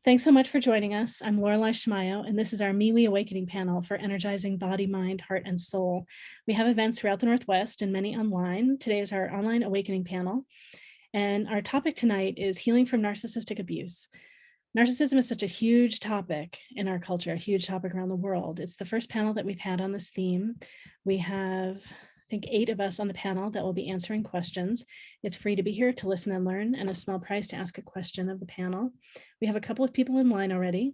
Thanks so much for joining us. I'm Laureli Shimayo, and this is our MeWe Awakening Panel for energizing body, mind, heart, and soul. We have events throughout the Northwest and many online. Today is our online awakening panel, and our topic tonight is healing from narcissistic abuse. Narcissism is such a huge topic in our culture, a huge topic around the world. It's the first panel that we've had on this theme. We have, I think, 8 of us on the panel that will be answering questions. It's free to be here to listen and learn, and a small prize to ask a question of the panel. We have a couple of people in line already.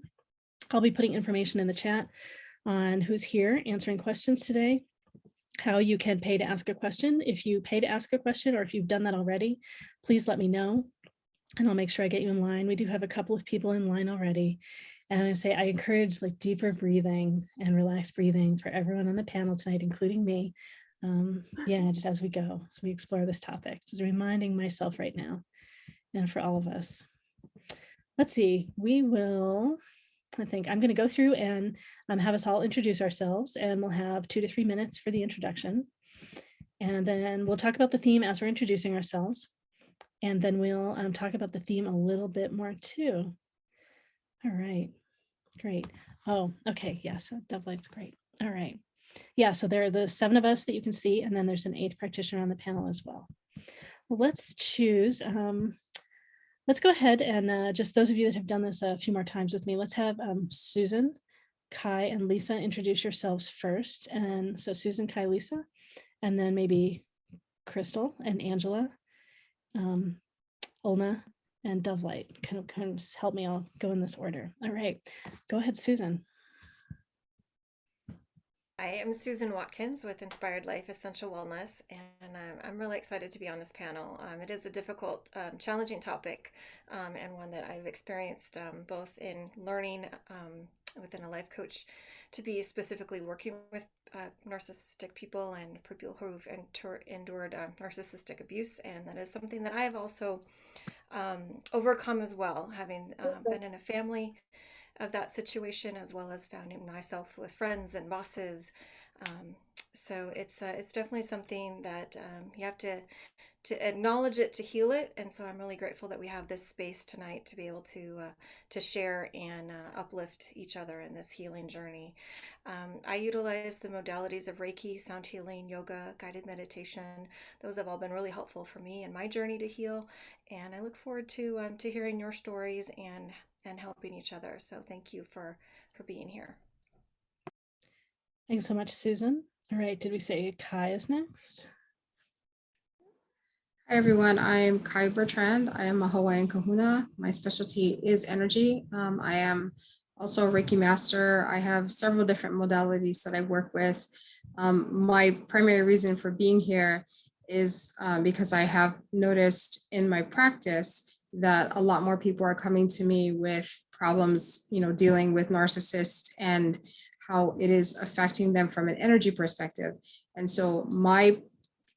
I'll be putting information in the chat on who's here answering questions today, how you can pay to ask a question. If you pay to ask a question, or if you've done that already, please let me know, and I'll make sure I get you in line. We do have a couple of people in line already. And I say I encourage like deeper breathing and relaxed breathing for everyone on the panel tonight, including me. Just as we go, as we explore this topic, just reminding myself right now and for all of us. Let's see, I think I'm going to go through and have us all introduce ourselves, and we'll have 2 to 3 minutes for the introduction. And then we'll talk about the theme as we're introducing ourselves. And then we'll talk about the theme a little bit more too. All right, great. Oh, okay, yes, Dove Light's great. All right. Yeah, so there are the 7 of us that you can see, and then there's an 8th practitioner on the panel as well. Well, let's choose, let's go ahead and just those of you that have done this a few more times with me, let's have Susan, Kai, and Lisa introduce yourselves first. And so Susan, Kai, Lisa, and then maybe Crystal and Angela, Olna, and Dove Light. Kind of just help me all go in this order. All right, go ahead, Susan. I am Susan Watkins with Inspired Life Essential Wellness, and I'm really excited to be on this panel. It is a difficult, challenging topic, and one that I've experienced both in learning within a life coach to be specifically working with narcissistic people and people who've endured narcissistic abuse, and that is something that I have also overcome as well, having been in a family of that situation, as well as finding myself with friends and bosses. So it's definitely something that you have to acknowledge it to heal it. And so I'm really grateful that we have this space tonight to be able to share and uplift each other in this healing journey. I utilize the modalities of Reiki, sound healing, yoga, guided meditation. Those have all been really helpful for me in my journey to heal. And I look forward to hearing your stories and helping each other. So thank you for being here. Thanks so much, Susan. All right, did we say Kai is next? Hi everyone, I'm Kai Bertrand. I am a Hawaiian Kahuna. My specialty is energy. I am also a Reiki master. I have several different modalities that I work with. My primary reason for being here is because I have noticed in my practice that a lot more people are coming to me with problems, dealing with narcissists and how it is affecting them from an energy perspective. And so my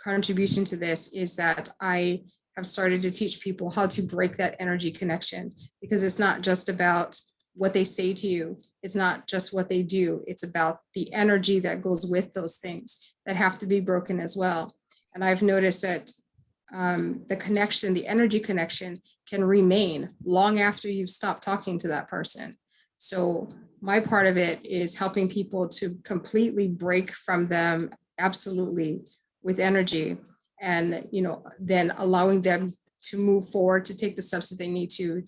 contribution to this is that I have started to teach people how to break that energy connection, because it's not just about what they say to you. It's not just what they do. It's about the energy that goes with those things that have to be broken as well. And I've noticed that the connection, the energy connection, can remain long after you've stopped talking to that person. So my part of it is helping people to completely break from them, absolutely, with energy, and then allowing them to move forward, to take the steps that they need to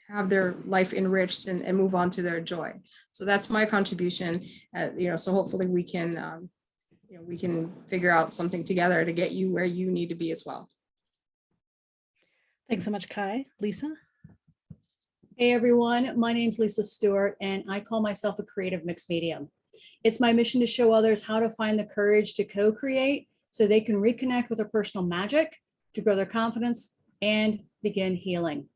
have their life enriched and move on to their joy. So that's my contribution. So hopefully we can figure out something together to get you where you need to be as well. Thanks so much, Kai. Lisa? Hey everyone, my name's Lisa Stewart, and I call myself a creative mixed medium. It's my mission to show others how to find the courage to co-create so they can reconnect with their personal magic, to grow their confidence, and begin healing.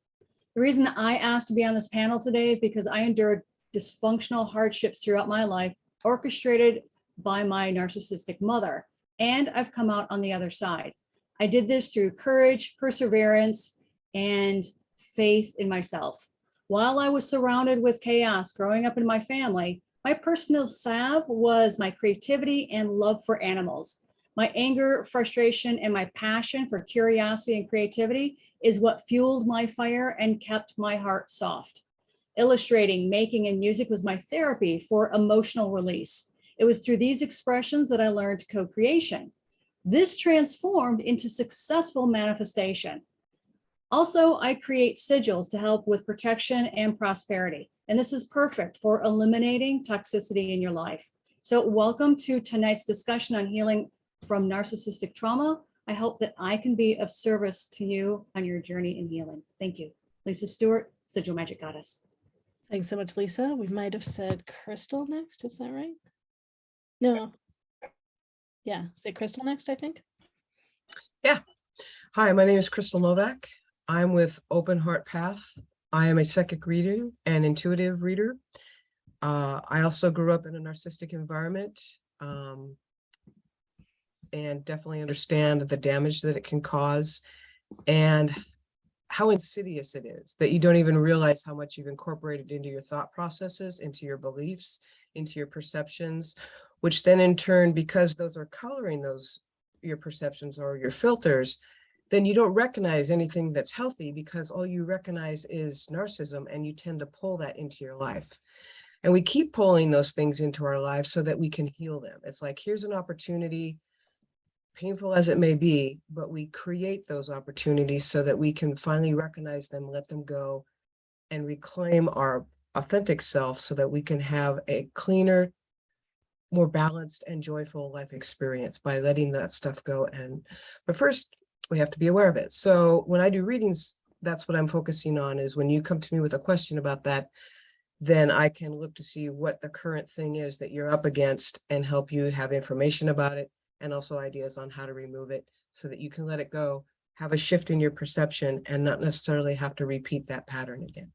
The reason I asked to be on this panel today is because I endured dysfunctional hardships throughout my life, orchestrated by my narcissistic mother, and I've come out on the other side. I did this through courage, perseverance, and faith in myself. While I was surrounded with chaos growing up in my family, my personal salve was my creativity and love for animals. My anger, frustration, and my passion for curiosity and creativity is what fueled my fire and kept my heart soft. Illustrating, making, and music was my therapy for emotional release. It was through these expressions that I learned co-creation. This transformed into successful manifestation. Also, I create sigils to help with protection and prosperity. And this is perfect for eliminating toxicity in your life. So welcome to tonight's discussion on healing from narcissistic trauma. I hope that I can be of service to you on your journey in healing. Thank you. Lisa Stewart, Sigil Magic Goddess. Thanks so much, Lisa. We might have said Crystal next. Is that right? No. Yeah, say Crystal next, I think. Yeah. Hi, my name is Crystal Novak. I'm with Open Heart Path. I am a psychic reader and intuitive reader. I also grew up in a narcissistic environment and definitely understand the damage that it can cause and how insidious it is that you don't even realize how much you've incorporated into your thought processes, into your beliefs, into your perceptions, which then in turn, because those are coloring your perceptions or your filters, then you don't recognize anything that's healthy because all you recognize is narcissism and you tend to pull that into your life. And we keep pulling those things into our lives so that we can heal them. It's like, here's an opportunity, painful as it may be, but we create those opportunities so that we can finally recognize them, let them go, and reclaim our authentic self so that we can have a cleaner, more balanced and joyful life experience by letting that stuff go. But first, we have to be aware of it. So when I do readings, that's what I'm focusing on, is when you come to me with a question about that, then I can look to see what the current thing is that you're up against and help you have information about it, and also ideas on how to remove it so that you can let it go, have a shift in your perception, and not necessarily have to repeat that pattern again.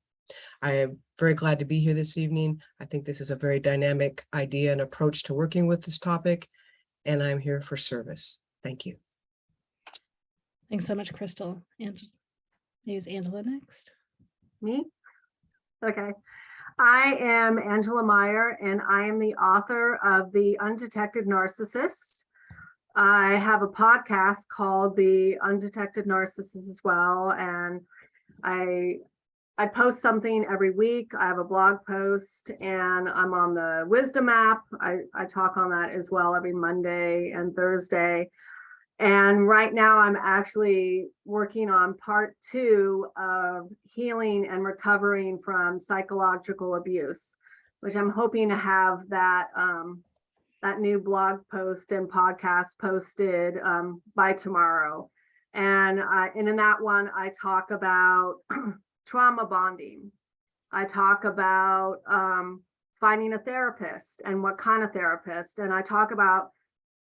I am very glad to be here this evening. I think this is a very dynamic idea and approach to working with this topic, and I'm here for service. Thank you. Thanks so much, Crystal. And maybe Angela next. Me? Okay. I am Angela Myer, and I am the author of The Undetected Narcissist. I have a podcast called The Undetected Narcissist as well, and I post something every week. I have a blog post, and I'm on the Wisdom app. I talk on that as well every Monday and Thursday. And right now I'm actually working on part 2 of healing and recovering from psychological abuse, which I'm hoping to have that that new blog post and podcast posted by tomorrow. And in that one, I talk about trauma bonding. I talk about finding a therapist and what kind of therapist. And I talk about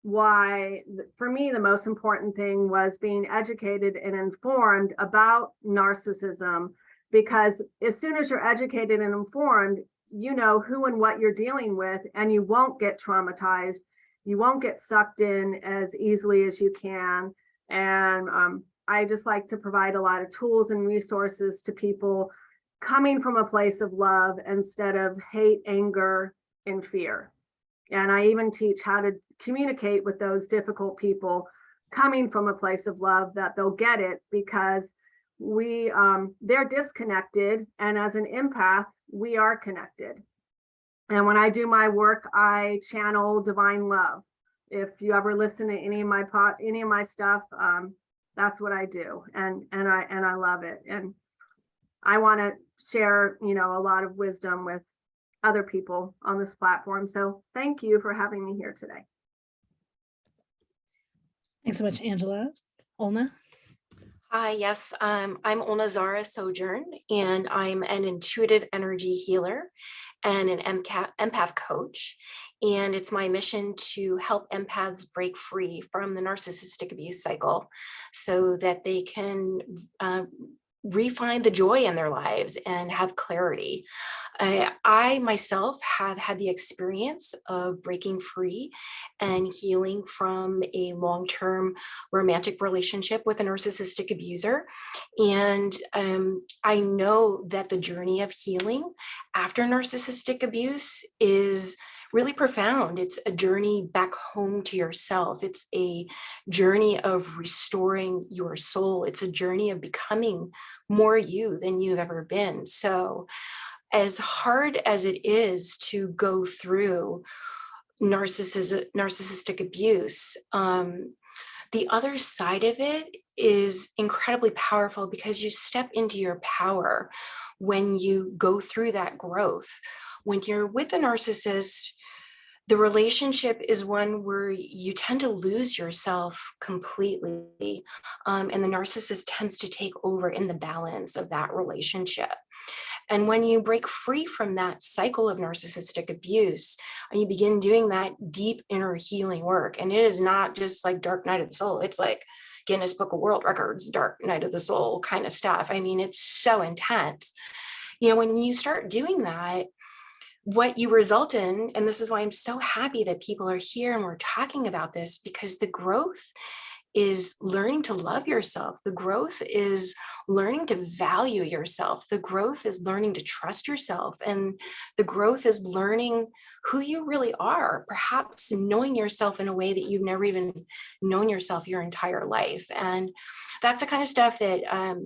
why, for me, the most important thing was being educated and informed about narcissism, because as soon as you're educated and informed, you know who and what you're dealing with, and you won't get traumatized. You won't get sucked in as easily as you can. And I just like to provide a lot of tools and resources to people coming from a place of love instead of hate, anger, and fear. And I even teach how to communicate with those difficult people coming from a place of love, that they'll get it, because they're disconnected, and as an empath, we are connected. And when I do my work, I channel divine love. If you ever listen to any of my stuff, that's what I do, and I love it. And I want to share, a lot of wisdom with other people on this platform. So thank you for having me here today. Thanks so much, Angela. Olna? Hi, yes, I'm Olna Xara Sojourn, and I'm an intuitive energy healer and an empath coach. And it's my mission to help empaths break free from the narcissistic abuse cycle so that they can refine the joy in their lives and have clarity. I myself have had the experience of breaking free and healing from a long-term romantic relationship with a narcissistic abuser. And I know that the journey of healing after narcissistic abuse is really profound. It's a journey back home to yourself. It's a journey of restoring your soul. It's a journey of becoming more you than you've ever been. So as hard as it is to go through narcissistic abuse, the other side of it is incredibly powerful because you step into your power when you go through that growth. When you're with a narcissist, the relationship is one where you tend to lose yourself completely. And the narcissist tends to take over in the balance of that relationship. And when you break free from that cycle of narcissistic abuse and you begin doing that deep inner healing work, and it is not just like Dark Night of the Soul, it's like Guinness Book of World Records, Dark Night of the Soul kind of stuff. I mean, it's so intense. You know, when you start doing that, what you result in, and this is why I'm so happy that people are here and we're talking about this, because the growth is learning to love yourself. The growth is learning to value yourself. The growth is learning to trust yourself. And the growth is learning who you really are, perhaps knowing yourself in a way that you've never even known yourself your entire life. And that's the kind of stuff that,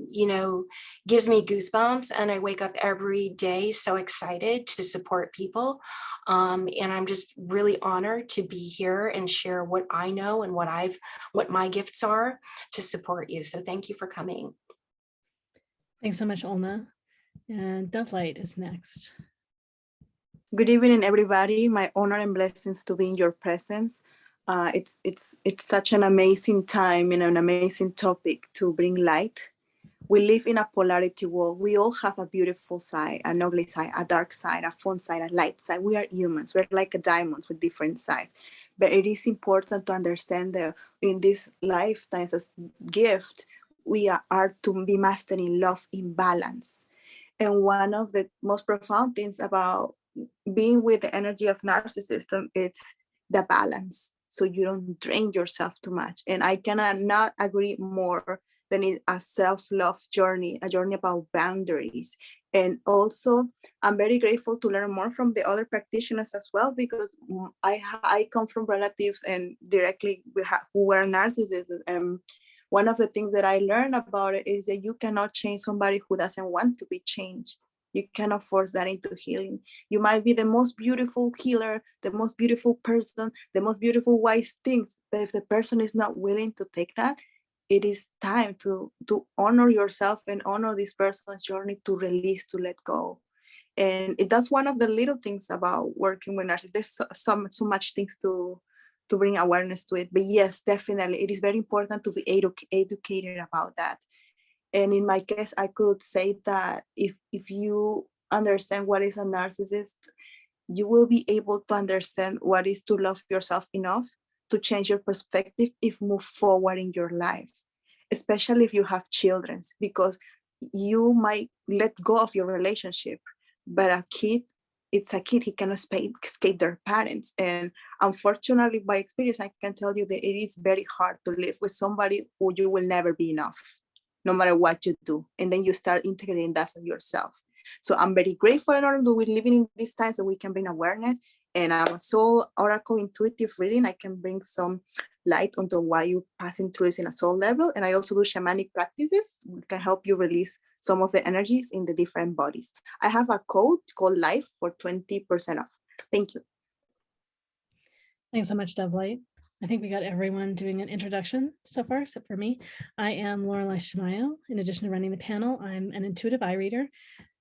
you know, gives me goosebumps. And I wake up every day so excited to support people. And I'm just really honored to be here and share what I know and what my gifts are to support you. So thank you for coming. Thanks so much, Olna. And Dove Light is next. Good evening, everybody. My honor and blessings to be in your presence. It's such an amazing time and an amazing topic to bring light. We live in a polarity world. We all have a beautiful side, an ugly side, a dark side, a fun side, a light side. We are humans. We're like a diamonds with different sides. But it is important to understand that in this lifetimes as gift, we are to be mastering love in balance. And one of the most profound things about being with the energy of narcissism, it's the balance. So you don't drain yourself too much. And I cannot not agree more than in a self-love journey, a journey about boundaries. And also, I'm very grateful to learn more from the other practitioners as well, because I come from relatives and directly who were narcissists. And one of the things that I learned about it is that you cannot change somebody who doesn't want to be changed. You cannot force that into healing. You might be the most beautiful healer, the most beautiful person, the most beautiful wise things, but if the person is not willing to take that, it is time to honor yourself and honor this person's journey, to release, to let go. And that's one of the little things about working with narcissists. There's so much things to bring awareness to it. But yes, definitely, it is very important to be educated about that. And in my case, I could say that if you understand what is a narcissist, you will be able to understand what is to love yourself enough to change your perspective if move forward in your life, especially if you have children, because you might let go of your relationship, but a kid, it's a kid, he cannot escape their parents. And unfortunately, by experience, I can tell you that it is very hard to live with somebody who you will never be enough, no matter what you do. And then you start integrating that of yourself. So I'm very grateful in order that we're living in this time so we can bring awareness. And I'm a soul oracle intuitive reading. I can bring some light onto why you're passing through this in a soul level. And I also do shamanic practices that can help you release some of the energies in the different bodies. I have a code called LIFE for 20% off. Thank you. Thanks so much, Dove Light. I think we got everyone doing an introduction so far, except for me. I am Laureli Shimayo. In addition to running the panel, I'm an intuitive eye reader.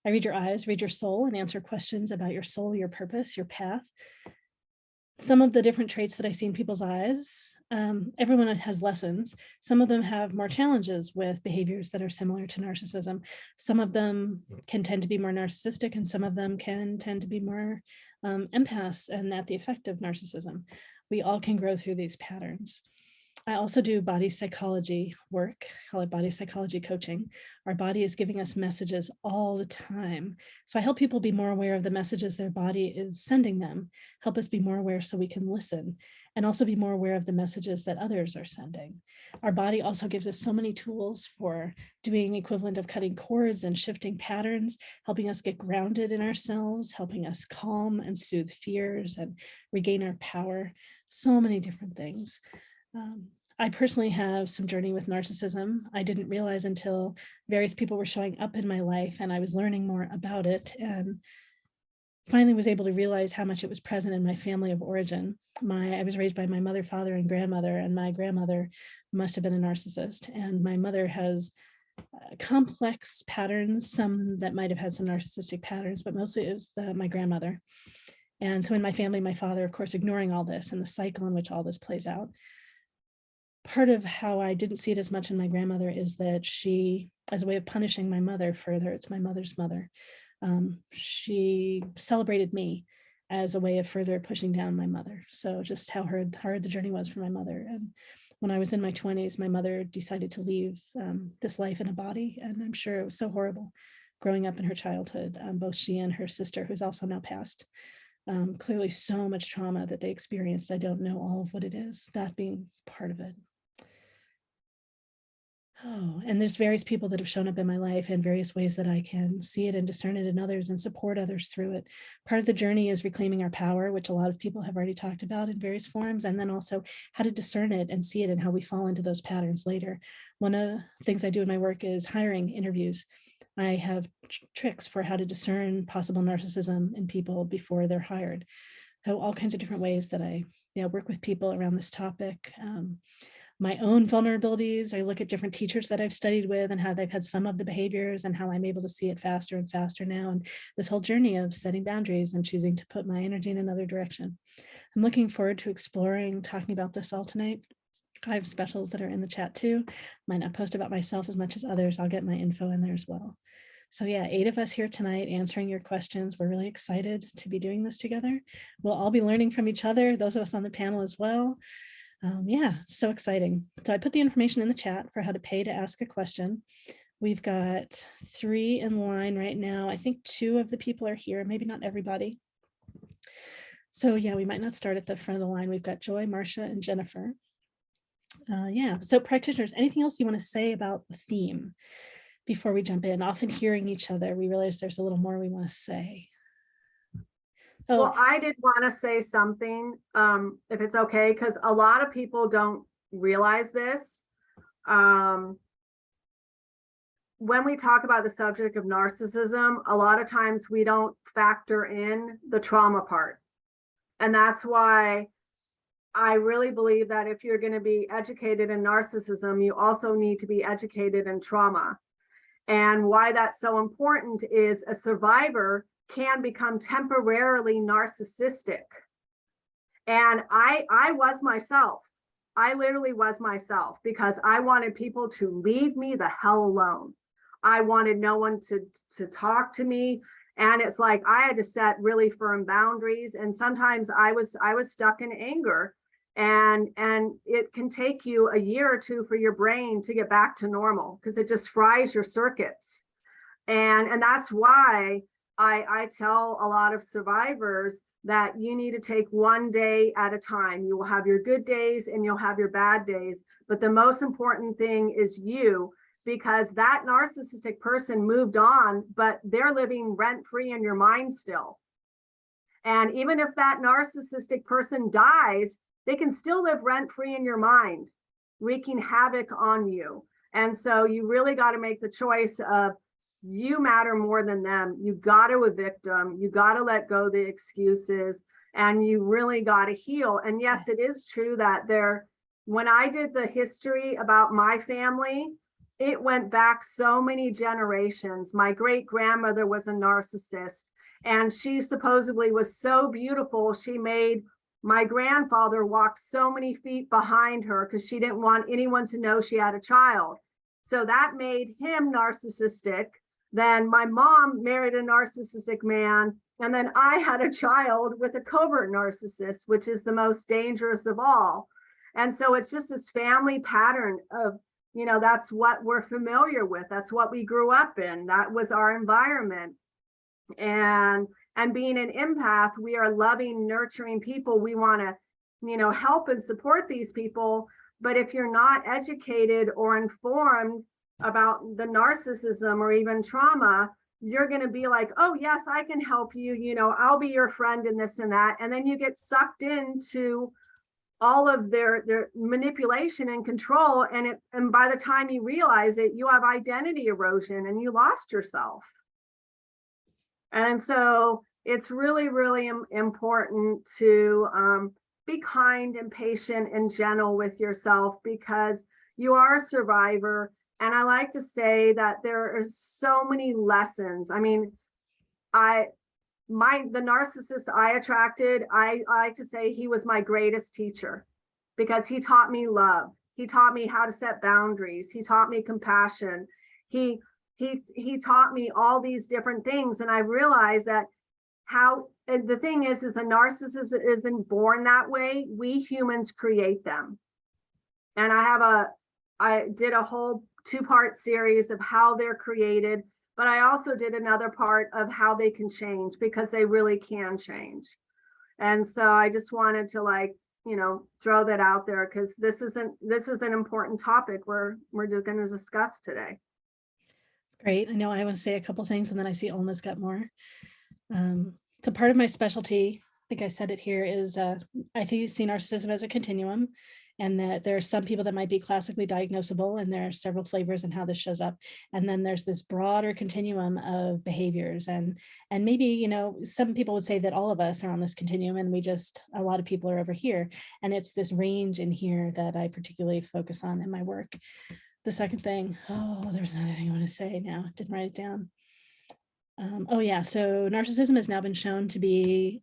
I read your eyes, read your soul, and answer questions about your soul, your purpose, your path. Some of the different traits that I see in people's eyes, everyone has lessons. Some of them have more challenges with behaviors that are similar to narcissism. Some of them can tend to be more narcissistic, and some of them can tend to be more empaths and at the effect of narcissism. We all can grow through these patterns. I also do body psychology work, call it body psychology coaching. Our body is giving us messages all the time. So I help people be more aware of the messages their body is sending them, help us be more aware so we can listen. and also be more aware of the messages that others are sending. Our body also gives us so many tools for doing equivalent of cutting cords and shifting patterns, helping us get grounded in ourselves, helping us calm and soothe fears and regain our power. So many different things. I personally have some journey with narcissism. I didn't realize until various people were showing up in my life and I was learning more about it, and finally was able to realize how much it was present in my family of origin. I was raised by my mother, father, and grandmother, and my grandmother must have been a narcissist. And my mother has complex patterns, some that might have had some narcissistic patterns, but mostly it was my grandmother. And so in my family, my father, of course, ignoring all this and the cycle in which all this plays out. Part of how I didn't see it as much in my grandmother is that she, as a way of punishing my mother further, it's my mother's mother, she celebrated me as a way of further pushing down my mother. So just how hard the journey was for my mother. And when I was in my 20s, my mother decided to leave this life in a body. And I'm sure it was so horrible growing up in her childhood, both she and her sister, who's also now passed. Clearly so much trauma that they experienced. I don't know all of what it is, that being part of it. Oh, and there's various people that have shown up in my life in various ways that I can see it and discern it in others and support others through it. Part of the journey is reclaiming our power, which a lot of people have already talked about in various forms, and then also how to discern it and see it and how we fall into those patterns later. One of the things I do in my work is hiring interviews. I have tricks for how to discern possible narcissism in people before they're hired. So all kinds of different ways that I work with people around this topic. My own vulnerabilities. I look at different teachers that I've studied with and how they've had some of the behaviors and how I'm able to see it faster and faster now. And this whole journey of setting boundaries and choosing to put my energy in another direction. I'm looking forward to exploring, talking about this all tonight. I have specials that are in the chat too. Might not post about myself as much as others. I'll get my info in there as well. So yeah, 8 of us here tonight answering your questions. We're really excited to be doing this together. We'll all be learning from each other, those of us on the panel as well. Yeah, so exciting. So I put the information in the chat for how to pay to ask a question. We've got 3 in line right now. I think 2 of the people are here, maybe not everybody. So yeah, we might not start at the front of the line. We've got Joy, Marcia, and Jennifer. Yeah, so practitioners, anything else you want to say about the theme before we jump in? Often hearing each other, we realize there's a little more we want to say. Oh. Well, I did want to say something, if it's okay, because a lot of people don't realize this. When we talk about the subject of narcissism, a lot of times we don't factor in the trauma part. And that's why I really believe that if you're going to be educated in narcissism, you also need to be educated in trauma. And why that's so important is a survivor can become temporarily narcissistic. And I was myself. I literally was myself because I wanted people to leave me the hell alone. I wanted no one to talk to me. And it's like I had to set really firm boundaries. And sometimes I was stuck in anger. And it can take you a year or 2 for your brain to get back to normal because it just fries your circuits. And that's why I tell a lot of survivors that you need to take one day at a time. You will have your good days and you'll have your bad days. But the most important thing is you, because that narcissistic person moved on, but they're living rent-free in your mind still. And even if that narcissistic person dies, they can still live rent-free in your mind, wreaking havoc on you. And so you really got to make the choice of you matter more than them. You got to evict them. You got to let go the excuses, and you really got to heal. And yes, it is true that when I did the history about my family, it went back so many generations. My great grandmother was a narcissist, and she supposedly was so beautiful. She made my grandfather walk so many feet behind her because she didn't want anyone to know she had a child. So that made him narcissistic. Then my mom married a narcissistic man, and then I had a child with a covert narcissist, which is the most dangerous of all. And so it's just this family pattern of, that's what we're familiar with. That's what we grew up in. That was our environment. And being an empath, we are loving, nurturing people. We want help and support these people. But if you're not educated or informed about the narcissism or even trauma, you're going to be like, oh, yes, I can help you. I'll be your friend in this and that. And then you get sucked into all of their manipulation and control. And by the time you realize it, you have identity erosion and you lost yourself. And so it's really, really important to be kind and patient and gentle with yourself, because you are a survivor. And I like to say that there are so many lessons. I mean, the narcissist I attracted, I like to say he was my greatest teacher, because he taught me love. He taught me how to set boundaries. He taught me compassion. He taught me all these different things. And I realized that and the thing is the narcissist isn't born that way. We humans create them. And I did a whole 2-part series of how they're created, but I also did another part of how they can change, because they really can change. And so I just wanted to throw that out there, because this is an important topic we're going to discuss today. Great. I know I want to say a couple things, and then I see Olna's got more. So part of my specialty, I think I said it here, is I see narcissism as a continuum, and that there are some people that might be classically diagnosable, and there are several flavors in how this shows up. And then there's this broader continuum of behaviors. And maybe, some people would say that all of us are on this continuum, and a lot of people are over here. And it's this range in here that I particularly focus on in my work. The second thing, there's another thing I want to say now, didn't write it down. So narcissism has now been shown to be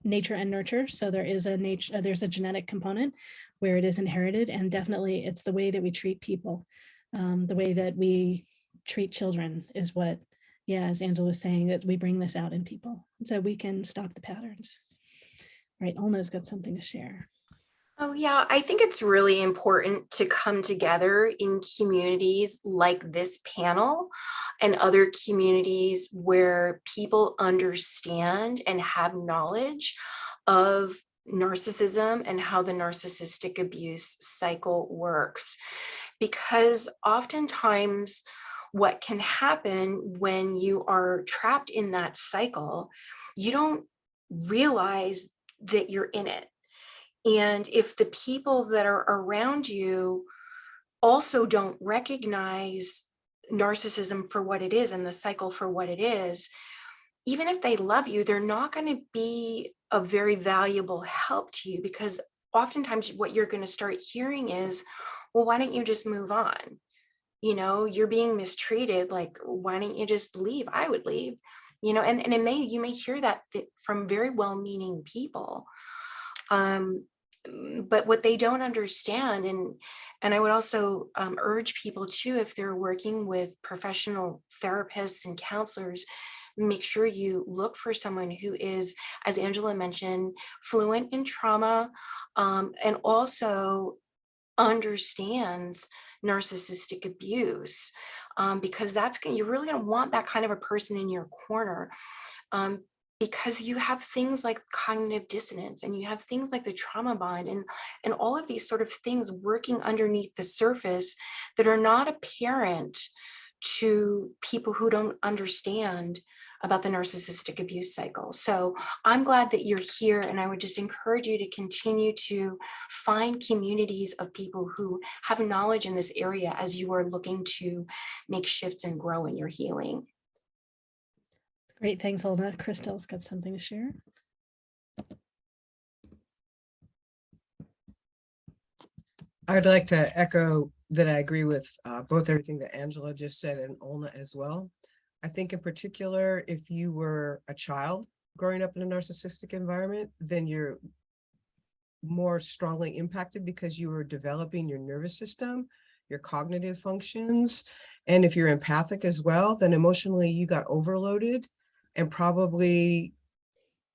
nature and nurture. So there's a genetic component where it is inherited, and definitely it's the way that we treat people. The way that we treat children is what, as Angela was saying, that we bring this out in people so we can stop the patterns. Right, Olna's got something to share. Oh, yeah, I think it's really important to come together in communities like this panel and other communities where people understand and have knowledge of narcissism and how the narcissistic abuse cycle works. Because oftentimes what can happen when you are trapped in that cycle, you don't realize that you're in it. And if the people that are around you also don't recognize narcissism for what it is and the cycle for what it is, even if they love you, they're not going to be a very valuable help to you, because oftentimes what you're going to start hearing is, well, why don't you just move on? You're being mistreated. Like, why don't you just leave? I would leave, and you may hear that from very well-meaning people. But what they don't understand, and I would also urge people too, if they're working with professional therapists and counselors, make sure you look for someone who is, as Angela mentioned, fluent in trauma, and also understands narcissistic abuse, because you're really going to want that kind of a person in your corner. Because you have things like cognitive dissonance, and you have things like the trauma bond, and all of these sort of things working underneath the surface that are not apparent to people who don't understand about the narcissistic abuse cycle. So I'm glad that you're here, and I would just encourage you to continue to find communities of people who have knowledge in this area as you are looking to make shifts and grow in your healing. Great, thanks, Olna. Crystal's got something to share. I would like to echo that I agree with both everything that Angela just said and Olna as well. I think in particular, if you were a child growing up in a narcissistic environment, then you're more strongly impacted because you were developing your nervous system, your cognitive functions. And if you're empathic as well, then emotionally you got overloaded and probably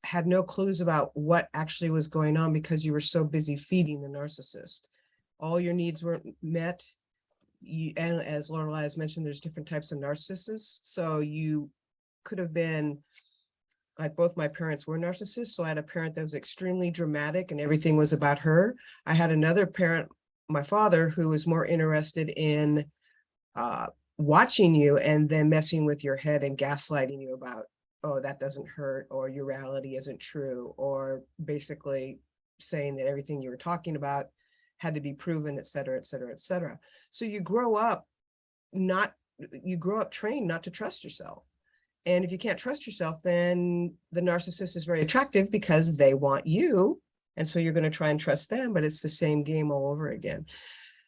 had no clues about what actually was going on because you were so busy feeding the narcissist. All your needs weren't met. And as Laureli has mentioned, there's different types of narcissists. So you could have been like both my parents were narcissists. So I had a parent that was extremely dramatic and everything was about her. I had another parent, my father, who was more interested in watching you and then messing with your head and gaslighting you about, oh, that doesn't hurt, or your reality isn't true, or basically saying that everything you were talking about had to be proven, et cetera, et cetera, et cetera. So you grow up trained not to trust yourself. And if you can't trust yourself, then the narcissist is very attractive because they want you. And so you're going to try and trust them, but it's the same game all over again.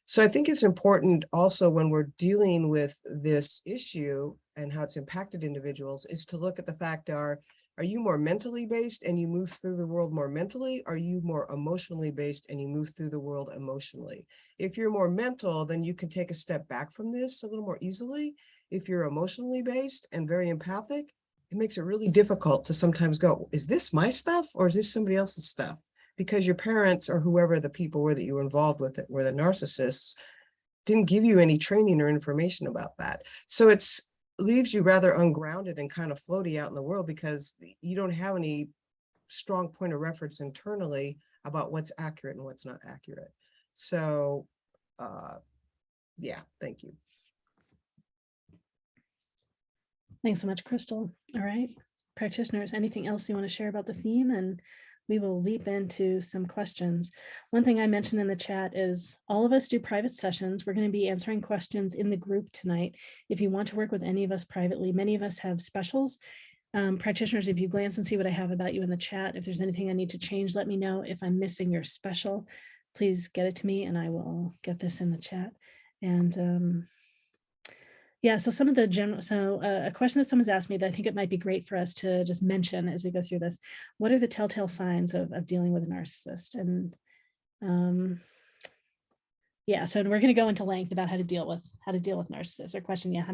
So I think it's important also when we're dealing with this issue and how it's impacted individuals is to look at the fact, are you more mentally based and you move through the world more mentally? Are you more emotionally based and you move through the world emotionally? If you're more mental, then you can take a step back from this a little more easily. If you're emotionally based and very empathic, it makes it really difficult to sometimes go, is this my stuff or is this somebody else's stuff? Because your parents or whoever the people were that you were involved with it were the narcissists, didn't give you any training or information about that. So it's leaves you rather ungrounded and kind of floaty out in the world because you don't have any strong point of reference internally about what's accurate and what's not accurate. So yeah, thank you. Thanks so much, Crystal. All right, practitioners, anything else you want to share about the theme? And we will leap into some questions. One thing I mentioned in the chat is all of us do private sessions. We're going to be answering questions in the group tonight. If you want to work with any of us privately, many of us have specials. Practitioners, if you glance and see what I have about you in the chat, if there's anything I need to change, let me know. If I'm missing your special, please get it to me and I will get this in the chat. And yeah, so some of the general, a question that someone's asked me that I think it might be great for us to just mention as we go through this, what are the telltale signs of dealing with a narcissist? And yeah, so we're going to go into length about how to deal with narcissists. Or question, yeah,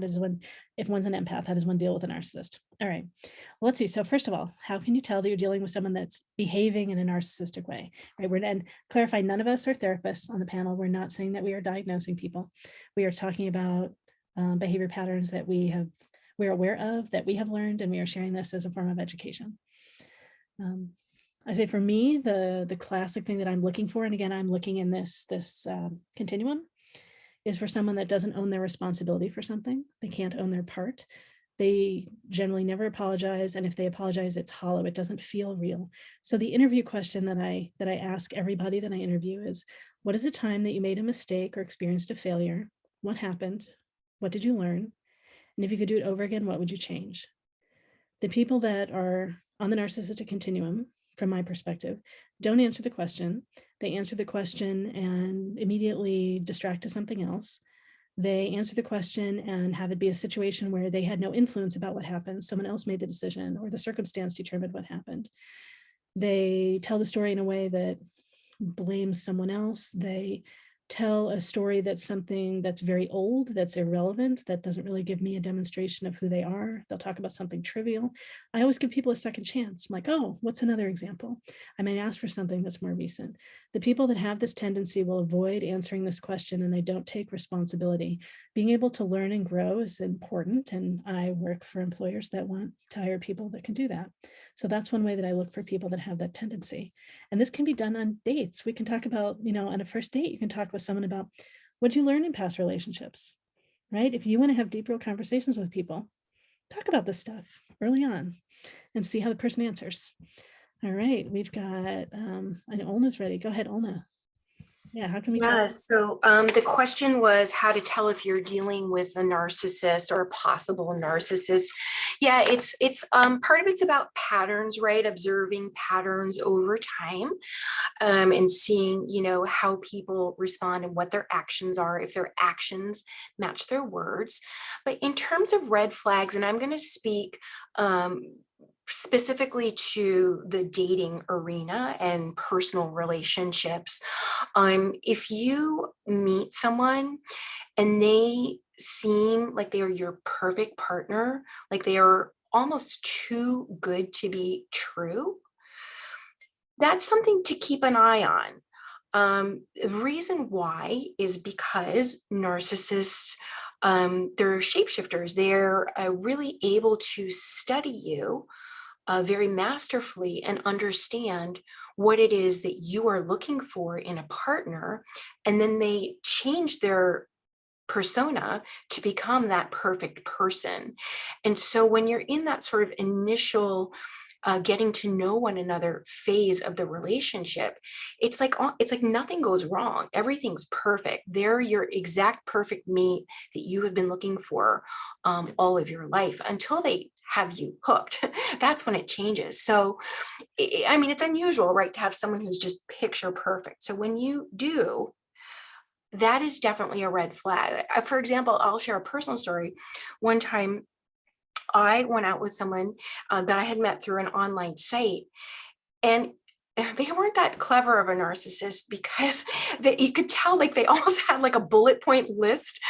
if one's an empath, how does one deal with a narcissist? All right, well, let's see. So first of all, how can you tell that you're dealing with someone that's behaving in a narcissistic way? Right, and clarify, none of us are therapists on the panel. We're not saying that we are diagnosing people. We are talking about behavior patterns that we're aware of, that we have learned, and we are sharing this as a form of education. I say for me, the classic thing that I'm looking for, and again, I'm looking in this continuum, is for someone that doesn't own their responsibility for something. They can't own their part. They generally never apologize, and if they apologize, it's hollow. It doesn't feel real. So the interview question that I ask everybody that I interview is, what is the time that you made a mistake or experienced a failure? What happened? What did you learn? And if you could do it over again, what would you change? The people that are on the narcissistic continuum, from my perspective, don't answer the question. They answer the question and immediately distract to something else. They answer the question and have it be a situation where they had no influence about what happened. Someone else made the decision or the circumstance determined what happened. They tell the story in a way that blames someone else. They tell a story that's something that's very old, that's irrelevant, that doesn't really give me a demonstration of who they are. They'll talk about something trivial. I always give people a second chance. I'm like, oh, what's another example? I might ask for something that's more recent. The people that have this tendency will avoid answering this question and they don't take responsibility. Being able to learn and grow is important. And I work for employers that want to hire people that can do that. So that's one way that I look for people that have that tendency. And this can be done on dates. We can talk about, on a first date, you can talk with someone about what you learn in past relationships, right? If you want to have deep, real conversations with people, talk about this stuff early on and see how the person answers. All right, we've got, I know Olna's ready. Go ahead, Olna. Yeah, how can we tell? So the question was how to tell if you're dealing with a narcissist or a possible narcissist. Yeah, it's part of it's about patterns, right? Observing patterns over time and seeing, how people respond and what their actions are, if their actions match their words. But in terms of red flags, and I'm going to speak specifically to the dating arena and personal relationships. If you meet someone and they seem like they are your perfect partner, like they are almost too good to be true, that's something to keep an eye on. The reason why is because narcissists, they're shapeshifters. They're really able to study you very masterfully and understand what it is that you are looking for in a partner. And then they change their persona to become that perfect person. And so when you're in that sort of initial getting to know one another phase of the relationship, it's like nothing goes wrong. Everything's perfect. They're your exact perfect mate that you have been looking for all of your life until they have you hooked. That's when it changes. So, I mean, it's unusual, right, to have someone who's just picture perfect. So when you do, that is definitely a red flag. For example, I'll share a personal story. One time I went out with someone that I had met through an online site, and they weren't that clever of a narcissist because you could tell like they almost had like a bullet point list,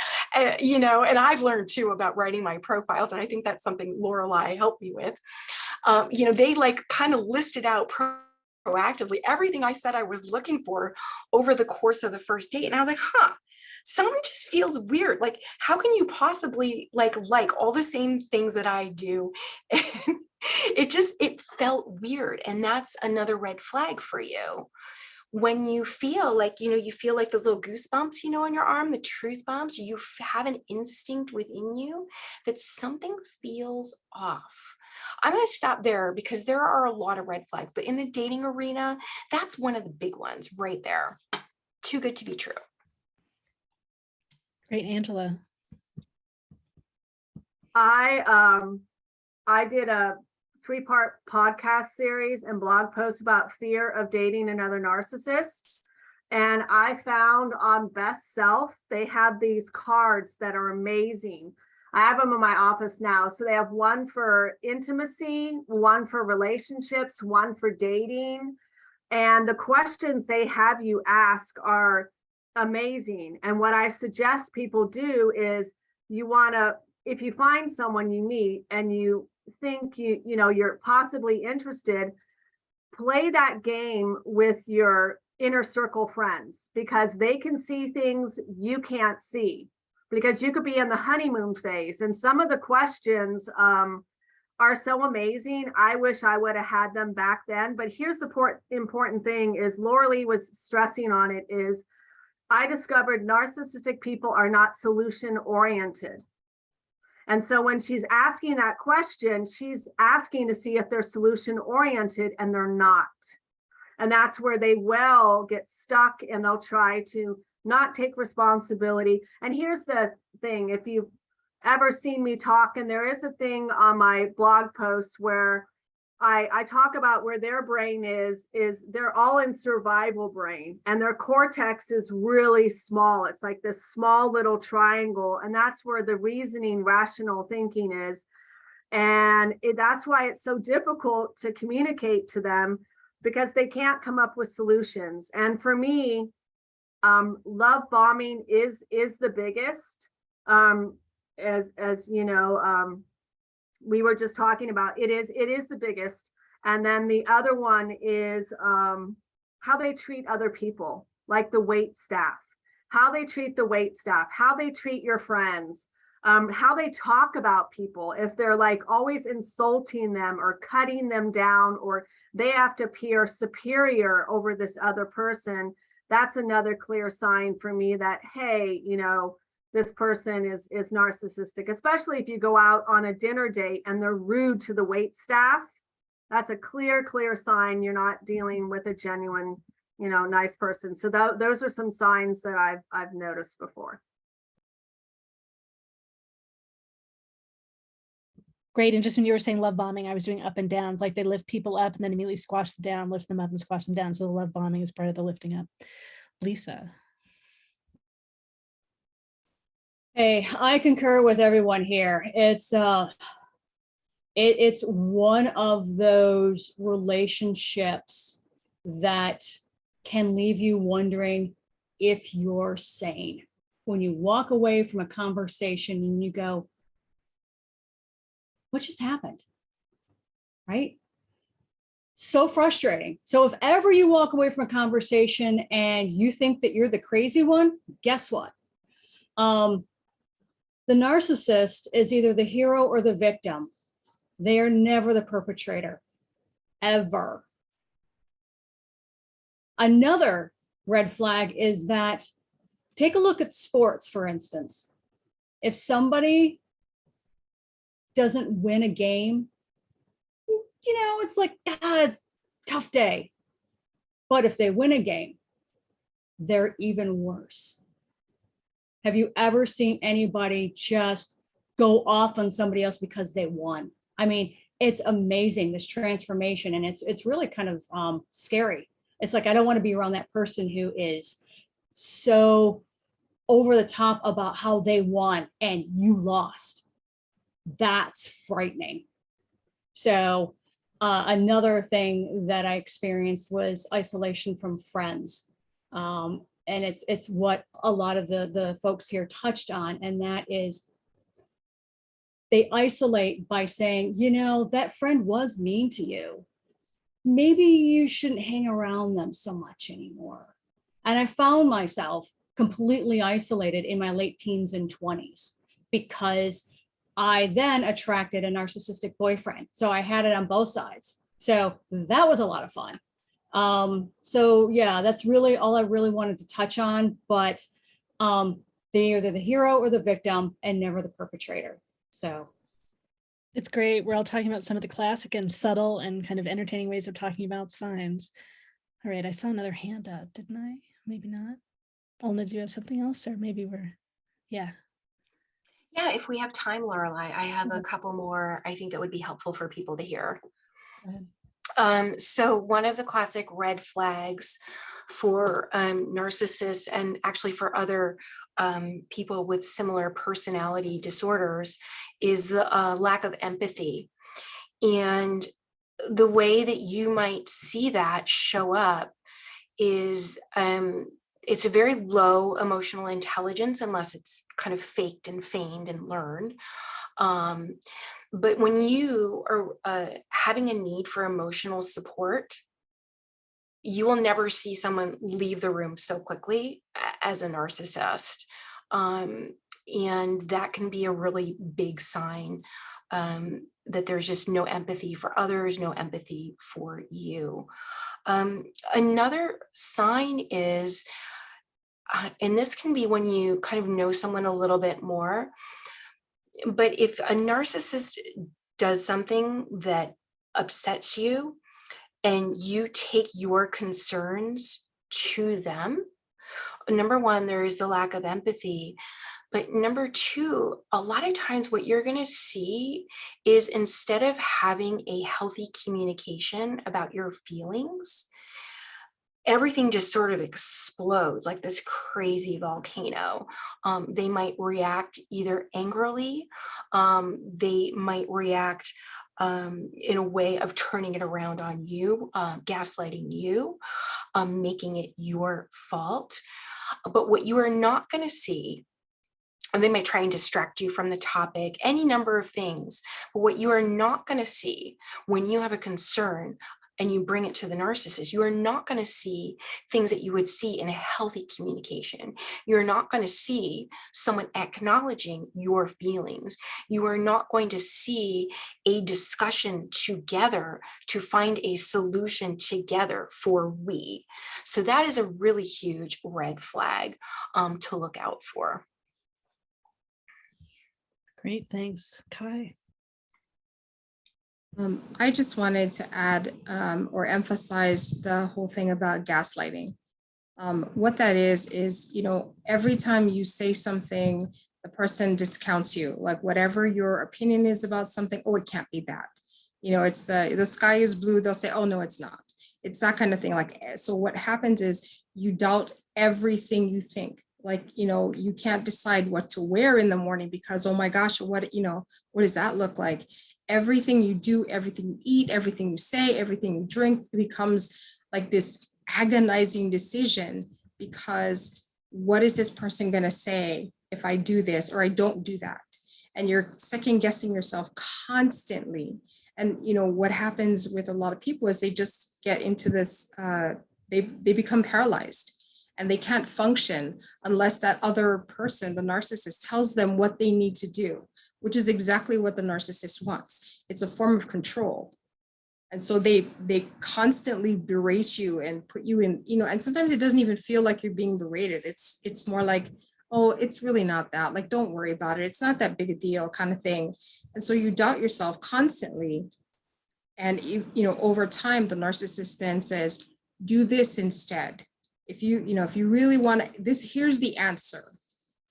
you know, and I've learned too about writing my profiles. And I think that's something Laureli helped me with. You know, they like kind of listed out proactively everything I said I was looking for over the course of the first date. And I was like, something just feels weird. Like, how can you possibly like all the same things that I do? And it felt weird. And that's another red flag for you. When you feel like, you know, you feel like those little goosebumps, you know, on your arm, the truth bumps, you have an instinct within you that something feels off. I'm going to stop there because there are a lot of red flags, but in the dating arena, that's one of the big ones right there. Too good to be true. Great, Angela. I did a 3-part podcast series and blog post about fear of dating another narcissist. And I found on Best Self, they have these cards that are amazing. I have them in my office now. So they have one for intimacy, one for relationships, one for dating. And the questions they have you ask are amazing. And what I suggest people do is you want to, if you find someone you meet and you think you know you're possibly interested, play that game with your inner circle friends, because they can see things you can't see, because you could be in the honeymoon phase. And some of the questions are so amazing. I wish I would have had them back then. But here's the important thing is Laureli was stressing on it is I discovered narcissistic people are not solution oriented. And so when she's asking that question, she's asking to see if they're solution oriented, and they're not. And that's where they will get stuck and they'll try to not take responsibility. And here's the thing, if you've ever seen me talk, and there is a thing on my blog posts where I talk about where their brain is they're all in survival brain, and their cortex is really small. It's like this small little triangle, and that's where the reasoning, rational thinking is. And that's why it's so difficult to communicate to them, because they can't come up with solutions. And for me, love bombing is the biggest. As you know, we were just talking about, it is the biggest. And then the other one is how they treat other people, like the wait staff, how they treat the wait staff, how they treat your friends, how they talk about people. If they're like always insulting them or cutting them down, or they have to appear superior over this other person, that's another clear sign for me that, hey, you know, this person is narcissistic, especially if you go out on a dinner date and they're rude to the wait staff. That's a clear sign you're not dealing with a genuine, you know, nice person. So those are some signs that I've noticed before. Great. And just when you were saying love bombing, I was doing up and downs, like they lift people up and then immediately squash them down, lift them up and squash them down. So the love bombing is part of the lifting up. Lisa. Hey, I concur with everyone here. It's one of those relationships that can leave you wondering if you're sane. When you walk away from a conversation and you go, what just happened? Right? So frustrating. So if ever you walk away from a conversation and you think that you're the crazy one, guess what? The narcissist is either the hero or the victim. They are never the perpetrator, ever. Another red flag is that, take a look at sports, for instance. If somebody doesn't win a game, it's like, it's a tough day. But if they win a game, they're even worse. Have you ever seen anybody just go off on somebody else because they won? I mean, it's amazing, this transformation, and it's really kind of scary. It's like, I don't want to be around that person who is so over the top about how they won and you lost. That's frightening. So another thing that I experienced was isolation from friends. And it's what a lot of the folks here touched on, and that is they isolate by saying, that friend was mean to you. Maybe you shouldn't hang around them so much anymore. And I found myself completely isolated in my late teens and 20s because I then attracted a narcissistic boyfriend. So I had it on both sides. So that was a lot of fun. So yeah, that's really all I really wanted to touch on, but they're either the hero or the victim and never the perpetrator. So it's great. We're all talking about some of the classic and subtle and kind of entertaining ways of talking about signs. All right, I saw another hand up, didn't I? Maybe not. Olna, do you have something else, or maybe yeah. Yeah, if we have time, Laureli, I have a couple more I think that would be helpful for people to hear. So one of the classic red flags for narcissists, and actually for other people with similar personality disorders, is the lack of empathy. And the way that you might see that show up is it's a very low emotional intelligence, unless it's kind of faked and feigned and learned. But when you are having a need for emotional support, you will never see someone leave the room so quickly as a narcissist. And that can be a really big sign that there's just no empathy for others, no empathy for you. Another sign is, and this can be when you kind of know someone a little bit more, but if a narcissist does something that upsets you and you take your concerns to them, number one, there is the lack of empathy. But number two, a lot of times what you're going to see is, instead of having a healthy communication about your feelings, everything just sort of explodes like this crazy volcano. They might react either angrily, they might react in a way of turning it around on you, gaslighting you, making it your fault. But what you are not going to see, and they may try and distract you from the topic, any number of things, but what you are not going to see when you have a concern and you bring it to the narcissist, you are not going to see things that you would see in a healthy communication. You're not going to see someone acknowledging your feelings. You are not going to see a discussion together to find a solution together for we. So that is a really huge red flag to look out for. Great, thanks. Kai. I just wanted to add or emphasize the whole thing about gaslighting. What that is, every time you say something, the person discounts you, like whatever your opinion is about something. Oh, it can't be that. It's the sky is blue. They'll say, oh, no, it's not. It's that kind of thing. So what happens is you doubt everything you think. You can't decide what to wear in the morning because, oh my gosh, what does that look like? Everything you do, everything you eat, everything you say, everything you drink becomes like this agonizing decision, because what is this person going to say if I do this or I don't do that? And you're second guessing yourself constantly. And what happens with a lot of people is they just get into this, they become paralyzed. And they can't function unless that other person, the narcissist, tells them what they need to do, which is exactly what the narcissist wants. it's a form of control. And so they constantly berate you and put you in, you know, and sometimes it doesn't even feel like you're being berated. It's more like, oh, it's really not that, like, don't worry about it. It's not that big a deal kind of thing. And so you doubt yourself constantly. And, you know, over time, the narcissist then says, do this instead. If you really want this, here's the answer.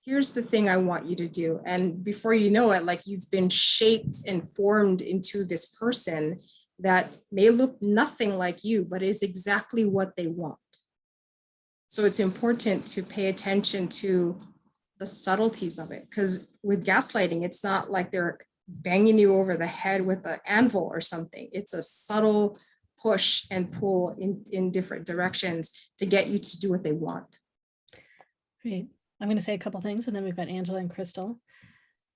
Here's the thing I want you to do. And before you know it, like, you've been shaped and formed into this person that may look nothing like you, but is exactly what they want. So it's important to pay attention to the subtleties of it, because with gaslighting, it's not like they're banging you over the head with an anvil or something. It's a subtle push and pull in different directions to get you to do what they want. Great. I'm going to say a couple things, and then we've got Angela and Crystal.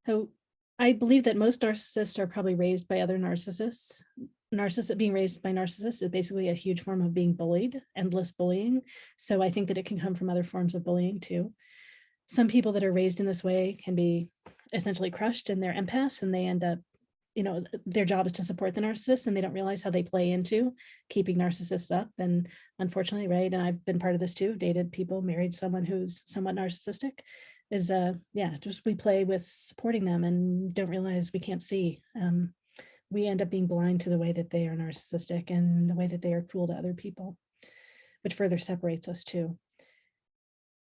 So I believe that most narcissists are probably raised by other narcissists. Being raised by narcissists is basically a huge form of being bullied, endless bullying. So I think that it can come from other forms of bullying too. Some people that are raised in this way can be essentially crushed, and they're empaths, and they end up, you know, their job is to support the narcissist, and they don't realize how they play into keeping narcissists up. And unfortunately, right, and I've been part of this too, dated people, married someone who's somewhat narcissistic, is just we play with supporting them and don't realize we can't see. We end up being blind to the way that they are narcissistic and the way that they are cruel to other people, which further separates us too.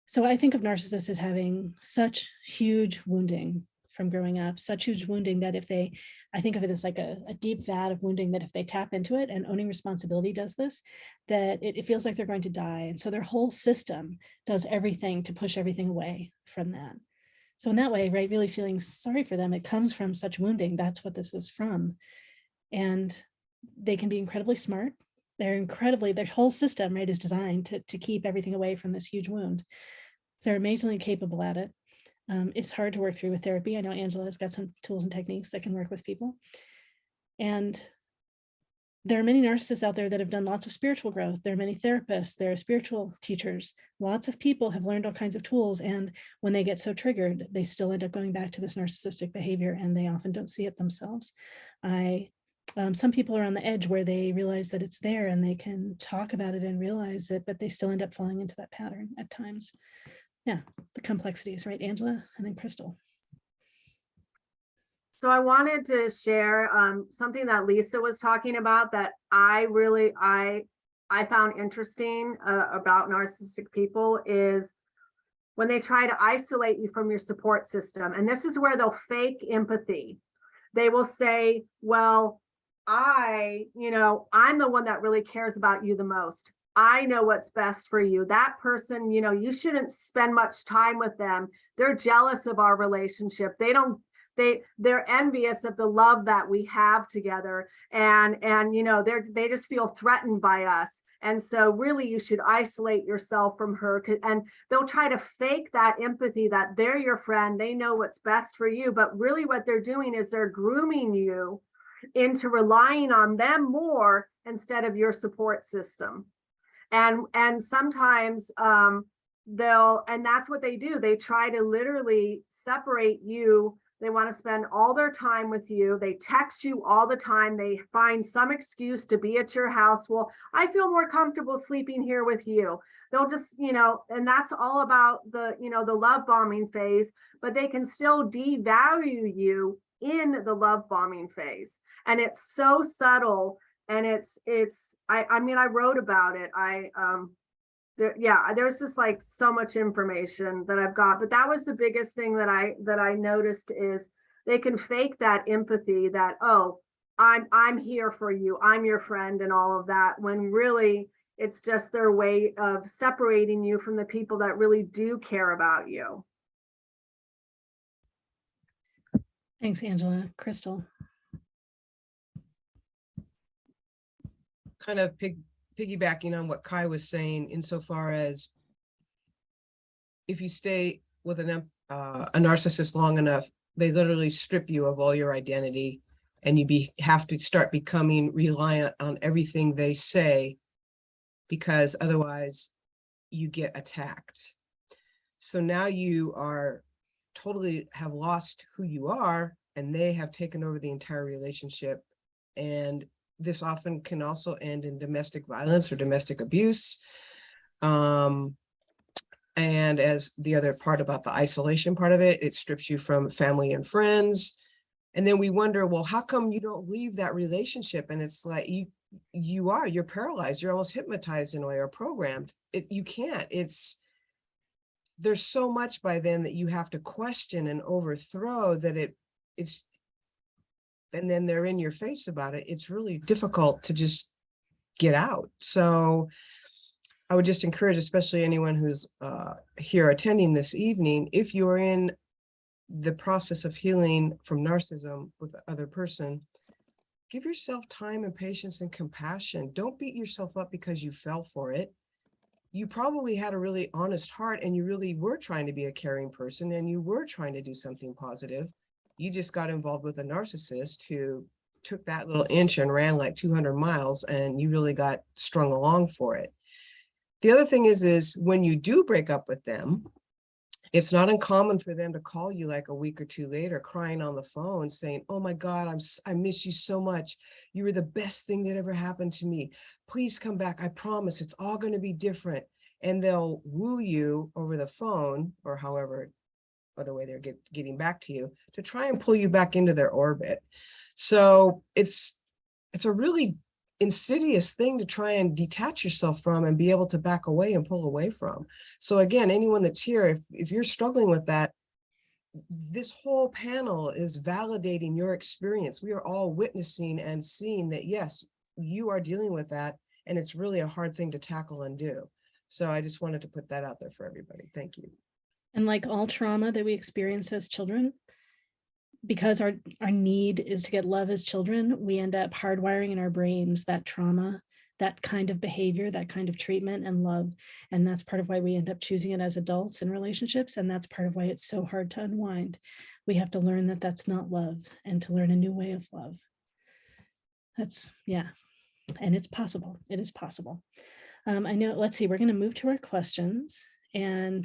So I think of narcissists as having such huge wounding from growing up, such huge wounding that I think of it as like a deep vat of wounding, that if they tap into it, and owning responsibility does this, that it feels like they're going to die. And so their whole system does everything to push everything away from that. So in that way, right, really feeling sorry for them, it comes from such wounding. That's what this is from. And they can be incredibly smart. Their whole system, right, is designed to keep everything away from this huge wound. So they're amazingly capable at it. It's hard to work through with therapy. I know Angela's got some tools and techniques that can work with people. And there are many narcissists out there that have done lots of spiritual growth. There are many therapists, there are spiritual teachers. Lots of people have learned all kinds of tools. And when they get so triggered, they still end up going back to this narcissistic behavior, and they often don't see it themselves. Some people are on the edge where they realize that it's there and they can talk about it and realize it, but they still end up falling into that pattern at times. Yeah, the complexities, right, Angela? And then Crystal. So I wanted to share something that Lisa was talking about that I found interesting about narcissistic people is when they try to isolate you from your support system. And this is where they'll fake empathy. They will say, well, I'm the one that really cares about you the most. I know what's best for you. That person, you shouldn't spend much time with them. They're jealous of our relationship. They're envious of the love that we have together. And they just feel threatened by us. And so really you should isolate yourself from her. And they'll try to fake that empathy that they're your friend. They know what's best for you. But really what they're doing is they're grooming you into relying on them more instead of your support system. And sometimes and that's what they do. They try to literally separate you. They want to spend all their time with you. They text you all the time. They find some excuse to be at your house. Well, I feel more comfortable sleeping here with you. They'll just, and that's all about the love bombing phase, but they can still devalue you in the love bombing phase. And it's so subtle. And I wrote about it. There's just like so much information that I've got, but that was the biggest thing that I noticed is they can fake that empathy that, oh, I'm here for you, I'm your friend and all of that, when really it's just their way of separating you from the people that really do care about you. Thanks, Angela. Crystal. Kind of piggybacking on what Kai was saying, insofar as if you stay with a narcissist long enough, they literally strip you of all your identity, and you have to start becoming reliant on everything they say, because otherwise you get attacked. So now you are totally have lost who you are, and they have taken over the entire relationship. And this often can also end in domestic violence or domestic abuse. And as the other part about the isolation part of it, it strips you from family and friends. And then we wonder, well, how come you don't leave that relationship? And it's like, you're paralyzed. You're almost hypnotized in a way, or programmed. You can't. There's so much by then that you have to question and overthrow that it's, and then they're in your face about it. It's really difficult to just get out. So I would just encourage, especially anyone who's here attending this evening, if you're in the process of healing from narcissism with the other person, give yourself time and patience and compassion. Don't beat yourself up because you fell for it. You probably had a really honest heart and you really were trying to be a caring person and you were trying to do something positive. You just got involved with a narcissist who took that little inch and ran like 200 miles and you really got strung along for it. The other thing is when you do break up with them, it's not uncommon for them to call you like a week or two later, crying on the phone saying, oh my God, I miss you so much. You were the best thing that ever happened to me. Please come back. I promise it's all going to be different. And they'll woo you over the phone or however other way they're getting back to you to try and pull you back into their orbit. So it's a really insidious thing to try and detach yourself from and be able to back away and pull away from. So again, anyone that's here, if you're struggling with that, this whole panel is validating your experience. We are all witnessing and seeing that, yes, you are dealing with that, and it's really a hard thing to tackle and do. So I just wanted to put that out there for everybody. Thank you. And like all trauma that we experience as children, because our need is to get love as children, we end up hardwiring in our brains that trauma, that kind of behavior, that kind of treatment and love. And that's part of why we end up choosing it as adults in relationships. And that's part of why it's so hard to unwind. We have to learn that that's not love and to learn a new way of love. That's, yeah. And it's possible. It is possible. I know, let's see, we're going to move to our questions. And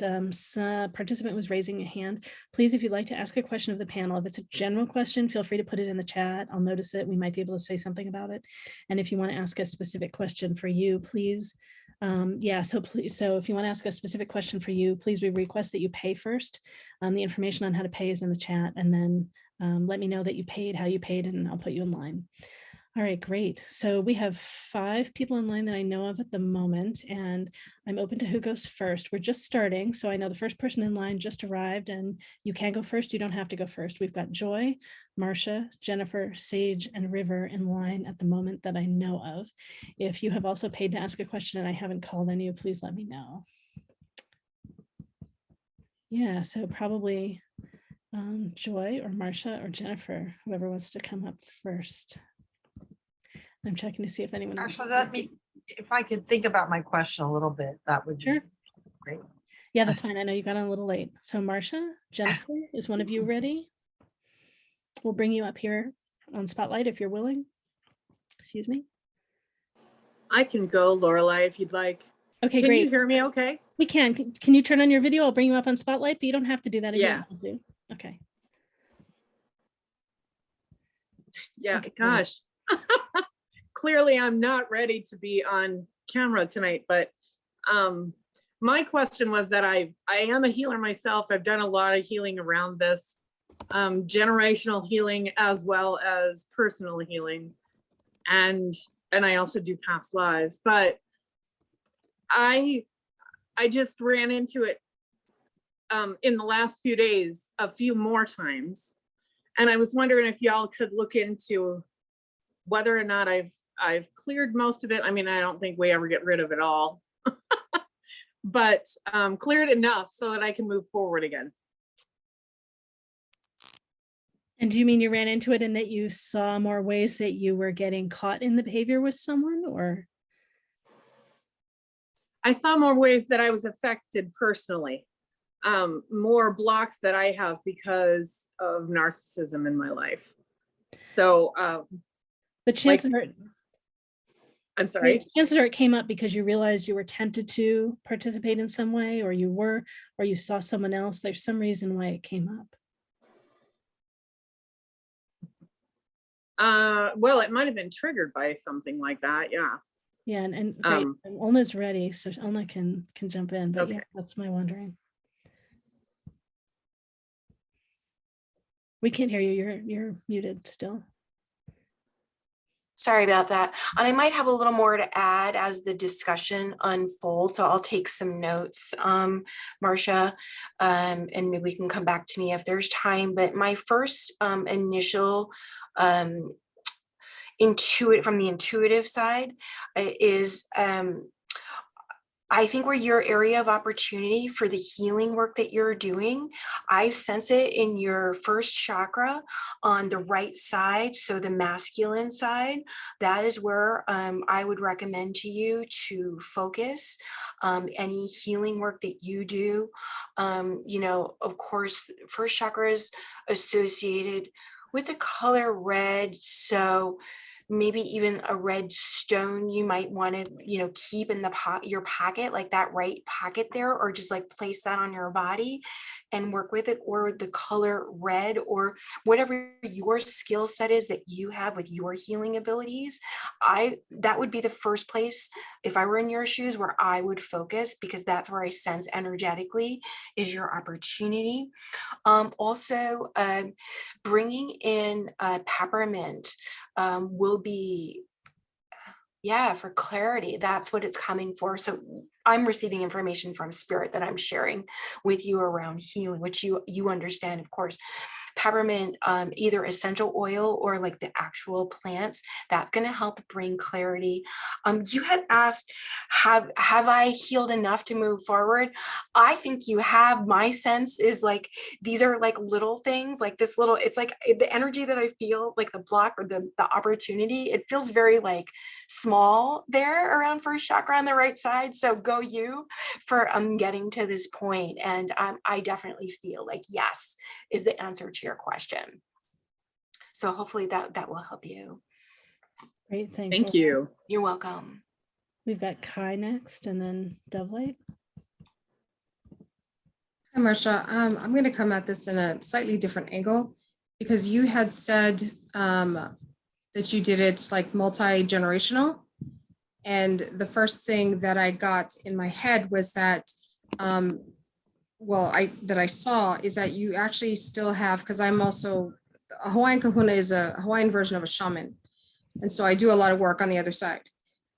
participant was raising a hand. Please, if you'd like to ask a question of the panel, if it's a general question, feel free to put it in the chat. I'll notice it. We might be able to say something about it. And if you want to ask a specific question for you, please. So if you want to ask a specific question for you, please, we request that you pay first. The information on how to pay is in the chat. And then let me know that you paid, how you paid, and I'll put you in line. All right, great. So we have 5 people in line that I know of at the moment, and I'm open to who goes first. We're just starting, so I know the first person in line just arrived, and you can go first. You don't have to go first. We've got Joy, Marcia, Jennifer, Sage, and River in line at the moment that I know of. If you have also paid to ask a question and I haven't called on you, please let me know. Yeah, so probably Joy or Marcia or Jennifer, whoever wants to come up first. I'm checking to see if anyone else. Actually, if I could think about my question a little bit, that would be great. Yeah, that's fine. I know you got on a little late. So Marcia, Jennifer, is one of you ready? We'll bring you up here on Spotlight if you're willing. Excuse me. I can go, Laureli, if you'd like. Okay, can great. You hear me okay? We can. Can you turn on your video? I'll bring you up on Spotlight, but you don't have to do that if you don't want to. Okay. Yeah, okay, gosh. Clearly, I'm not ready to be on camera tonight, but my question was that I am a healer myself. I've done a lot of healing around this, generational healing as well as personal healing, and I also do past lives. But I just ran into it in the last few days a few more times, and I was wondering if y'all could look into whether or not I've cleared most of it. I mean, I don't think we ever get rid of it all, but cleared enough so that I can move forward again. And do you mean you ran into it and that you saw more ways that you were getting caught in the behavior with someone, or? I saw more ways that I was affected personally, more blocks that I have because of narcissism in my life. So, but chances are, I'm sorry. Chances are it came up because you realized you were tempted to participate in some way, or you saw someone else. There's some reason why it came up. Well, it might have been triggered by something like that. Yeah. Yeah, and great. And Olna's ready, so Olna can jump in. But Okay. yeah, that's my wondering. We can't hear you. You're muted still. Sorry about that. And I might have a little more to add as the discussion unfolds. So I'll take some notes, Marcia, and maybe we can come back to me if there's time. But my first initial from the intuitive side is I think where your area of opportunity for the healing work that you're doing, I sense it in your first chakra on the right side. So the masculine side, that is where I would recommend to you to focus any healing work that you do. Of course, first chakra is associated with the color red. So maybe even a red stone you might want to, keep in your pocket, like that right pocket there, or just like place that on your body and work with it, or the color red, or whatever your skill set is that you have with your healing abilities. That would be the first place, if I were in your shoes, where I would focus, because that's where I sense energetically is your opportunity. Also, bringing in peppermint will be, for clarity. That's what it's coming for. So I'm receiving information from spirit that I'm sharing with you around healing, which you understand, of course. Peppermint, either essential oil or like the actual plants, that's going to help bring clarity. You had asked, have I healed enough to move forward? I think you have. My sense is like, these are like little things, like this little, it's like the energy that I feel, like the block or the opportunity, it feels very like small there around first chakra on the right side. So go you for getting to this point. And I definitely feel like yes is the answer to your question. So hopefully that will help you. Great, thanks. Thank you. You're welcome. We've got Kai next, and then Dovelight. Hi, Marcia. I'm going to come at this in a slightly different angle, because you had said that you did it like multi-generational. And the first thing that I got in my head was that, that I saw is that you actually still have, because I'm also, a Hawaiian Kahuna is a Hawaiian version of a shaman. And so I do a lot of work on the other side.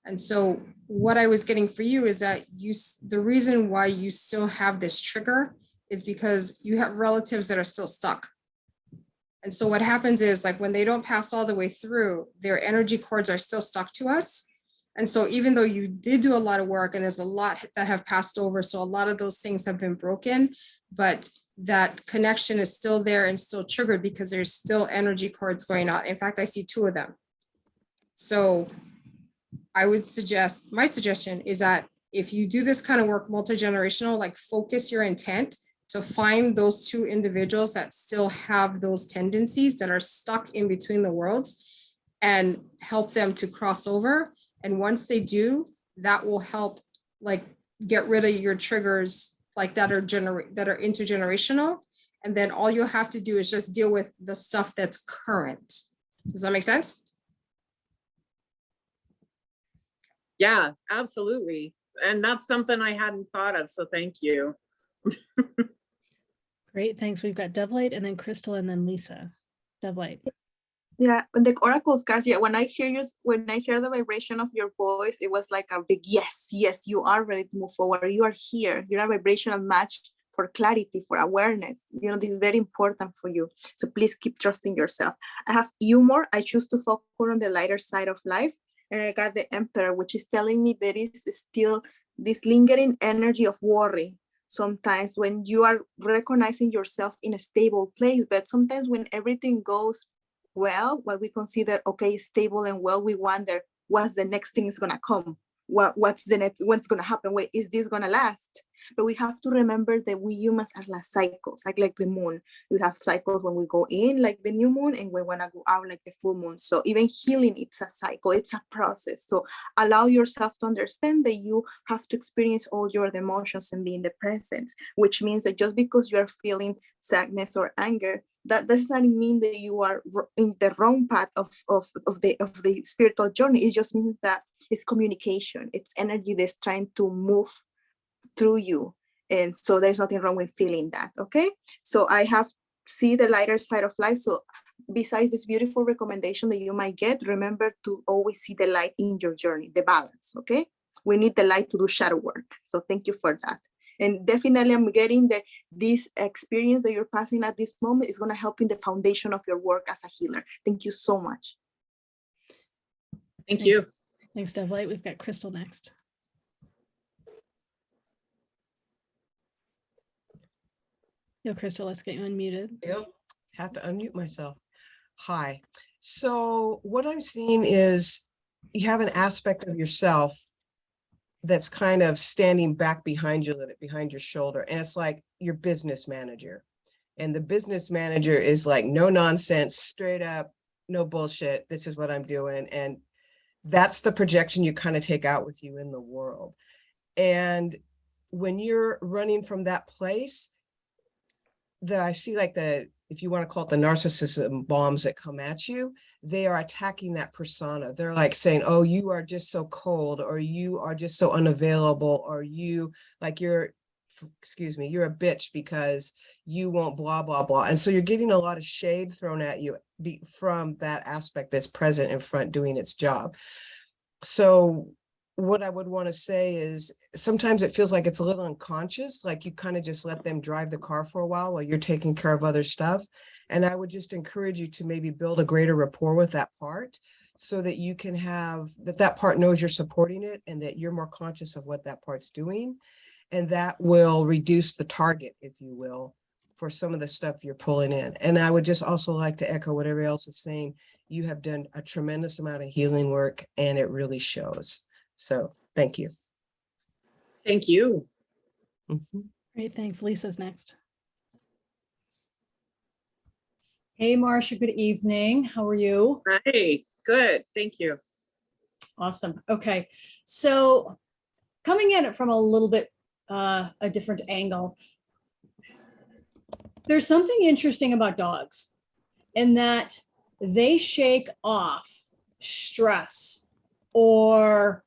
And so what I was getting for you is that the reason why you still have this trigger is because you have relatives that are still stuck. And so what happens is, like, when they don't pass all the way through, their energy cords are still stuck to us. And so even though you did do a lot of work and there's a lot that have passed over, so a lot of those things have been broken, but that connection is still there and still triggered because there's still energy cords going on. In fact, I see 2 of them. So I would suggest, my suggestion is that if you do this kind of work, multi-generational, like, focus your intent to find those 2 individuals that still have those tendencies, that are stuck in between the worlds, and help them to cross over. And once they do, that will help, like, get rid of your triggers, like, that are intergenerational. And then all you'll have to do is just deal with the stuff that's current. Does that make sense? Yeah, absolutely. And that's something I hadn't thought of. So thank you. Great, thanks. We've got Dovelight, and then Crystal, and then Lisa. Dovelight. Yeah, the oracle cards. Yeah, when I hear the vibration of your voice, it was like a big yes, you are ready to move forward. You are here. You're a vibrational match for clarity, for awareness. This is very important for you. So please keep trusting yourself. I have humor. I choose to focus on the lighter side of life. And I got the Emperor, which is telling me there is still this lingering energy of worry. Sometimes when you are recognizing yourself in a stable place, but sometimes when everything goes well, what we consider stable and well, we wonder what's the next thing is gonna come. What's gonna happen? Wait, is this gonna last? But we have to remember that we humans are like cycles, like the moon. We have cycles when we go in, like the new moon, and we wanna go out like the full moon. So even healing, it's a cycle, it's a process. So allow yourself to understand that you have to experience all your emotions and be in the present, which means that just because you're feeling sadness or anger, that doesn't mean that you are in the wrong path of the spiritual journey. It just means that it's communication. It's energy that's trying to move through you. And so there's nothing wrong with feeling that, okay? So I have see the lighter side of life. So besides this beautiful recommendation that you might get, remember to always see the light in your journey, the balance, okay? We need the light to do shadow work. So thank you for that. And definitely I'm getting that this experience that you're passing at this moment is going to help in the foundation of your work as a healer. Thank you so much. Thank you. Thanks, Devlight. We've got Crystal next. Yo, Crystal, let's get you unmuted. Yep, have to unmute myself. Hi. So what I'm seeing is you have an aspect of yourself that's kind of standing back behind you, behind your shoulder. And it's like your business manager. And the business manager is like, no nonsense, straight up, no bullshit. This is what I'm doing. And that's the projection you kind of take out with you in the world. And when you're running from that place, I see like if you want to call it the narcissism bombs that come at you, they are attacking that persona. They're like saying, oh, you are just so cold, or you are just so unavailable, or you like you're a bitch because you won't blah, blah, blah. And so you're getting a lot of shade thrown at you from that aspect that's present in front doing its job. So what I would want to say is sometimes it feels like it's a little unconscious, like you kind of just let them drive the car for a while you're taking care of other stuff. And I would just encourage you to maybe build a greater rapport with that part so that you can have that part knows you're supporting it and that you're more conscious of what that part's doing. And that will reduce the target, if you will, for some of the stuff you're pulling in. And I would just also like to echo what everybody else is saying. You have done a tremendous amount of healing work and it really shows. So thank you. Thank you. Great, thanks. Lisa's next. Hey, Marcia, good evening. How are you? Hey, good. Thank you. Awesome. Okay. So coming at it from a little bit a different angle, there's something interesting about dogs in that they shake off stress or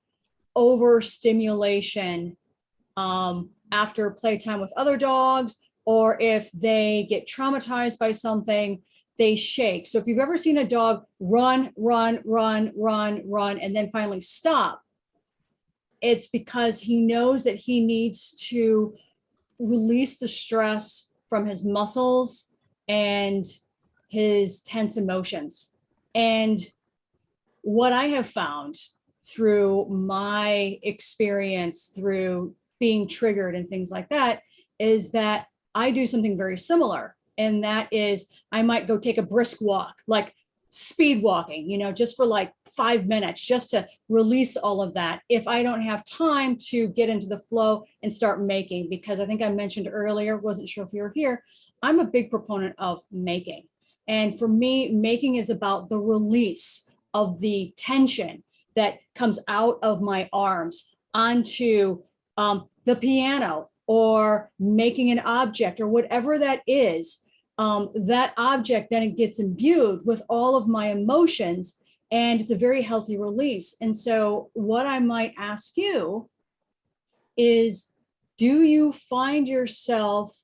overstimulation after playtime with other dogs, or if they get traumatized by something, they shake. So if you've ever seen a dog run, and then finally stop, it's because he knows that he needs to release the stress from his muscles and his tense emotions. And what I have found through my experience, through being triggered and things like that, is that I do something very similar. And that is, I might go take a brisk walk, like speed walking, just for like 5 minutes, just to release all of that. If I don't have time to get into the flow and start making, because I think I mentioned earlier, wasn't sure if you were here, I'm a big proponent of making. And for me, making is about the release of the tension that comes out of my arms onto the piano, or making an object, or whatever that is. That object then it gets imbued with all of my emotions, and it's a very healthy release. And so what I might ask you is, do you find yourself,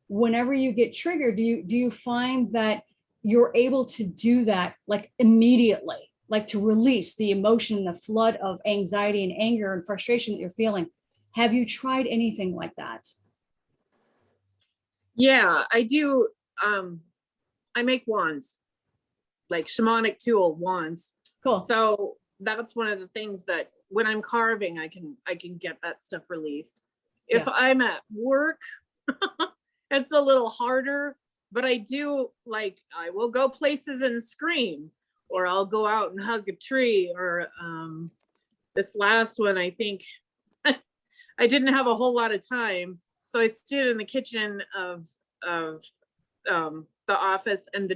whenever you get triggered, do you find that you're able to do that like immediately, like to release the emotion, the flood of anxiety and anger and frustration that you're feeling? Have you tried anything like that? Yeah, I do. I make wands, like shamanic tool wands. Cool. So that's one of the things that when I'm carving, I can get that stuff released. If I'm at work, it's a little harder, but I do, like, I will go places and scream, or I'll go out and hug a tree, or this last one, I think I didn't have a whole lot of time. So I stood in the kitchen of the office and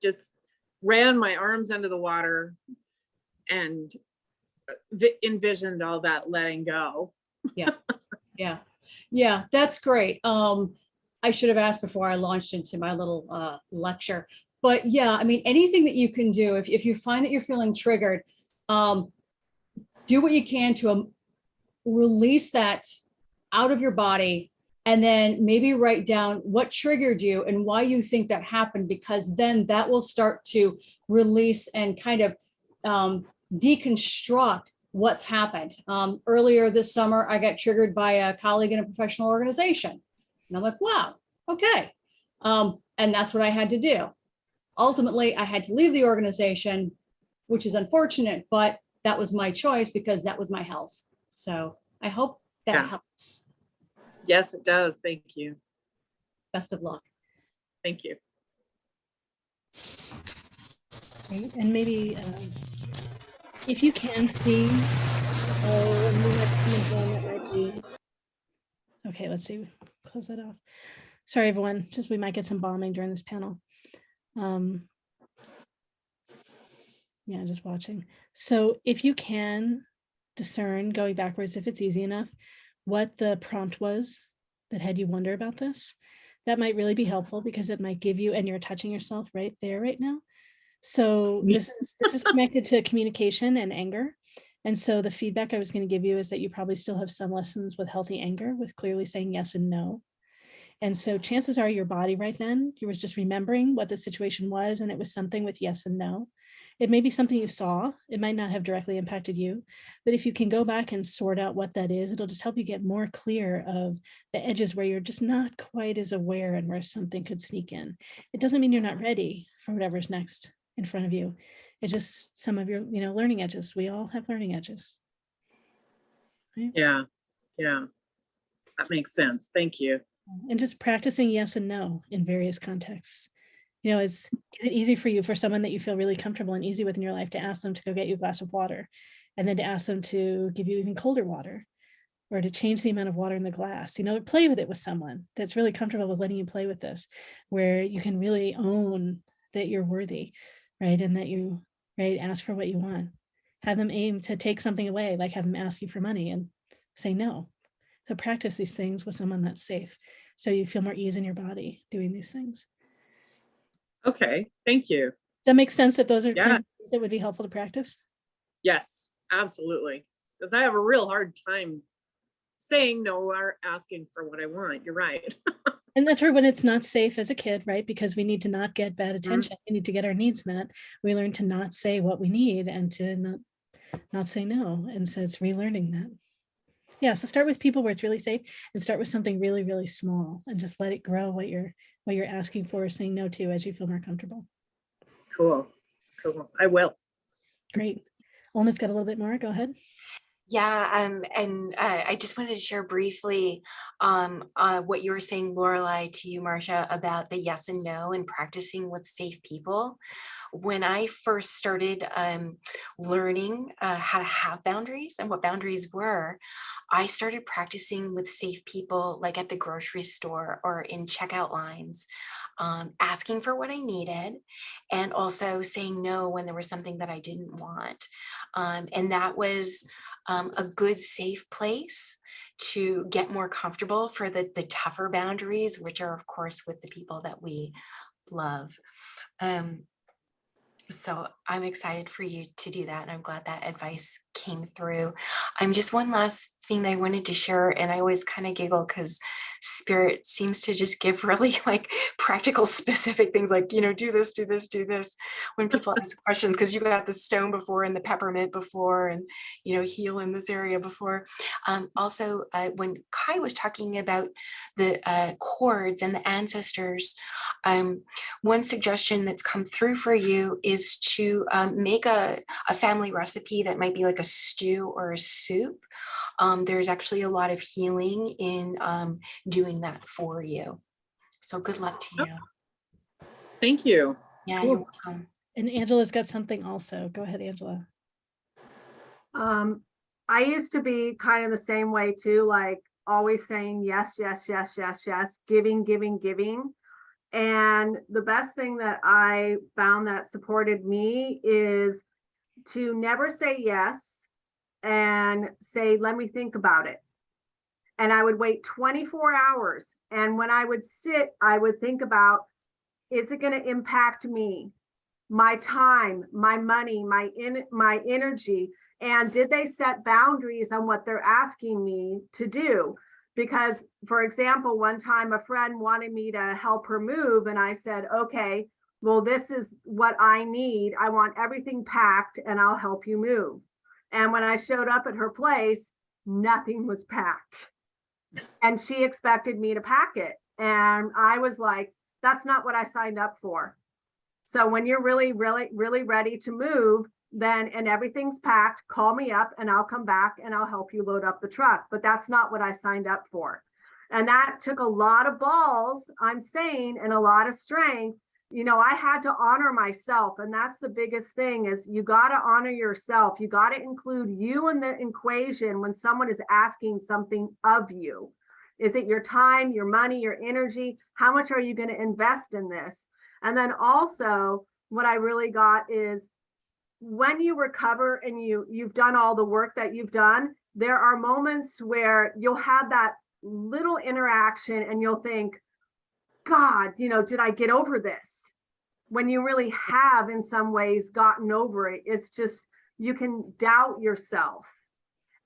just ran my arms under the water and envisioned all that letting go. Yeah, that's great. I should have asked before I launched into my little lecture. But yeah, I mean, anything that you can do, if you find that you're feeling triggered, do what you can to release that out of your body, and then maybe write down what triggered you and why you think that happened, because then that will start to release and kind of deconstruct what's happened. Earlier this summer, I got triggered by a colleague in a professional organization. And I'm like, wow, okay. And that's what I had to do. Ultimately, I had to leave the organization, which is unfortunate, but that was my choice because that was my health. So I hope that helps. Yes, it does. Thank you. Best of luck. Thank you. Right. And maybe if you can see, okay, let's see, close that off. Sorry, everyone, just we might get some bombing during this panel. Yeah, just watching. So if you can discern, going backwards, if it's easy enough, what the prompt was that had you wonder about this, that might really be helpful, because it might give you, and you're touching yourself right there right now. So this is connected to communication and anger. And so the feedback I was going to give you is that you probably still have some lessons with healthy anger, with clearly saying yes and no. And so chances are your body right then, you was just remembering what the situation was, and it was something with yes and no. It may be something you saw. It might not have directly impacted you, but if you can go back and sort out what that is, it'll just help you get more clear of the edges where you're just not quite as aware and where something could sneak in. It doesn't mean you're not ready for whatever's next in front of you. It's just some of your, learning edges. We all have learning edges. Right? Yeah. That makes sense. Thank you. And just practicing yes and no in various contexts. Is it easy for you, for someone that you feel really comfortable and easy with in your life, to ask them to go get you a glass of water, and then to ask them to give you even colder water, or to change the amount of water in the glass? Play with it with someone that's really comfortable with letting you play with this, where you can really own that you're worthy, right? And that you, right, ask for what you want. Have them aim to take something away, like have them ask you for money and say no. So practice these things with someone that's safe, so you feel more ease in your body doing these things. Okay, thank you. Does that make sense, that those are kinds of things that would be helpful to practice? Yes, absolutely. Because I have a real hard time saying no or asking for what I want. You're right. And that's where, when it's not safe as a kid, right? Because we need to not get bad attention. We need to get our needs met. We learn to not say what we need and to not say no. And so it's relearning that. Yeah, so start with people where it's really safe, and start with something really, really small, and just let it grow what you're asking for or saying no to as you feel more comfortable. Cool. I will. Great. Olna's got a little bit more. Go ahead. Yeah, and I just wanted to share briefly what you were saying, Laureli, to you, Marcia, about the yes and no and practicing with safe people. When I first started learning how to have boundaries and what boundaries were, I started practicing with safe people, like at the grocery store or in checkout lines, asking for what I needed, and also saying no when there was something that I didn't want. And that was a good, safe place to get more comfortable for the tougher boundaries, which are, of course, with the people that we love. So I'm excited for you to do that. And I'm glad that advice came through. Just one last thing that I wanted to share, and I always kind of giggle because Spirit seems to just give really like practical, specific things like, do this, do this, do this when people ask questions, because you got the stone before and the peppermint before, and, heal in this area before. Also, when Kai was talking about the cords and the ancestors, one suggestion that's come through for you is to make a family recipe that might be like a stew or a soup. There's actually a lot of healing in doing that for you. So good luck to you. Thank you. Yeah, cool. You're welcome. And Angela's got something also. Go ahead, Angela. I used to be kind of the same way too, like always saying yes, yes, yes, yes, yes, giving, giving, giving. And the best thing that I found that supported me is to never say yes and say, let me think about it. And I would wait 24 hours. And when I would sit, I would think about, is it going to impact me, my time, my money, my energy? And did they set boundaries on what they're asking me to do? Because, for example, one time a friend wanted me to help her move, and I said, okay, well, this is what I need. I want everything packed and I'll help you move. And when I showed up at her place, nothing was packed. And she expected me to pack it. And I was like, that's not what I signed up for. So when you're really, really, really ready to move, then, and everything's packed, call me up and I'll come back and I'll help you load up the truck. But that's not what I signed up for. And that took a lot of balls, I'm saying, and a lot of strength. You know, I had to honor myself. And that's the biggest thing, is you got to honor yourself. You got to include you in the equation when someone is asking something of you. Is it your time, your money, your energy? How much are you going to invest in this? And then also what I really got is, when you recover and you've done all the work that you've done, there are moments where you'll have that little interaction and you'll think, God, you know, did I get over this? When you really have in some ways gotten over it. It's just, you can doubt yourself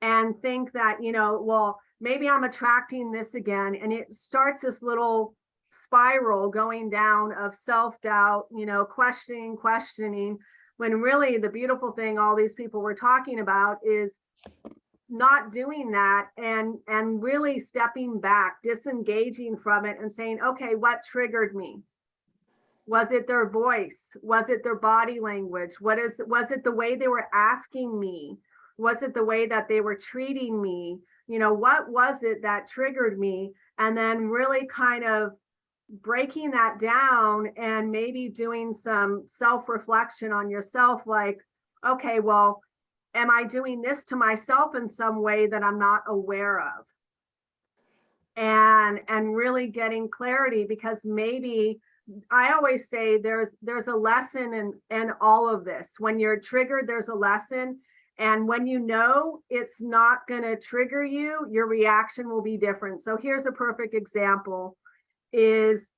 and think that, you know, well, maybe I'm attracting this again. And it starts this little spiral going down of self-doubt, you know, questioning, when really the beautiful thing all these people were talking about is not doing that and really stepping back, disengaging from it and saying, okay, what triggered me? Was it their voice? Was it their body language? Was it the way they were asking me? Was it the way that they were treating me? You know, what was it that triggered me? And then really kind of breaking that down and maybe doing some self-reflection on yourself, like, okay, well, am I doing this to myself in some way that I'm not aware of? And really getting clarity, because maybe I always say there's a lesson in all of this. When you're triggered, there's a lesson. And when you know it's not going to trigger you, your reaction will be different. So here's a perfect example. Is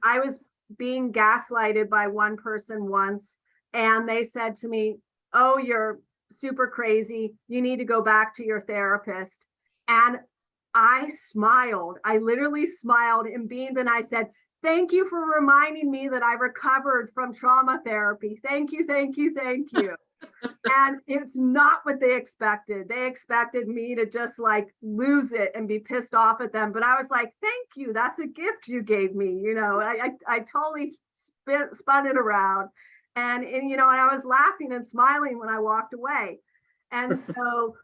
I was being gaslighted by one person once, and they said to me, oh, you're super crazy. You need to go back to your therapist. And I smiled. I literally smiled and beamed, and I said, thank you for reminding me that I recovered from trauma therapy. Thank you, thank you, thank you. And it's not what they expected. They expected me to just like lose it and be pissed off at them. But I was like, thank you. That's a gift you gave me. You know, I totally spun it around. And, you know, and I was laughing and smiling when I walked away. And so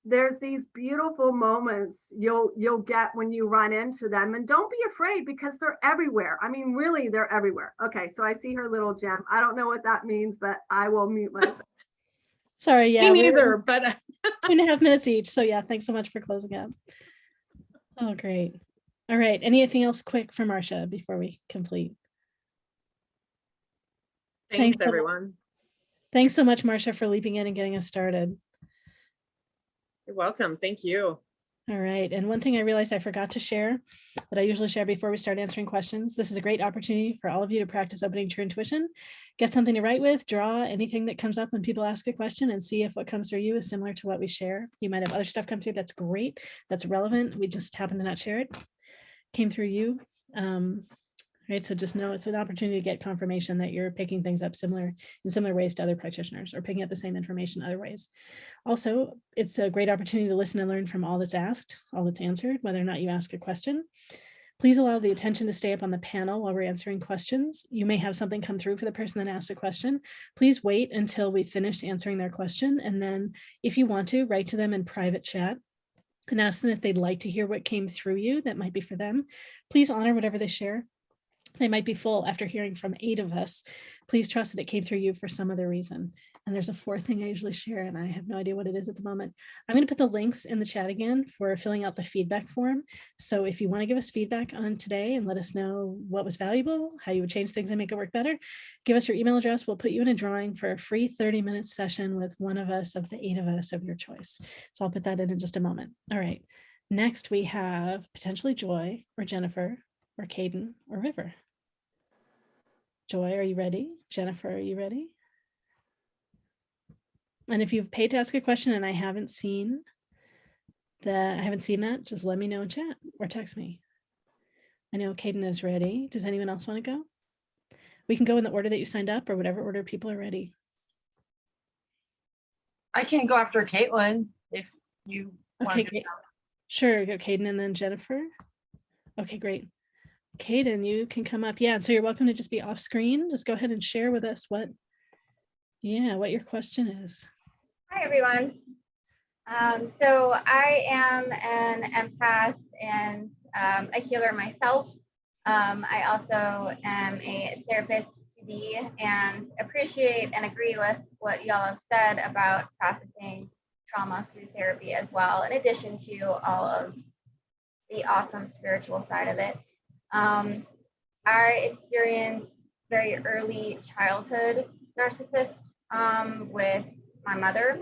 there's these beautiful moments you'll get when you run into them. And don't be afraid, because they're everywhere. I mean, really, they're everywhere. Okay, so I see her little gem. I don't know what that means, but I will mute myself. Sorry, yeah. Me neither, but 2.5 minutes each. So yeah, thanks so much for closing up. Oh, great. All right. Anything else quick from Marsha before we complete? thanks everyone. Thanks so much, Marsha, for leaping in and getting us started. You're welcome. Thank you. All right. And one thing I realized I forgot to share that I usually share before we start answering questions. This is a great opportunity for all of you to practice opening to your intuition, get something to write with, draw anything that comes up when people ask a question, and see if what comes through you is similar to what we share. You might have other stuff come through that's great, that's relevant. We just happen to not share it. Came through you. Right. So just know it's an opportunity to get confirmation that you're picking things up in similar ways to other practitioners, or picking up the same information other ways. Also, it's a great opportunity to listen and learn from all that's asked, all that's answered, whether or not you ask a question. Please allow the attention to stay up on the panel while we're answering questions. You may have something come through for the person that asked a question. Please wait until we've finished answering their question. And then if you want to, write to them in private chat and ask them if they'd like to hear what came through you that might be for them. Please honor whatever they share. They might be full after hearing from 8 of us. Please trust that it came through you for some other reason. And there's a fourth thing I usually share, and I have no idea what it is at the moment. I'm going to put the links in the chat again for filling out the feedback form. So if you want to give us feedback on today and let us know what was valuable, how you would change things and make it work better, give us your email address. We'll put you in a drawing for a free 30-minute session with one of us of the 8 of us of your choice. So I'll put that in just a moment. All right. Next, we have potentially Joy or Jennifer or Caden or River. Joy, are you ready? Jennifer, are you ready? And if you've paid to ask a question and I haven't seen that, just let me know in chat or text me. I know Caden is ready. Does anyone else want to go? We can go in the order that you signed up or whatever order people are ready. I can go after Caitlin if you want Okay, to. sure, go Caden and then Jennifer. Okay, great. Caden, you can come up. Yeah, so you're welcome to just be off screen. Just go ahead and share with us what your question is. Hi, everyone. So I am an empath and a healer myself. I also am a therapist to be and appreciate and agree with what y'all have said about processing trauma through therapy as well, in addition to all of the awesome spiritual side of it. I experienced very early childhood narcissist with my mother,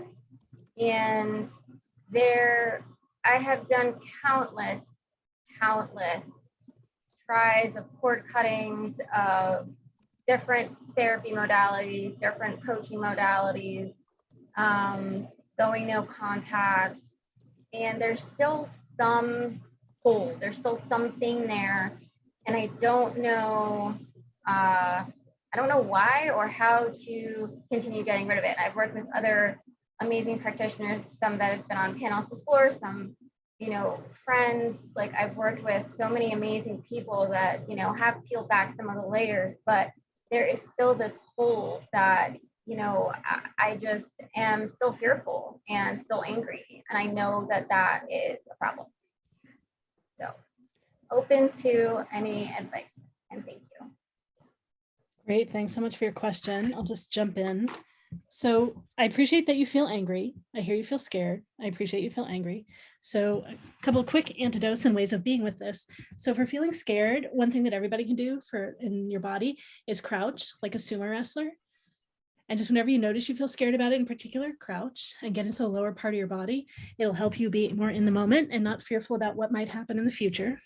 and I have done countless tries of cord cuttings, of different therapy modalities, different coaching modalities, going no contact, and there's still some hole, there's still something there, and I don't know why or how to continue getting rid of it. I've worked with other amazing practitioners, some that have been on panels before, some, friends. Like, I've worked with so many amazing people that, have peeled back some of the layers, but there is still this hole that, I just am still fearful and still angry. And I know that that is a problem. So open to any advice, and thank you. Great, thanks so much for your question. I'll just jump in. So I appreciate that you feel angry. I hear you feel scared. I appreciate you feel angry. So a couple of quick antidotes and ways of being with this. So for feeling scared, one thing that everybody can do in your body is crouch like a sumo wrestler. And just whenever you notice you feel scared about it in particular, crouch and get into the lower part of your body. It'll help you be more in the moment and not fearful about what might happen in the future.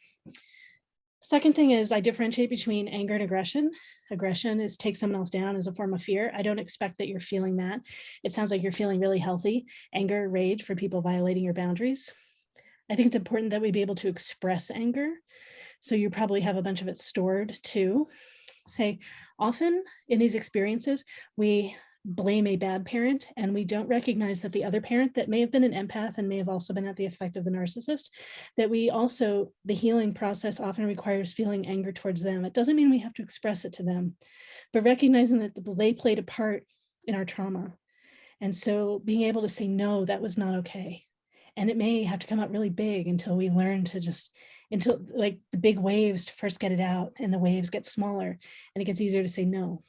Second thing is I differentiate between anger and aggression. Aggression is take someone else down as a form of fear. I don't expect that you're feeling that. It sounds like you're feeling really healthy. Anger, rage for people violating your boundaries. I think it's important that we be able to express anger. So you probably have a bunch of it stored too. Say, often in these experiences, we blame a bad parent and we don't recognize that the other parent that may have been an empath and may have also been at the effect of the narcissist, that the healing process often requires feeling anger towards them. It doesn't mean we have to express it to them, but recognizing that they played a part in our trauma. And so being able to say, no, that was not okay. And it may have to come out really big until we learn to until like the big waves first get it out and the waves get smaller and it gets easier to say, no,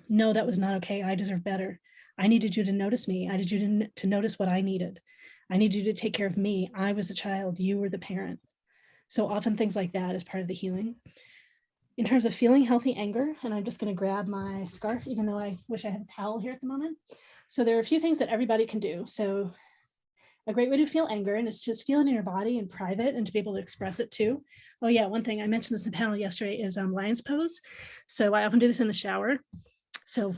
that was not okay. I deserve better. I needed you to notice me. I needed you to notice what I needed. I need you to take care of me. I was the child, you were the parent. So often things like that is part of the healing. In terms of feeling healthy anger, and I'm just going to grab my scarf, even though I wish I had a towel here at the moment. So there are a few things that everybody can do. So a great way to feel anger, and it's just feel it in your body in private and to be able to express it too. Oh yeah, one thing I mentioned this in the panel yesterday is lion's pose. So I often do this in the shower. So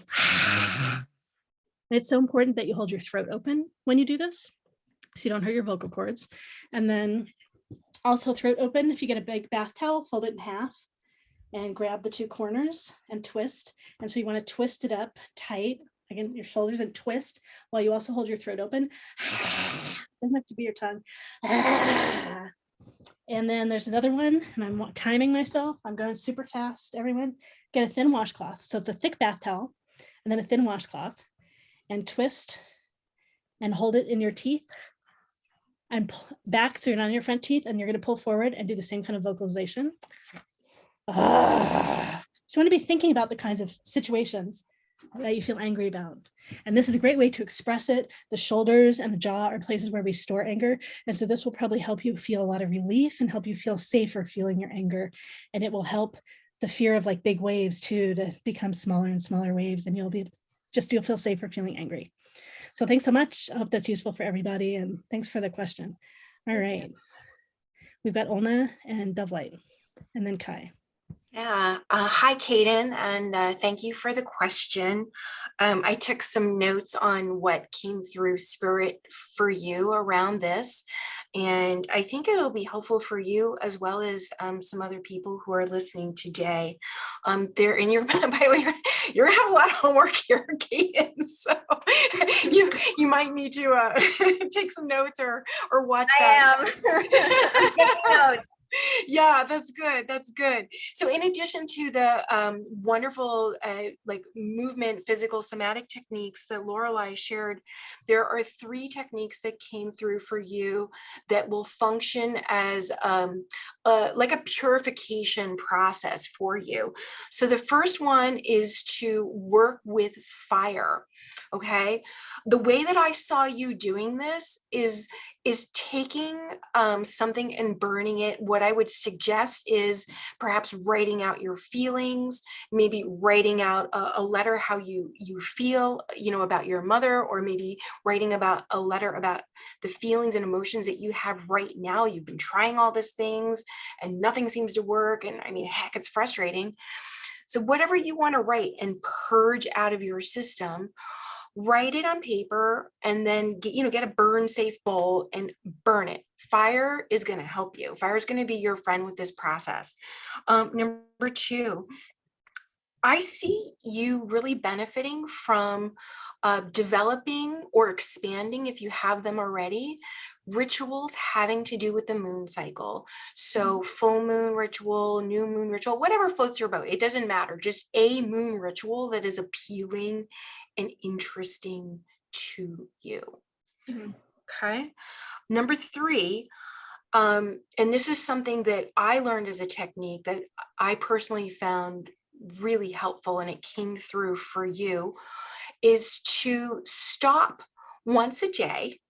it's so important that you hold your throat open when you do this, so you don't hurt your vocal cords. And then also throat open. If you get a big bath towel, fold it in half and grab the two corners and twist. And so you want to twist it up tight, again, your shoulders, and twist while you also hold your throat open. Doesn't have to be your tongue. And then there's another one, and I'm timing myself. I'm going super fast. Everyone get a thin washcloth. So it's a thick bath towel and then a thin washcloth, and twist and hold it in your teeth and back so you're not on your front teeth, and you're going to pull forward and do the same kind of vocalization. So you want to be thinking about the kinds of situations that you feel angry about. And this is a great way to express it. The shoulders and the jaw are places where we store anger. And so this will probably help you feel a lot of relief and help you feel safer feeling your anger. And it will help the fear of like big waves too, to become smaller and smaller waves. And you'll feel safer feeling angry. So thanks so much. I hope that's useful for everybody. And thanks for the question. All right. We've got Olna and Dovelight, and then Kai. Yeah. Hi, Kaden, and thank you for the question. I took some notes on what came through spirit for you around this, and I think it'll be helpful for you as well as some other people who are listening today. They're in your, by the way, you're gonna have a lot of homework here, Kaden, so you might need to take some notes or watch that. I am. I'm taking notes. Yeah, that's good. That's good. So in addition to the wonderful like movement, physical, somatic techniques that Laureli shared, there are 3 techniques that came through for you that will function as like a purification process for you. So the first one is to work with fire. Okay. The way that I saw you doing this is taking something and burning it. What I would suggest is perhaps writing out your feelings, maybe writing out a letter how you feel, about your mother, or maybe writing about a letter about the feelings and emotions that you have right now. You've been trying all these things and nothing seems to work. And I mean, heck, it's frustrating. So whatever you want to write and purge out of your system, write it on paper, and then get a burn safe bowl and burn it. Fire is going to help you. Fire is going to be your friend with this process. Number 2, I see you really benefiting from developing or expanding, if you have them already, rituals having to do with the moon cycle. So full moon ritual, new moon ritual, whatever floats your boat. It doesn't matter. Just a moon ritual that is appealing and interesting to you. Okay. Number 3, and this is something that I learned as a technique that I personally found really helpful, and it came through for you, is to stop once a day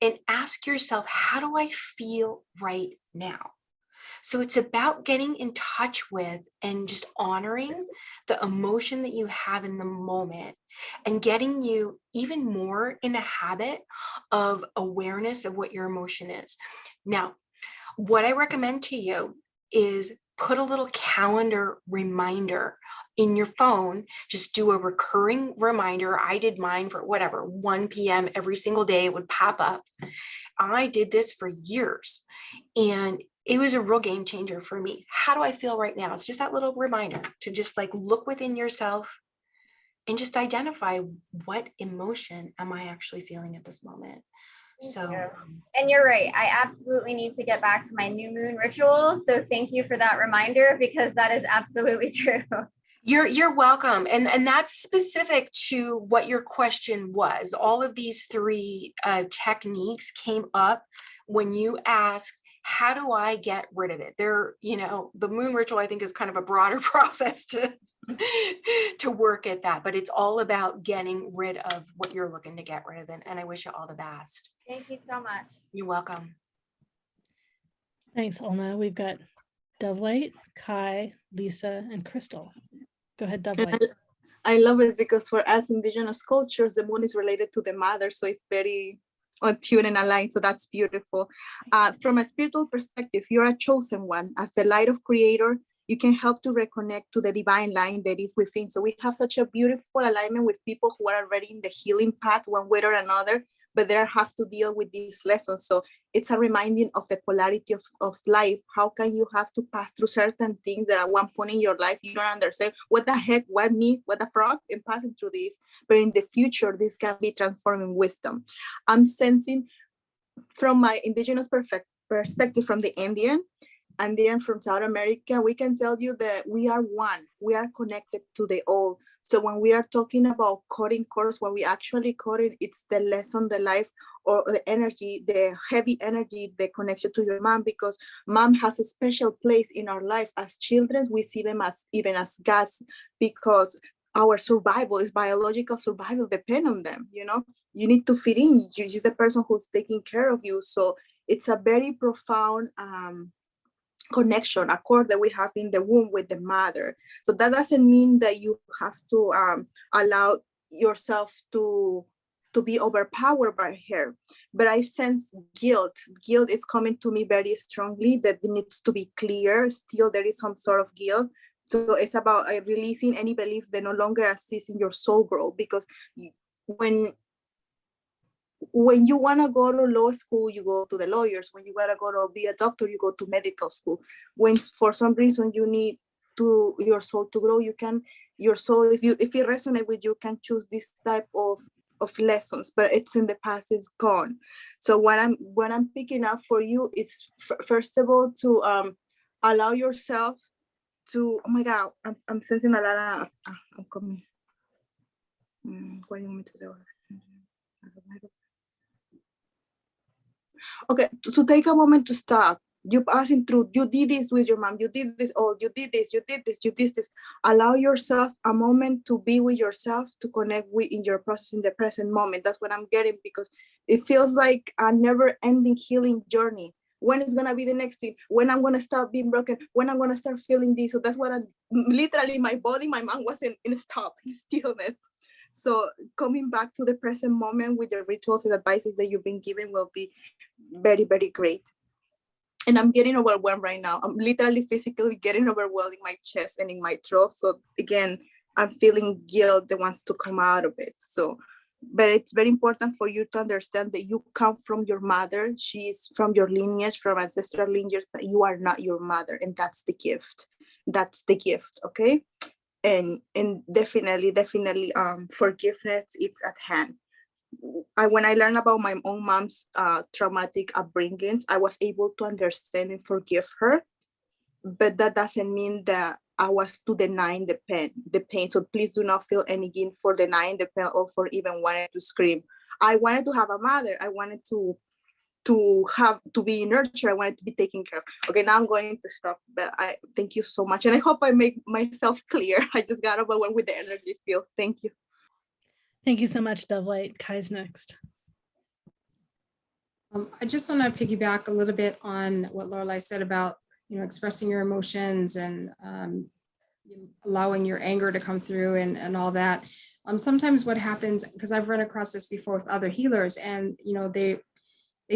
and ask yourself, how do I feel right now? So it's about getting in touch with and just honoring the emotion that you have in the moment, and getting you even more in a habit of awareness of what your emotion is. Now, what I recommend to you is put a little calendar reminder in your phone. Just do a recurring reminder. I did mine for 1 p.m. every single day. It would pop up. I did this for years, and it was a real game changer for me. How do I feel right now? It's just that little reminder to just like look within yourself and just identify, what emotion am I actually feeling at this moment? And you're right. I absolutely need to get back to my new moon ritual. So thank you for that reminder, because that is absolutely true. You're welcome. And that's specific to what your question was. All of these 3 techniques came up when you asked, how do I get rid of it? The moon ritual, I think, is kind of a broader process to work at that, but it's all about getting rid of what you're looking to get rid of. And I wish you all the best. Thank you so much. You're welcome. Thanks, Olna. We've got Dovelight, Kai, Lisa, and Crystal. Go ahead, Dovelight. I love it because for us indigenous cultures, the moon is related to the mother, so it's very on tune and aligned. So that's beautiful. From a spiritual perspective, you're a chosen one. As the light of Creator, you can help to reconnect to the divine line that is within. So we have such a beautiful alignment with people who are already in the healing path one way or another, but they have to deal with these lessons. So it's a reminding of the polarity of life. How can you have to pass through certain things that at one point in your life, you don't understand what the heck, what me, what the frog, and passing through this. But in the future, this can be transformed in wisdom. I'm sensing from my indigenous perspective, from the Indian, and then from South America, we can tell you that we are one. We are connected to the all. So when we are talking about coding course, what we actually code it, it's the lesson, the life, or the energy, the heavy energy, the connection to your mom, because mom has a special place in our life. As children, we see them as even as gods, because our survival is biological survival depend on them. You need to fit in. She's the person who's taking care of you. So it's a very profound connection, accord that we have in the womb with the mother. So that doesn't mean that you have to allow yourself to to be overpowered by her. But I sense guilt. Guilt is coming to me very strongly, that it needs to be clear. Still, there is some sort of guilt. So it's about releasing any belief that no longer assists in your soul growth. Because when you want to go to law school, you go to the lawyers. When you want to go to be a doctor, you go to medical school. When for some reason you need your soul to grow, you can, your soul, if it resonates with you, can choose this type of lessons, but it's in the past, it's gone. So what I'm picking up for you is first of all to allow yourself to, oh my God, I'm sensing a lot of, I'm coming. What do you want me to say? Okay, so take a moment to stop. You passing through, you did this with your mom, you did this, oh, you did this, you did this, you did this. Allow yourself a moment to be with yourself, to connect with in your process in the present moment. That's what I'm getting, because it feels like a never-ending healing journey. When is gonna be the next thing? When I'm gonna stop being broken? When I'm gonna start feeling this? So that's what I'm literally, my body, my mind was in stop, in stillness. So coming back to the present moment with the rituals and advices that you've been given will be very, very great. And I'm getting overwhelmed right now. I'm literally physically getting overwhelmed in my chest and in my throat. So again, I'm feeling guilt that wants to come out of it. So, but it's very important for you to understand that you come from your mother. She's from your lineage, from ancestral lineage, but you are not your mother. And that's the gift. That's the gift, okay? And definitely, forgiveness, it's at hand. When I learned about my own mom's traumatic upbringings, I was able to understand and forgive her, but that doesn't mean that I was to denying the pain. So please do not feel any guilt for denying the pain or for even wanting to scream. I wanted to have a mother. I wanted to be nurtured. I wanted to be taken care of. Okay, now I'm going to stop, but I thank you so much. And I hope I make myself clear. I just got overwhelmed with the energy field. Thank you. Thank you so much, Dove Light. Kai's next. I just want to piggyback a little bit on what Laureli said about, expressing your emotions and allowing your anger to come through and all that. Sometimes what happens, because I've run across this before with other healers, and they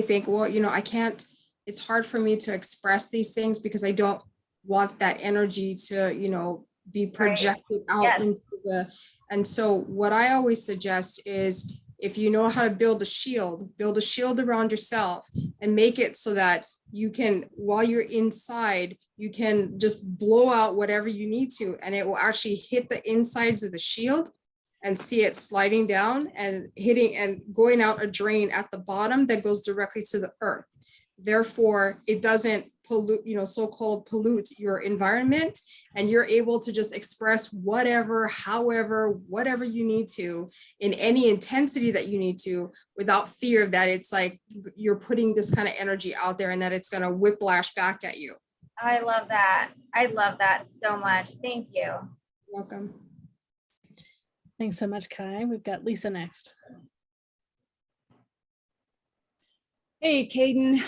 think, well, I can't, it's hard for me to express these things because I don't want that energy to, be projected out into the, and so what I always suggest is, if you know how to build a shield around yourself and make it so that you can, while you're inside, you can just blow out whatever you need to, and it will actually hit the insides of the shield and see it sliding down and hitting and going out a drain at the bottom that goes directly to the earth. Therefore, it doesn't pollute, so-called pollute your environment, and you're able to just express whatever, however, whatever you need to in any intensity that you need to, without fear that it's like you're putting this kind of energy out there and that it's going to whiplash back at you. I love that. I love that so much. Thank you. You're welcome. Thanks so much, Kai. We've got Lisa next. Hey, Caden.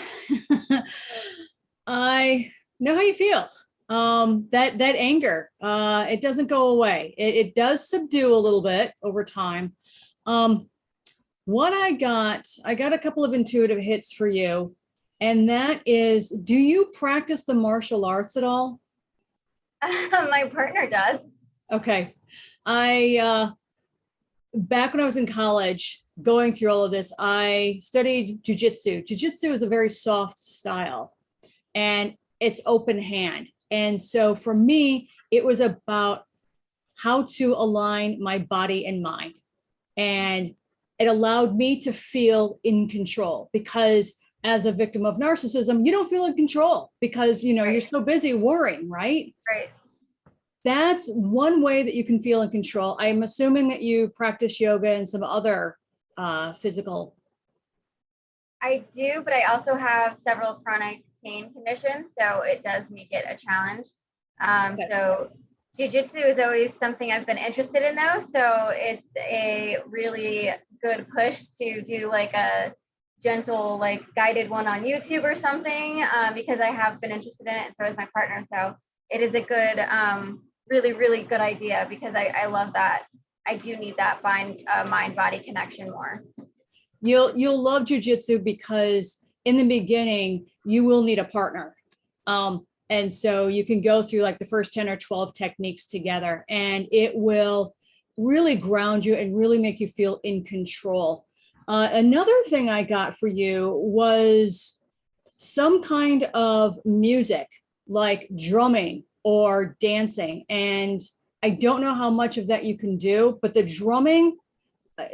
I know how you feel. That anger, it doesn't go away. It does subdue a little bit over time. What I got a couple of intuitive hits for you, and that is, do you practice the martial arts at all? My partner does. Okay. Back when I was in college, going through all of this, I studied jujitsu. Jujitsu is a very soft style, and it's open hand. And so for me, it was about how to align my body and mind. And it allowed me to feel in control, because as a victim of narcissism, you don't feel in control because, you're so busy worrying, right? Right. That's one way that you can feel in control. I'm assuming that you practice yoga and some other physical. I do, but I also have several chronic pain conditions, so it does make it a challenge. Okay. So jiu-jitsu is always something I've been interested in, though. So it's a really good push to do like a gentle, like guided one on YouTube or something, because I have been interested in it, and so is my partner. So it is a good, really, really good idea, because I love that. I do need that mind-body connection more. You'll love jujitsu because in the beginning you will need a partner. And so you can go through like the first 10 or 12 techniques together, and it will really ground you and really make you feel in control. Another thing I got for you was some kind of music, like drumming or dancing. And I don't know how much of that you can do, but the drumming,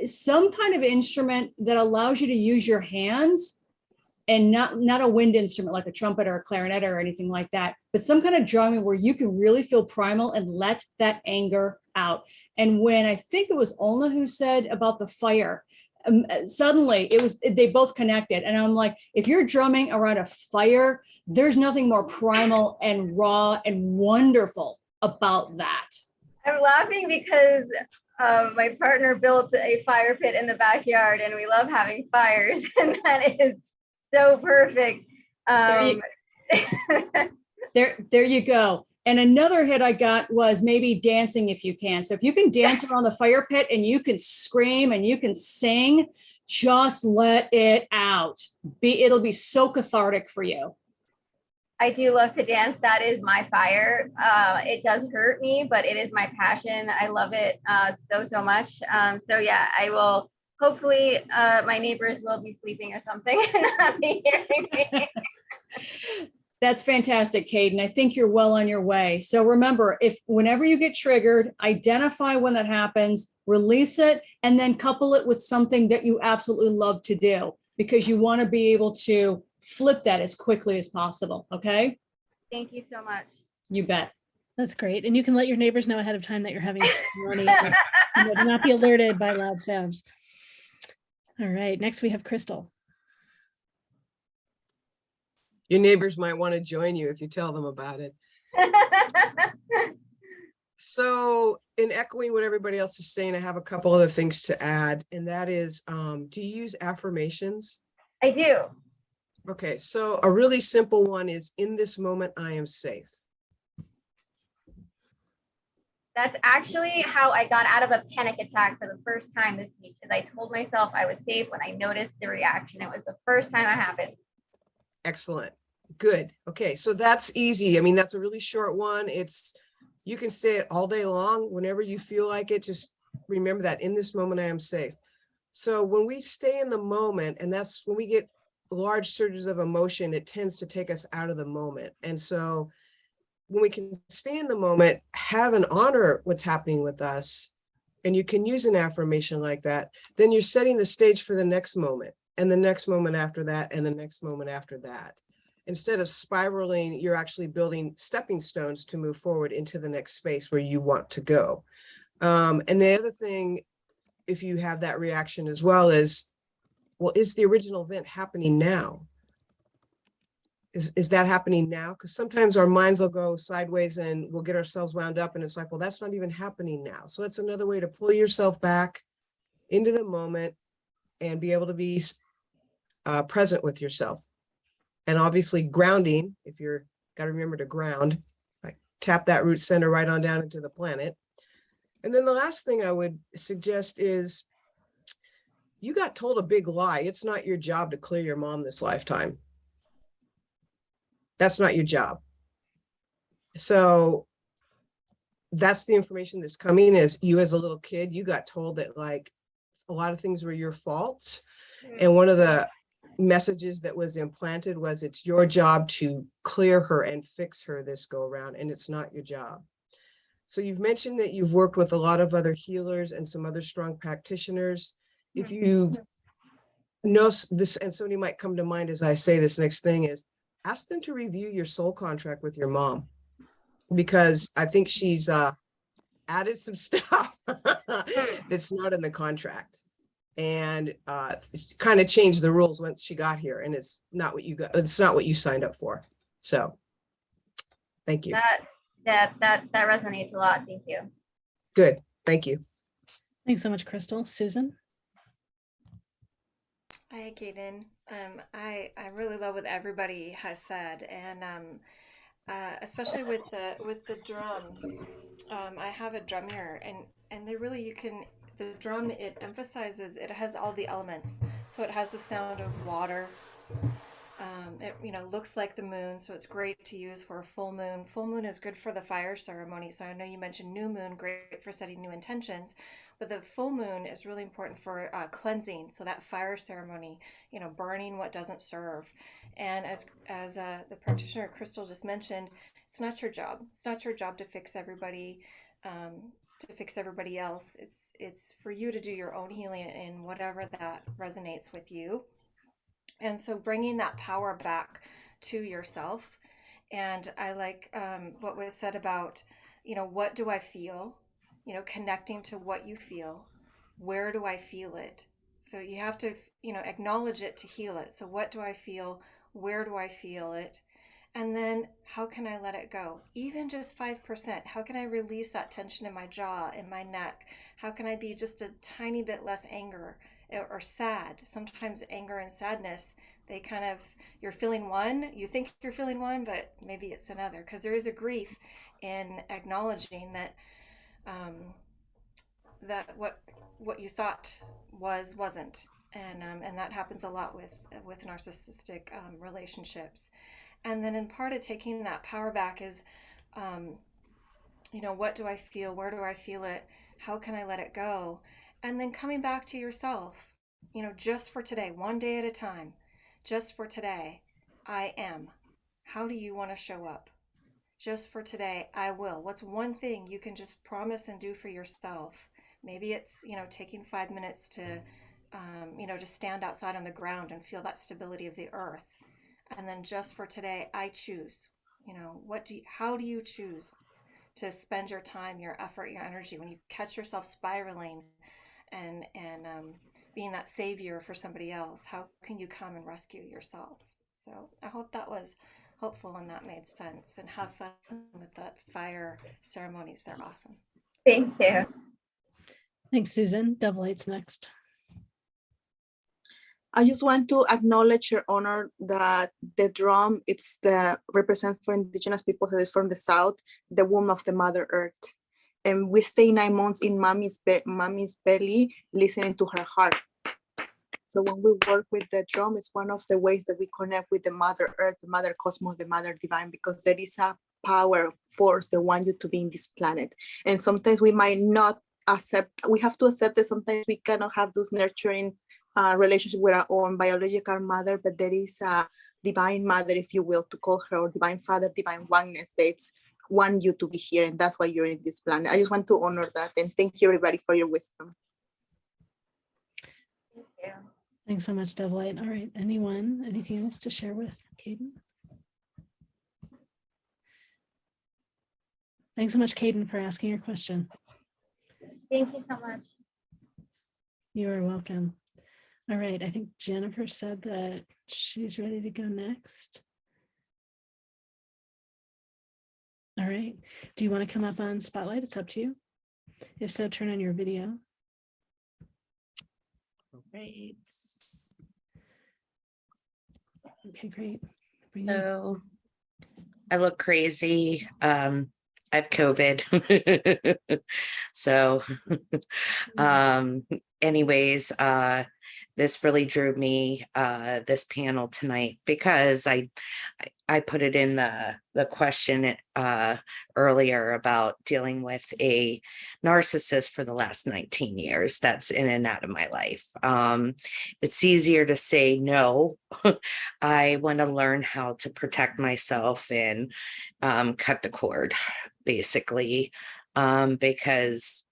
some kind of instrument that allows you to use your hands, and not a wind instrument like a trumpet or a clarinet or anything like that, but some kind of drumming where you can really feel primal and let that anger out. And when I think it was Olna who said about the fire, suddenly they both connected. And I'm like, if you're drumming around a fire, there's nothing more primal and raw and wonderful about that. I'm laughing because my partner built a fire pit in the backyard, and we love having fires, and that is so perfect. There you go. And another hit I got was maybe dancing if you can. So if you can dance around the fire pit and you can scream and you can sing, just let it out. It'll be so cathartic for you. I do love to dance. That is my fire. It does hurt me, but it is my passion. I love it so much. So yeah, I will. Hopefully my neighbors will be sleeping or something and not be hearing me. That's fantastic, Caden. I think you're well on your way. So remember, whenever you get triggered, identify when that happens, release it, and then couple it with something that you absolutely love to do, because you want to be able to flip that as quickly as possible. Okay. Thank you so much. You bet. That's great. And you can let your neighbors know ahead of time that you're having ceremony. Do not be alerted by loud sounds. All right. Next we have Crystal. Your neighbors might want to join you if you tell them about it. So in echoing what everybody else is saying, I have a couple other things to add, and that is, do you use affirmations? I do. Okay, so a really simple one is, in this moment, I am safe. That's actually how I got out of a panic attack for the first time this week, because I told myself I was safe when I noticed the reaction. It was the first time it happened. Excellent. Good. Okay, so that's easy. I mean, that's a really short one. You can say it all day long whenever you feel like it. Just remember that, in this moment, I am safe. So when we stay in the moment, and that's when we get large surges of emotion, it tends to take us out of the moment. And so when we can stay in the moment, have and honor what's happening with us, and you can use an affirmation like that, then you're setting the stage for the next moment, and the next moment after that, and the next moment after that. Instead of spiraling, you're actually building stepping stones to move forward into the next space where you want to go. And the other thing, if you have that reaction as well, is, well, is the original event happening now? Is that happening now? Because sometimes our minds will go sideways and we'll get ourselves wound up, and it's like, well, that's not even happening now. So that's another way to pull yourself back into the moment and be able to be present with yourself. And obviously grounding, if you're got to remember to ground, like tap that root center right on down into the planet. And then the last thing I would suggest is, you got told a big lie. It's not your job to clear your mom this lifetime. That's not your job. So that's the information that's coming. Is you, as a little kid, you got told that like a lot of things were your fault. And one of the messages that was implanted was, it's your job to clear her and fix her this go around, and it's not your job. So you've mentioned that you've worked with a lot of other healers and some other strong practitioners. If you know this, and somebody might come to mind as I say this next thing, is ask them to review your soul contract with your mom, because I think she's added some stuff that's not in the contract, and kind of changed the rules once she got here, and it's not what you got. It's not what you signed up for. So, thank you. That resonates a lot. Thank you. Good. Thank you. Thanks so much, Crystal. Susan? Hi, Kaden. I really love what everybody has said, and especially with the drum. I have a drum here, and they really, the drum, it emphasizes, it has all the elements. So it has the sound of water. It looks like the moon, so it's great to use for a full moon. Full moon is good for the fire ceremony. So I know you mentioned new moon, great for setting new intentions, but the full moon is really important for cleansing. So that fire ceremony, burning what doesn't serve. And as the practitioner Crystal just mentioned, it's not your job. It's not your job to fix everybody. To fix everybody else. It's for you to do your own healing in whatever that resonates with you. And so bringing that power back to yourself. And I like what was said about, what do I feel? Connecting to what you feel. Where do I feel it? So you have to, acknowledge it to heal it. So what do I feel? Where do I feel it? And then how can I let it go? Even just 5%. How can I release that tension in my jaw, in my neck? How can I be just a tiny bit less anger or sad? Sometimes anger and sadness, they kind of, you're feeling one, you think you're feeling one, but maybe it's another. Because there is a grief in acknowledging that that what you thought wasn't. And that happens a lot with narcissistic relationships. And then in part of taking that power back is, what do I feel? Where do I feel it? How can I let it go? And then coming back to yourself, just for today, one day at a time, just for today, I am. How do you want to show up? Just for today, I will. What's one thing you can just promise and do for yourself? Maybe it's, taking 5 minutes to, to stand outside on the ground and feel that stability of the earth. And then just for today, I choose, how do you choose to spend your time, your effort, your energy when you catch yourself spiraling and being that savior for somebody else? How can you come and rescue yourself? So I hope that was helpful and that made sense, and have fun with the fire ceremonies. They're awesome. Thank you. Thanks, Susan. Double Eight's next. I just want to acknowledge your honor that the drum, it's the represent for indigenous people who is from the South, the womb of the Mother Earth. And we stay 9 months in mommy's belly, listening to her heart. So when we work with the drum, it's one of the ways that we connect with the Mother Earth, the Mother Cosmos, the Mother Divine, because there is a power force that wants you to be in this planet. And sometimes we might not accept, we have to accept that sometimes we cannot have those nurturing relationship with our own biological mother, but there is a divine mother, if you will, to call her, or divine father, divine oneness, that's want you to be here, and that's why you're in this planet. I just want to honor that, and thank you everybody for your wisdom. Thank you. Thanks so much, Double Eight. All right, anything else to share with Caden? Thanks so much, Caden, for asking your question. Thank you so much. You are welcome. All right, I think Jennifer said that she's ready to go next. All right, do you want to come up on Spotlight? It's up to you. If so, turn on your video. All right. Okay, great. So I look crazy. I have COVID. So anyways, this really drew me this panel tonight because I put it in the question earlier about dealing with a narcissist for the last 19 years. That's in and out of my life. It's easier to say no. I want to learn how to protect myself and cut the cord, basically, because,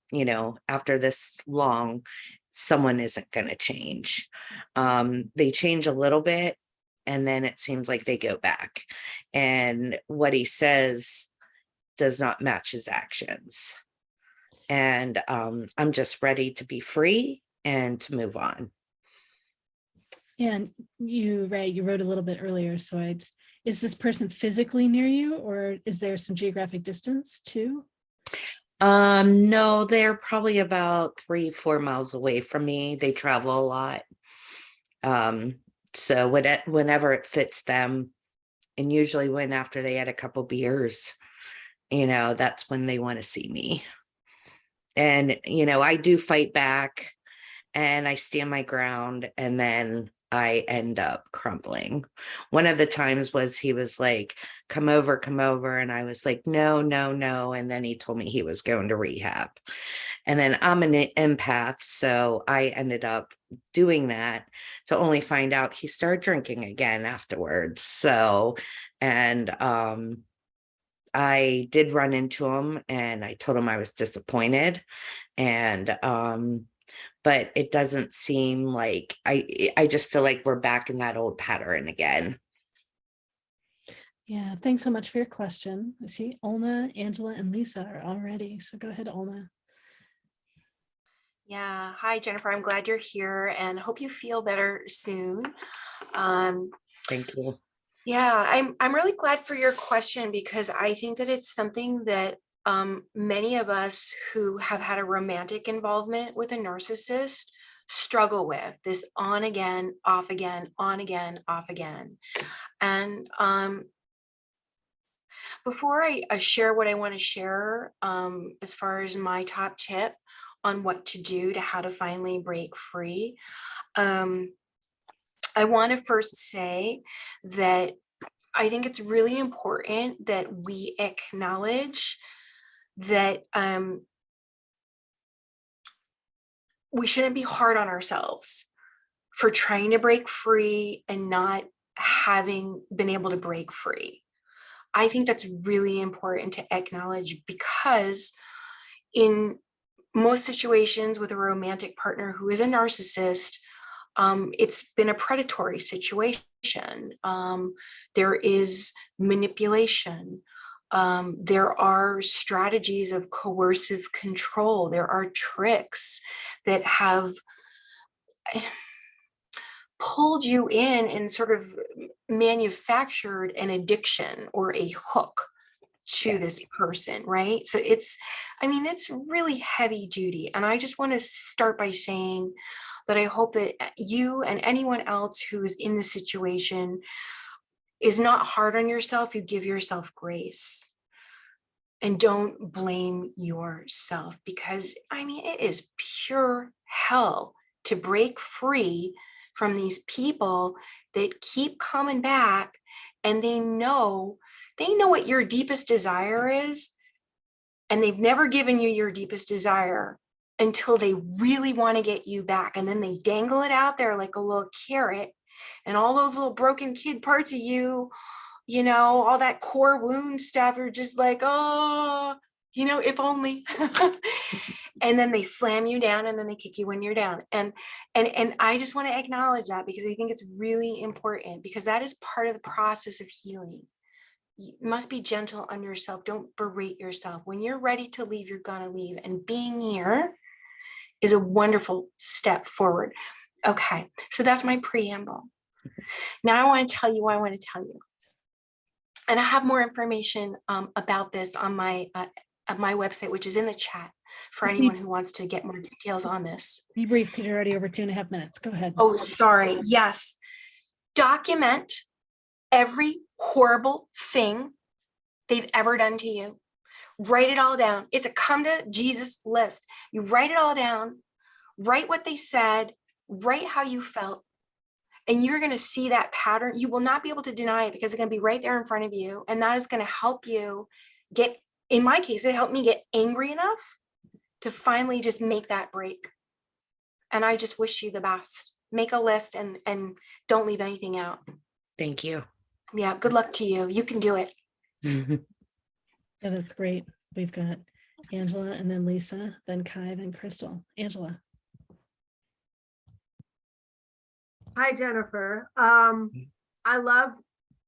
after this long, someone isn't going to change. They change a little bit, and then it seems like they go back. And what he says does not match his actions. And I'm just ready to be free and to move on. And you wrote a little bit earlier. So is this person physically near you, or is there some geographic distance too? No, they're probably about 3-4 miles away from me. They travel a lot. So whenever it fits them, and usually when after they had a couple beers, that's when they want to see me. And, I do fight back, and I stand my ground, and then I end up crumbling. One of the times was he was like, come over, and I was like, no, no, no. And then he told me he was going to rehab. And then I'm an empath, so I ended up doing that to only find out he started drinking again afterwards. So, and I did run into him, and I told him I was disappointed. And but it doesn't seem like I just feel like we're back in that old pattern again. Yeah, thanks so much for your question. I see Olna, Angela, and Lisa are all ready. So go ahead, Olna. Yeah. Hi, Jennifer. I'm glad you're here and hope you feel better soon. Thank you. Yeah, I'm really glad for your question, because I think that it's something that many of us who have had a romantic involvement with a narcissist struggle with, this on again, off again, on again, off again. And before I share what I want to share, as far as my top tip on what to do to how to finally break free, I want to first say that I think it's really important that we acknowledge that we shouldn't be hard on ourselves for trying to break free and not having been able to break free. I think that's really important to acknowledge, because in most situations with a romantic partner who is a narcissist, it's been a predatory situation. There is manipulation. There are strategies of coercive control. There are tricks that have pulled you in and sort of manufactured an addiction or a hook to this person, right? So it's really heavy duty. And I just want to start by saying that I hope that you and anyone else who's in the situation is not hard on yourself. You give yourself grace and don't blame yourself, because it is pure hell to break free from these people that keep coming back, and they know what your deepest desire is, and they've never given you your deepest desire until they really want to get you back. And then they dangle it out there like a little carrot, and all those little broken kid parts of you, all that core wound stuff are just like, oh, if only. And then they slam you down, and then they kick you when you're down. And I just want to acknowledge that, because I think it's really important, because that is part of the process of healing. You must be gentle on yourself. Don't berate yourself. When you're ready to leave, you're gonna leave. And being here is a wonderful step forward. Okay, so that's my preamble. Now I want to tell you what I want to tell you. And I have more information about this on my website, which is in the chat for anyone who wants to get more details on this. Be brief, because you're already over 2.5 minutes. Go ahead. Oh, sorry. Yes. Document every horrible thing they've ever done to you. Write it all down. It's a come to Jesus list. You write it all down, write what they said, write how you felt, and you're going to see that pattern. You will not be able to deny it, because it's going to be right there in front of you. And that is going to help you get, in my case, it helped me get angry enough to finally just make that break. And I just wish you the best. Make a list and don't leave anything out. Thank you. Yeah, good luck to you. You can do it. Yeah, that's great. We've got Angela, and then Lisa, then Kai, then Crystal. Angela. Hi, Jennifer. I love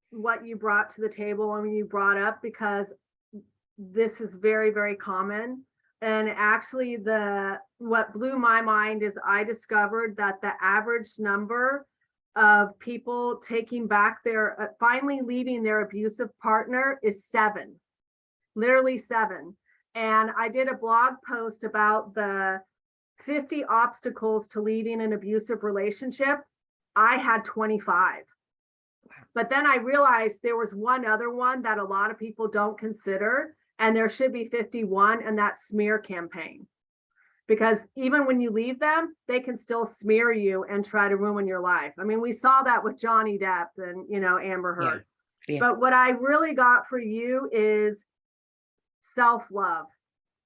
what you brought to the table when you brought up, because this is very, very common. And actually, what blew my mind is I discovered that the average number of people taking back finally leaving their abusive partner is 7, literally 7. And I did a blog post about the 50 obstacles to leaving an abusive relationship. I had 25. But then I realized there was one other one that a lot of people don't consider, and there should be 51, and that's smear campaign. because even when you leave them, they can still smear you and try to ruin your life. I mean, we saw that with Johnny Depp and, you know, Amber Heard. Yeah. But what I really got for you is self-love.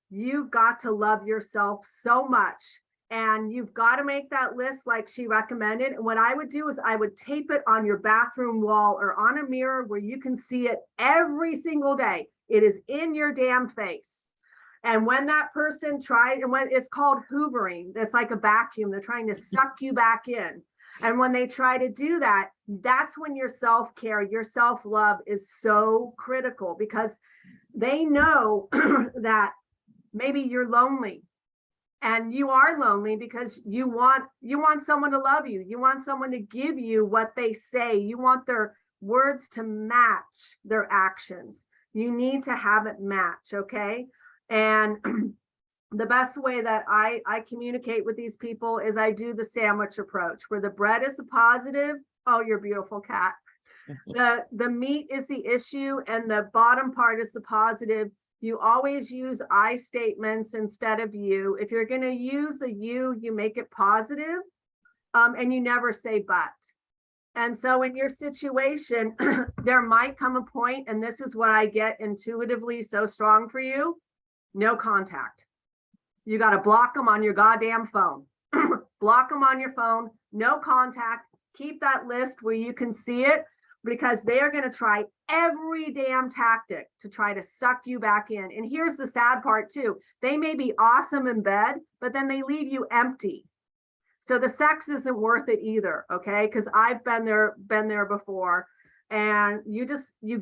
You've got to love yourself so much. And you've got to make that list like she recommended. And what I would do is I would tape it on your bathroom wall or on a mirror where you can see it every single day. It is in your damn face. And when that person tried, and when it's called hoovering, that's like a vacuum, they're trying to suck you back in. And when they try to do that, that's when your self-care, your self-love is so critical, because they know that maybe you're lonely. And you are lonely because you want someone to love you. You want someone to give you what they say. You want their words to match their actions. You need to have it match, okay? And the best way that I communicate with these people is I do the sandwich approach, where the bread is a positive. Oh, you're a beautiful cat. The meat is the issue and the bottom part is the positive. You always use I statements instead of you. If you're going to use the you make it positive, and you never say but. And so in your situation, there might come a point, and this is what I get intuitively so strong for you, no contact. You got to block them on your goddamn phone. Block them on your phone, no contact. Keep that list where you can see it, because they are going to try every damn tactic to try to suck you back in. And here's the sad part too. They may be awesome in bed, but then they leave you empty. So the sex isn't worth it either, okay? Because I've been there before. And you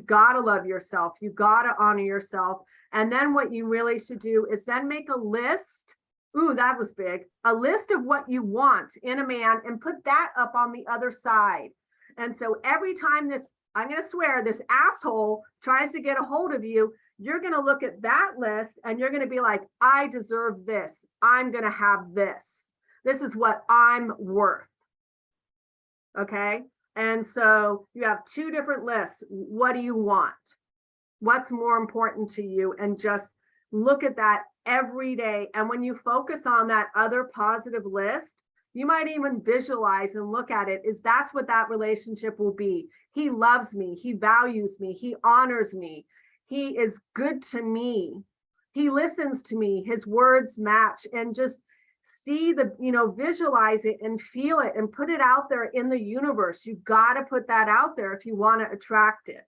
got to love yourself. You got to honor yourself. And then what you really should do is then make a list. Ooh, that was big. A list of what you want in a man and put that up on the other side. And so every time this, I'm going to swear, this asshole tries to get a hold of you, you're going to look at that list and you're going to be like, I deserve this. I'm going to have this. This is what I'm worth. Okay. And so you have two different lists. What do you want? What's more important to you? And just look at that every day. And when you focus on that other positive list, you might even visualize and look at it as that's what that relationship will be. He loves me. He values me. He honors me. He is good to me. He listens to me. His words match. And just see the, visualize it and feel it and put it out there in the universe. You got to put that out there if you want to attract it,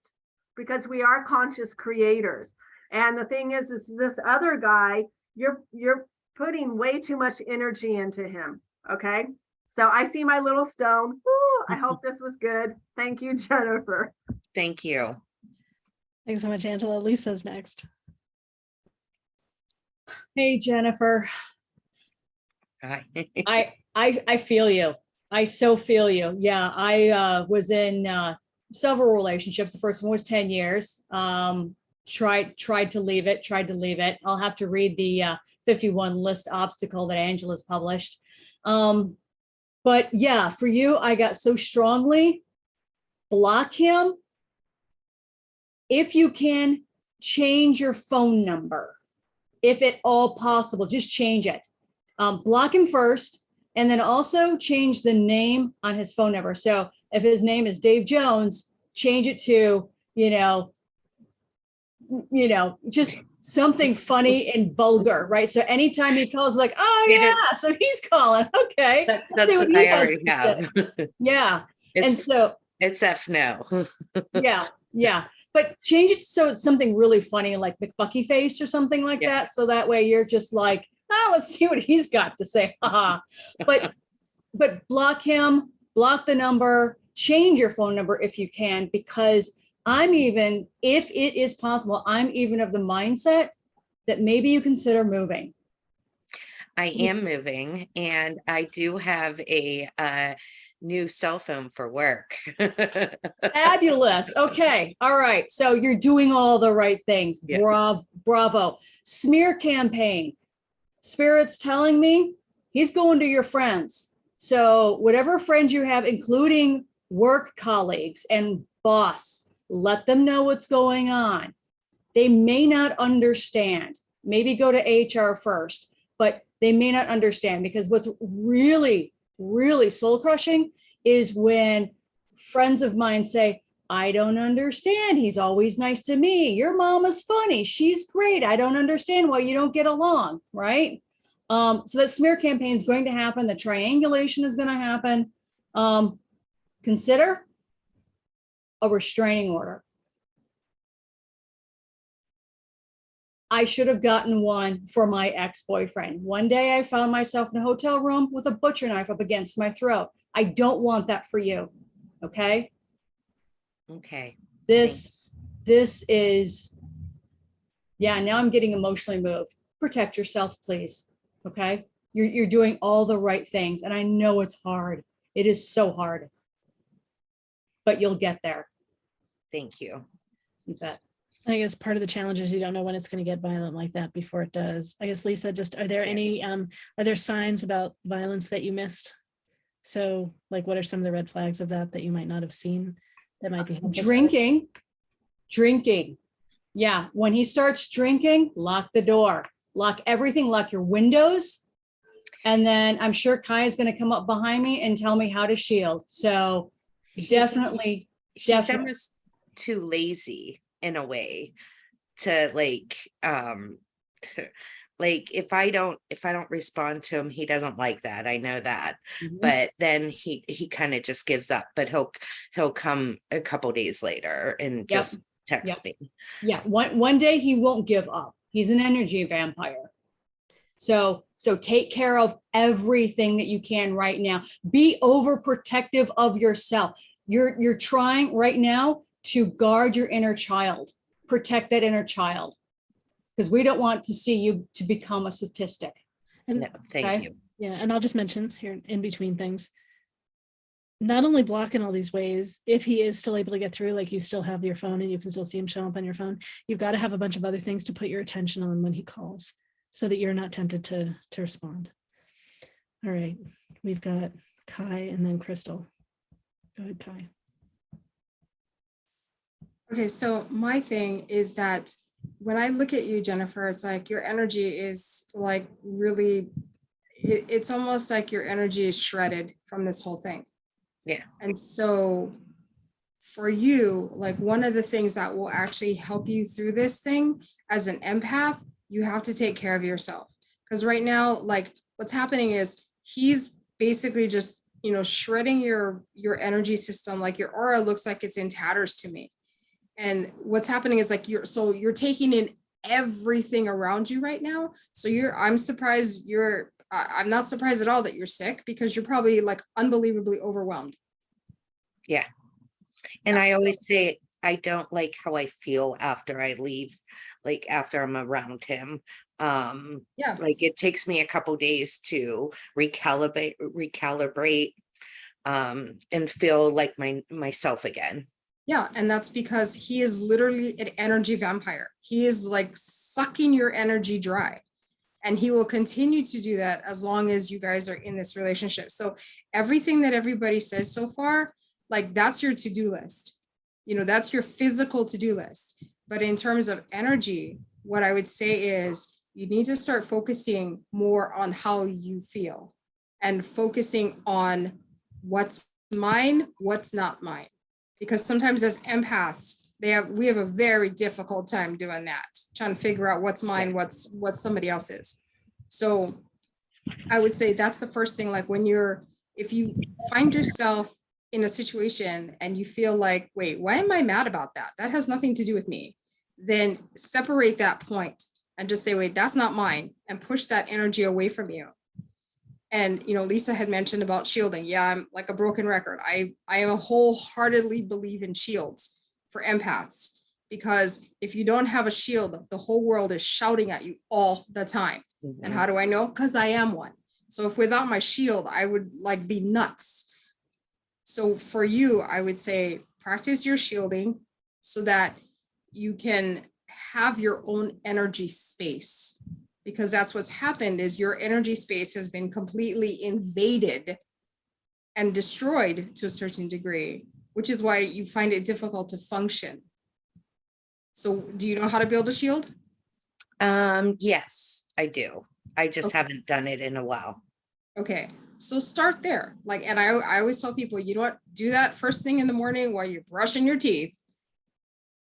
because we are conscious creators. And the thing is this other guy, you're putting way too much energy into him. Okay. So I see my little stone. Ooh, I hope this was good. Thank you, Jennifer. Thank you. Thanks so much, Angela. Lisa's next. Hey, Jennifer. Hi. I feel you. I so feel you. Yeah, I was in several relationships. The first one was 10 years. Tried to leave it. I'll have to read the 51 list obstacle that Angela's published. But yeah, for you, I got so strongly, block him. If you can, change your phone number. If at all possible, just change it. Block him first, and then also change the name on his phone number. So if his name is Dave Jones, change it to, just something funny and vulgar, right? So anytime he calls, like, oh yeah, so he's calling. Okay. That's what I already have. Yeah. And so it's F no. Yeah. But change it so it's something really funny, like McFucky face or something like that. So that way you're just like, let's see what he's got to say. But block him, block the number, change your phone number if you can, because if it is possible, I'm even of the mindset that maybe you consider moving. I am moving, and I do have a new cell phone for work. Fabulous. Okay. All right. So you're doing all the right things. Yes. Bravo. Smear campaign. Spirit's telling me he's going to your friends. So whatever friends you have, including work colleagues and boss, let them know what's going on. They may not understand. Maybe go to HR first, but they may not understand, because what's really, really soul crushing is when friends of mine say, I don't understand. He's always nice to me. Your mama's funny. She's great. I don't understand why you don't get along, right? So that smear campaign is going to happen. The triangulation is going to happen. Consider a restraining order. I should have gotten one for my ex-boyfriend. One day I found myself in a hotel room with a butcher knife up against my throat. I don't want that for you. Okay. Okay. This is, yeah, now I'm getting emotionally moved. Protect yourself, please. Okay. You're doing all the right things. And I know it's hard. It is so hard, but you'll get there. Thank you. You bet. I guess part of the challenge is you don't know when it's going to get violent like that before it does. I guess, Lisa, just are there any, are there signs about violence that you missed? So like, what are some of the red flags of that you might not have seen that might be helpful? Drinking. Yeah. When he starts drinking, lock the door, lock everything, lock your windows. And then I'm sure Kai is going to come up behind me and tell me how to shield. So definitely. Almost too lazy in a way to like if I don't respond to him, he doesn't like that. I know that. Mm-hmm. But then he kind of just gives up, but he'll come a couple days later and just text me. Yeah. One day he won't give up. He's an energy vampire. So take care of everything that you can right now. Be overprotective of yourself. You're trying right now to guard your inner child, protect that inner child, because we don't want to see you to become a statistic. And no, thank you. Yeah, and I'll just mention here in between things, not only block in all these ways, if he is still able to get through, like you still have your phone and you can still see him show up on your phone, you've got to have a bunch of other things to put your attention on when he calls so that you're not tempted to respond. All right, we've got Kai and then Crystal. Go ahead, Kai. Okay, so my thing is that when I look at you, Jennifer, it's like your energy is like really, it's almost like your energy is shredded from this whole thing. Yeah. And so for you, like one of the things that will actually help you through this thing as an empath, you have to take care of yourself. Because right now, like what's happening is he's basically just, shredding your energy system. Like your aura looks like it's in tatters to me. And what's happening is like you're taking in everything around you right now. So I'm not surprised at all that you're sick, because you're probably like unbelievably overwhelmed. Yeah. And I always say I don't like how I feel after I leave, like after I'm around him. Like it takes me a couple days to recalibrate and feel like myself again. Yeah, and that's because he is literally an energy vampire. He is like sucking your energy dry. And he will continue to do that as long as you guys are in this relationship. So everything that everybody says so far, like that's your to-do list. That's your physical to-do list. But in terms of energy, what I would say is you need to start focusing more on how you feel and focusing on what's mine, what's not mine. Because sometimes as empaths, we have a very difficult time doing that, trying to figure out what's mine, what's somebody else's. So I would say that's the first thing. Like if you find yourself in a situation and you feel like, wait, why am I mad about that? That has nothing to do with me. Then separate that point and just say, wait, that's not mine, and push that energy away from you. And, Lisa had mentioned about shielding. Yeah, I'm like a broken record. I wholeheartedly believe in shields for empaths, because if you don't have a shield, the whole world is shouting at you all the time. Mm-hmm. And how do I know? Because I am one. So if without my shield, I would like be nuts. So for you, I would say practice your shielding so that you can have your own energy space. Because that's what's happened is your energy space has been completely invaded and destroyed to a certain degree, which is why you find it difficult to function. So do you know how to build a shield? Yes, I do. I just haven't done it in a while. Okay, so start there. Like, and I always tell people, you know what, do that first thing in the morning while you're brushing your teeth.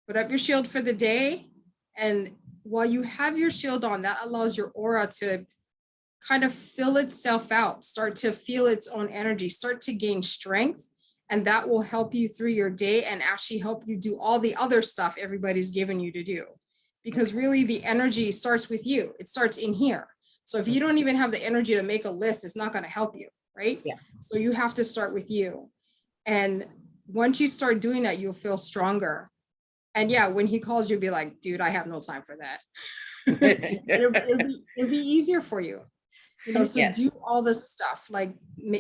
Put up your shield for the day. And while you have your shield on, that allows your aura to kind of fill itself out, start to feel its own energy, start to gain strength. And that will help you through your day and actually help you do all the other stuff everybody's given you to do. Because really the energy starts with you. It starts in here. So if you don't even have the energy to make a list, it's not going to help you, right? Yeah. So you have to start with you. And once you start doing that, you'll feel stronger. And yeah, when he calls, you'll be like, dude, I have no time for that. it'll be easier for you. You know, so Yes. do all this stuff, like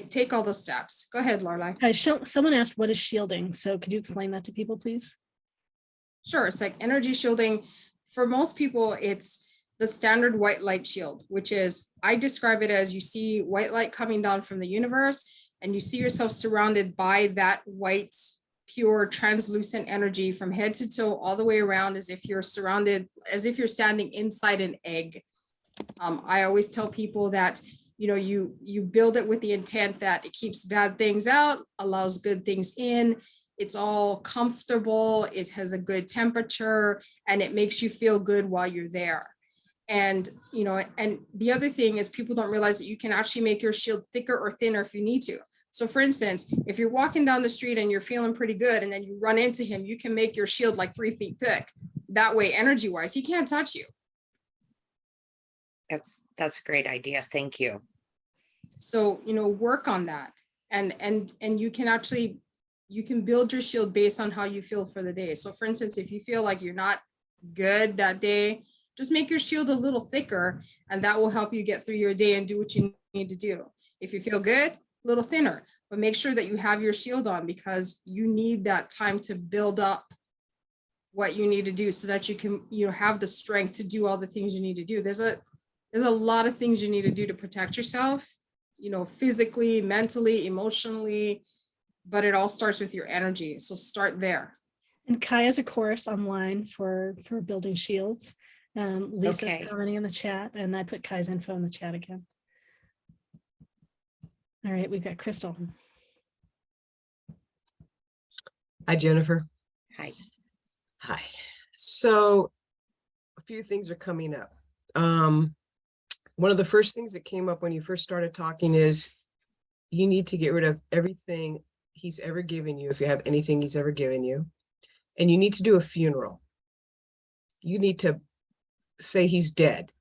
take all the steps. Go ahead, Laureli. Someone asked, what is shielding? So could you explain that to people, please? Sure. It's like energy shielding. For most people, it's the standard white light shield, which is, I describe it as you see white light coming down from the universe and you see yourself surrounded by that white, pure, translucent energy from head to toe, all the way around, as if you're surrounded, as if you're standing inside an egg. I always tell people that, you know, you build it with the intent that it keeps bad things out, allows good things in. It's all comfortable. It has a good temperature and it makes you feel good while you're there. And, you know, and the other thing is people don't realize that you can actually make your shield thicker or thinner if you need to. So for instance, if you're walking down the street and you're feeling pretty good and then you run into him, you can make your shield like 3 feet thick. That way, energy wise, he can't touch you. That's a great idea. Thank you. So, you know, work on that. And you can actually, you can build your shield based on how you feel for the day. So for instance, if you feel like you're not good that day, just make your shield a little thicker and that will help you get through your day and do what you need to do. If you feel good, a little thinner, but make sure that you have your shield on because you need that time to build up what you need to do so that you can, you know, have the strength to do all the things you need to do. There's a lot of things you need to do to protect yourself, you know, physically, mentally, emotionally, but it all starts with your energy. So start there. And Kai has a course online for building shields. Lisa's Okay. commenting in the chat, and I put Kai's info in the chat again. All right, we've got Crystal. Hi, Jennifer. Hi. Hi. So a few things are coming up. One of the first things that came up when you first started talking is you need to get rid of everything he's ever given you, if you have anything he's ever given you, and you need to do a funeral. You need to say he's dead.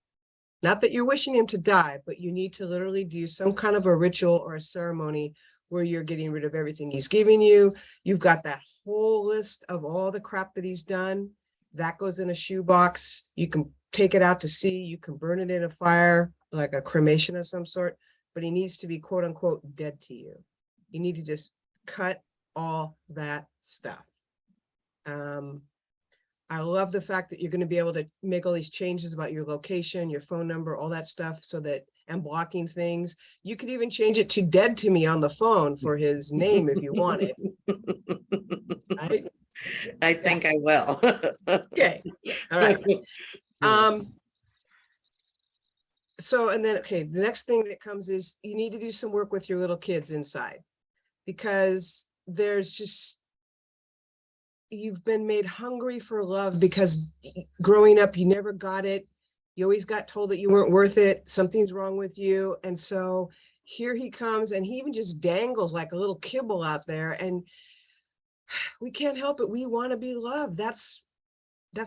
Not that you're wishing him to die, but you need to literally do some kind of a ritual or a ceremony where you're getting rid of everything he's giving you. You've got that whole list of all the crap that he's done. That goes in a shoebox. You can take it out to sea. You can burn it in a fire, like a cremation of some sort, but he needs to be quote unquote dead to you. You need to just cut all that stuff. I love the fact that you're going to be able to make all these changes about your location, your phone number, all that stuff, so that, and blocking things. You could even change it to dead to me on the phone for his name if you wanted. Right? I think I will. Okay. All right. So, and then, okay, the next thing that comes is you need to do some work with your little kids inside, because there's just, you've been made hungry for love because growing up, you never got it. You always got told that you weren't worth it. Something's wrong with you. And so here he comes and he even just dangles like a little kibble out there, and we can't help it. We want to be loved. That's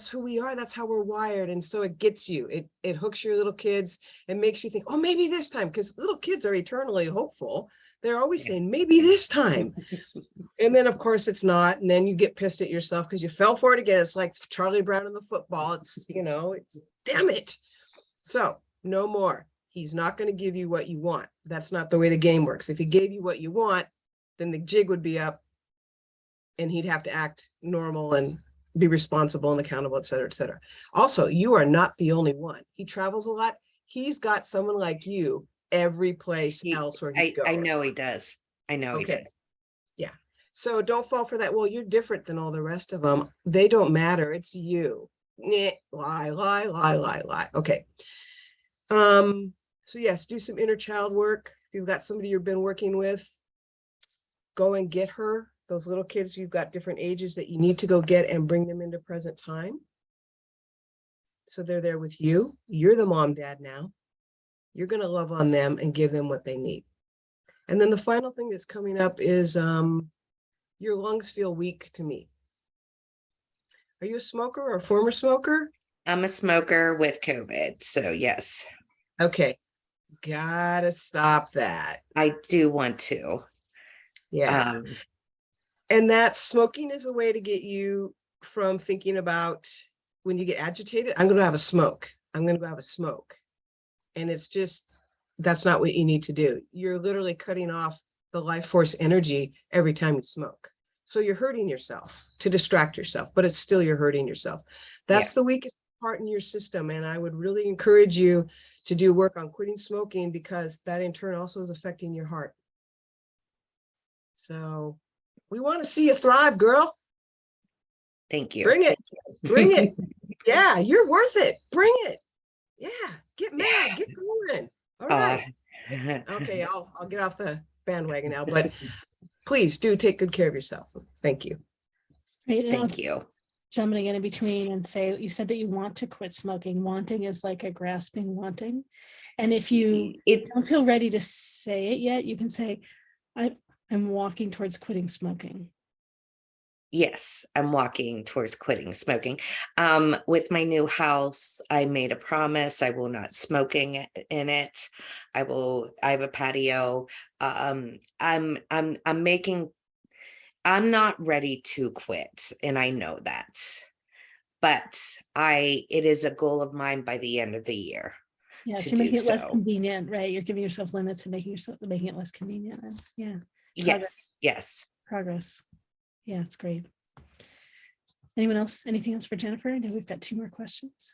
who we are. That's how we're wired. And so it gets you, it hooks your little kids and makes you think, oh, maybe this time, because little kids are eternally hopeful. They're always saying, maybe this time. And then, of course, it's not. And then you get pissed at yourself because you fell for it again. It's like Charlie Brown in the football. It's, you know, it's damn it. So no more. He's not going to give you what you want. That's not the way the game works. If he gave you what you want, then the jig would be up and he'd have to act normal and be responsible and accountable, et cetera, et cetera. Also, you are not the only one. He travels a lot. He's got someone like you every place else where he goes. I know he does. I know he does. Yeah. So don't fall for that. Well, you're different than all the rest of them. They don't matter. It's you. Lie, lie, lie, lie, lie. Okay. So yes, do some inner child work. If you've got somebody you've been working with, go and get her. Those little kids, you've got different ages that you need to go get and bring them into present time. So they're there with you. You're the mom, dad now. You're going to love on them and give them what they need. And then the final thing that's coming up is your lungs feel weak to me. Are you a smoker or a former smoker? I'm a smoker with COVID, so yes. Okay, gotta stop that. I do want to. Yeah. And that smoking is a way to get you from thinking about when you get agitated, I'm going to have a smoke. I'm going to go have a smoke. And it's just, that's not what you need to do. You're literally cutting off the life force energy every time you smoke. So you're hurting yourself to distract yourself, but it's still you're hurting yourself. That's the weakest part in your system. And I would really encourage you to do work on quitting smoking, because that in turn also is affecting your heart. So we want to see you thrive, girl. Thank you. Bring it. Bring it. Yeah, you're worth it. Bring it. Yeah, get mad. Get going. All right. Okay, I'll get off the bandwagon now, but please do take good care of yourself. Thank you. Right, Thank you. Jumping in between and say, you said that you want to quit smoking. Wanting is like a grasping wanting. And if you don't feel ready to say it yet, you can say, I'm walking towards quitting smoking. Yes, I'm walking towards quitting smoking. With my new house, I made a promise I will not smoking in it. I have a patio. I'm not ready to quit, and I know that. But it is a goal of mine by the end of the year. Yes, to you're making do it less so. convenient, right? You're giving yourself limits and making it less convenient. And yeah. Yes. Progress. Yeah, it's great. Anyone else? Anything else for Jennifer? I know we've got 2 more questions.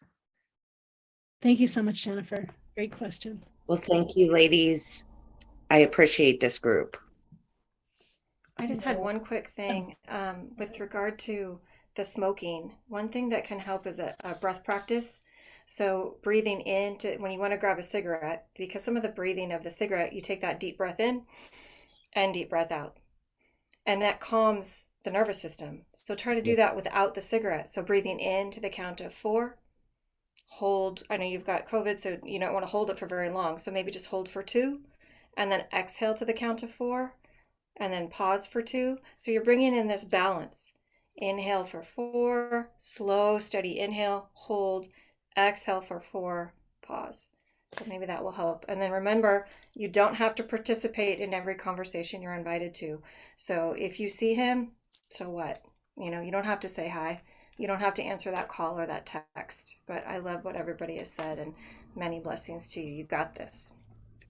Thank you so much, Jennifer. Great question. Well, thank you, ladies. I appreciate this group. I just had one quick thing with regard to the smoking. One thing that can help is a breath practice. So breathing in when you want to grab a cigarette, because some of the breathing of the cigarette, you take that deep breath in and deep breath out. And that calms the nervous system. So try to do that without the cigarette. So breathing in to the count of 4, hold. I know you've got COVID, so you don't want to hold it for very long. So maybe just hold for 2 and then exhale to the count of 4 and then pause for 2. So you're bringing in this balance. Inhale for 4, slow, steady inhale, hold, exhale for 4, pause. So maybe that will help. And then remember, you don't have to participate in every conversation you're invited to. So if you see him, so what? You don't have to say hi. You don't have to answer that call or that text. But I love what everybody has said, and many blessings to you. You got this.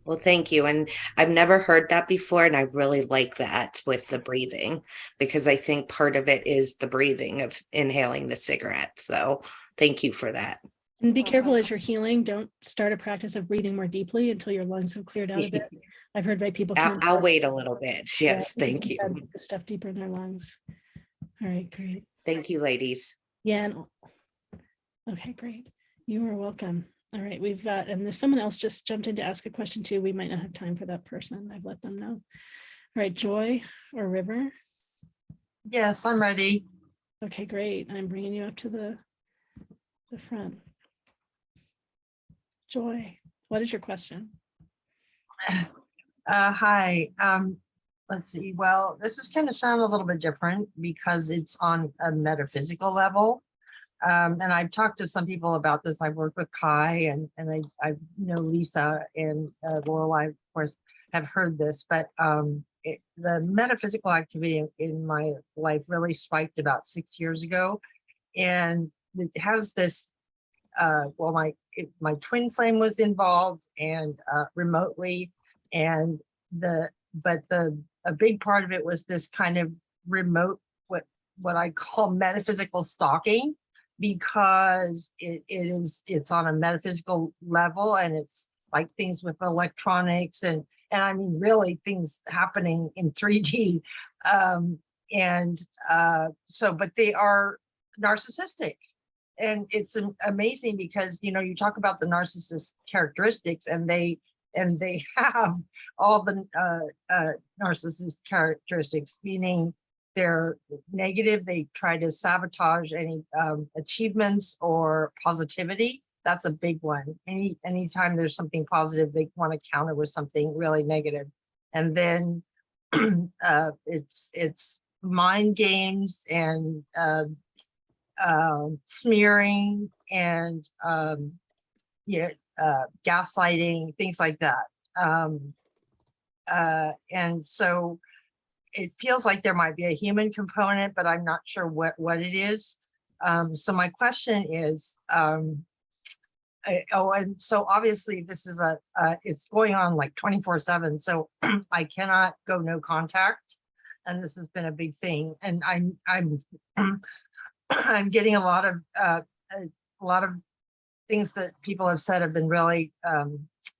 Well, thank you. And I've never heard that before. And I really like that with the breathing, because I think part of it is the breathing of inhaling the cigarette. So thank you for that. And be careful as you're healing. Don't start a practice of breathing more deeply until your lungs have cleared out a bit. I've heard by people. I'll wait a little bit. Yes, thank you. The stuff deeper in their lungs. All right, great. Thank you, ladies. Yeah. Okay, great. You are welcome. All right, we've got, and there's someone else just jumped in to ask a question too. We might not have time for that person. I've let them know. All right, Joy or River? Yes, I'm ready. Okay, great. I'm bringing you up to the front. Joy, what is your question? Hi. Let's see. Well, this is going to sound a little bit different because it's on a metaphysical level. And I've talked to some people about this. I've worked with Kai and I know Lisa and Laureli, of course, have heard this, but the metaphysical activity in my life really spiked about 6 years ago. And it has this, well, my twin flame was involved and remotely, and a big part of it was this kind of remote, what I call metaphysical stalking, because it's on a metaphysical level, and it's like things with electronics and I mean really things happening in 3D, but they are narcissistic. And it's amazing because, you talk about the narcissist characteristics, and they and they have all the narcissist characteristics, meaning they're negative. They try to sabotage any achievements or positivity. That's a big one. Anytime there's something positive, they want to counter with something really negative. And then it's mind games and smearing and gaslighting, things like that. And so it feels like there might be a human component, but I'm not sure what it is. So my question is, and so obviously this is it's going on like 24/7. So I cannot go no contact. And this has been a big thing. And I'm I'm getting a lot of things that people have said have been really,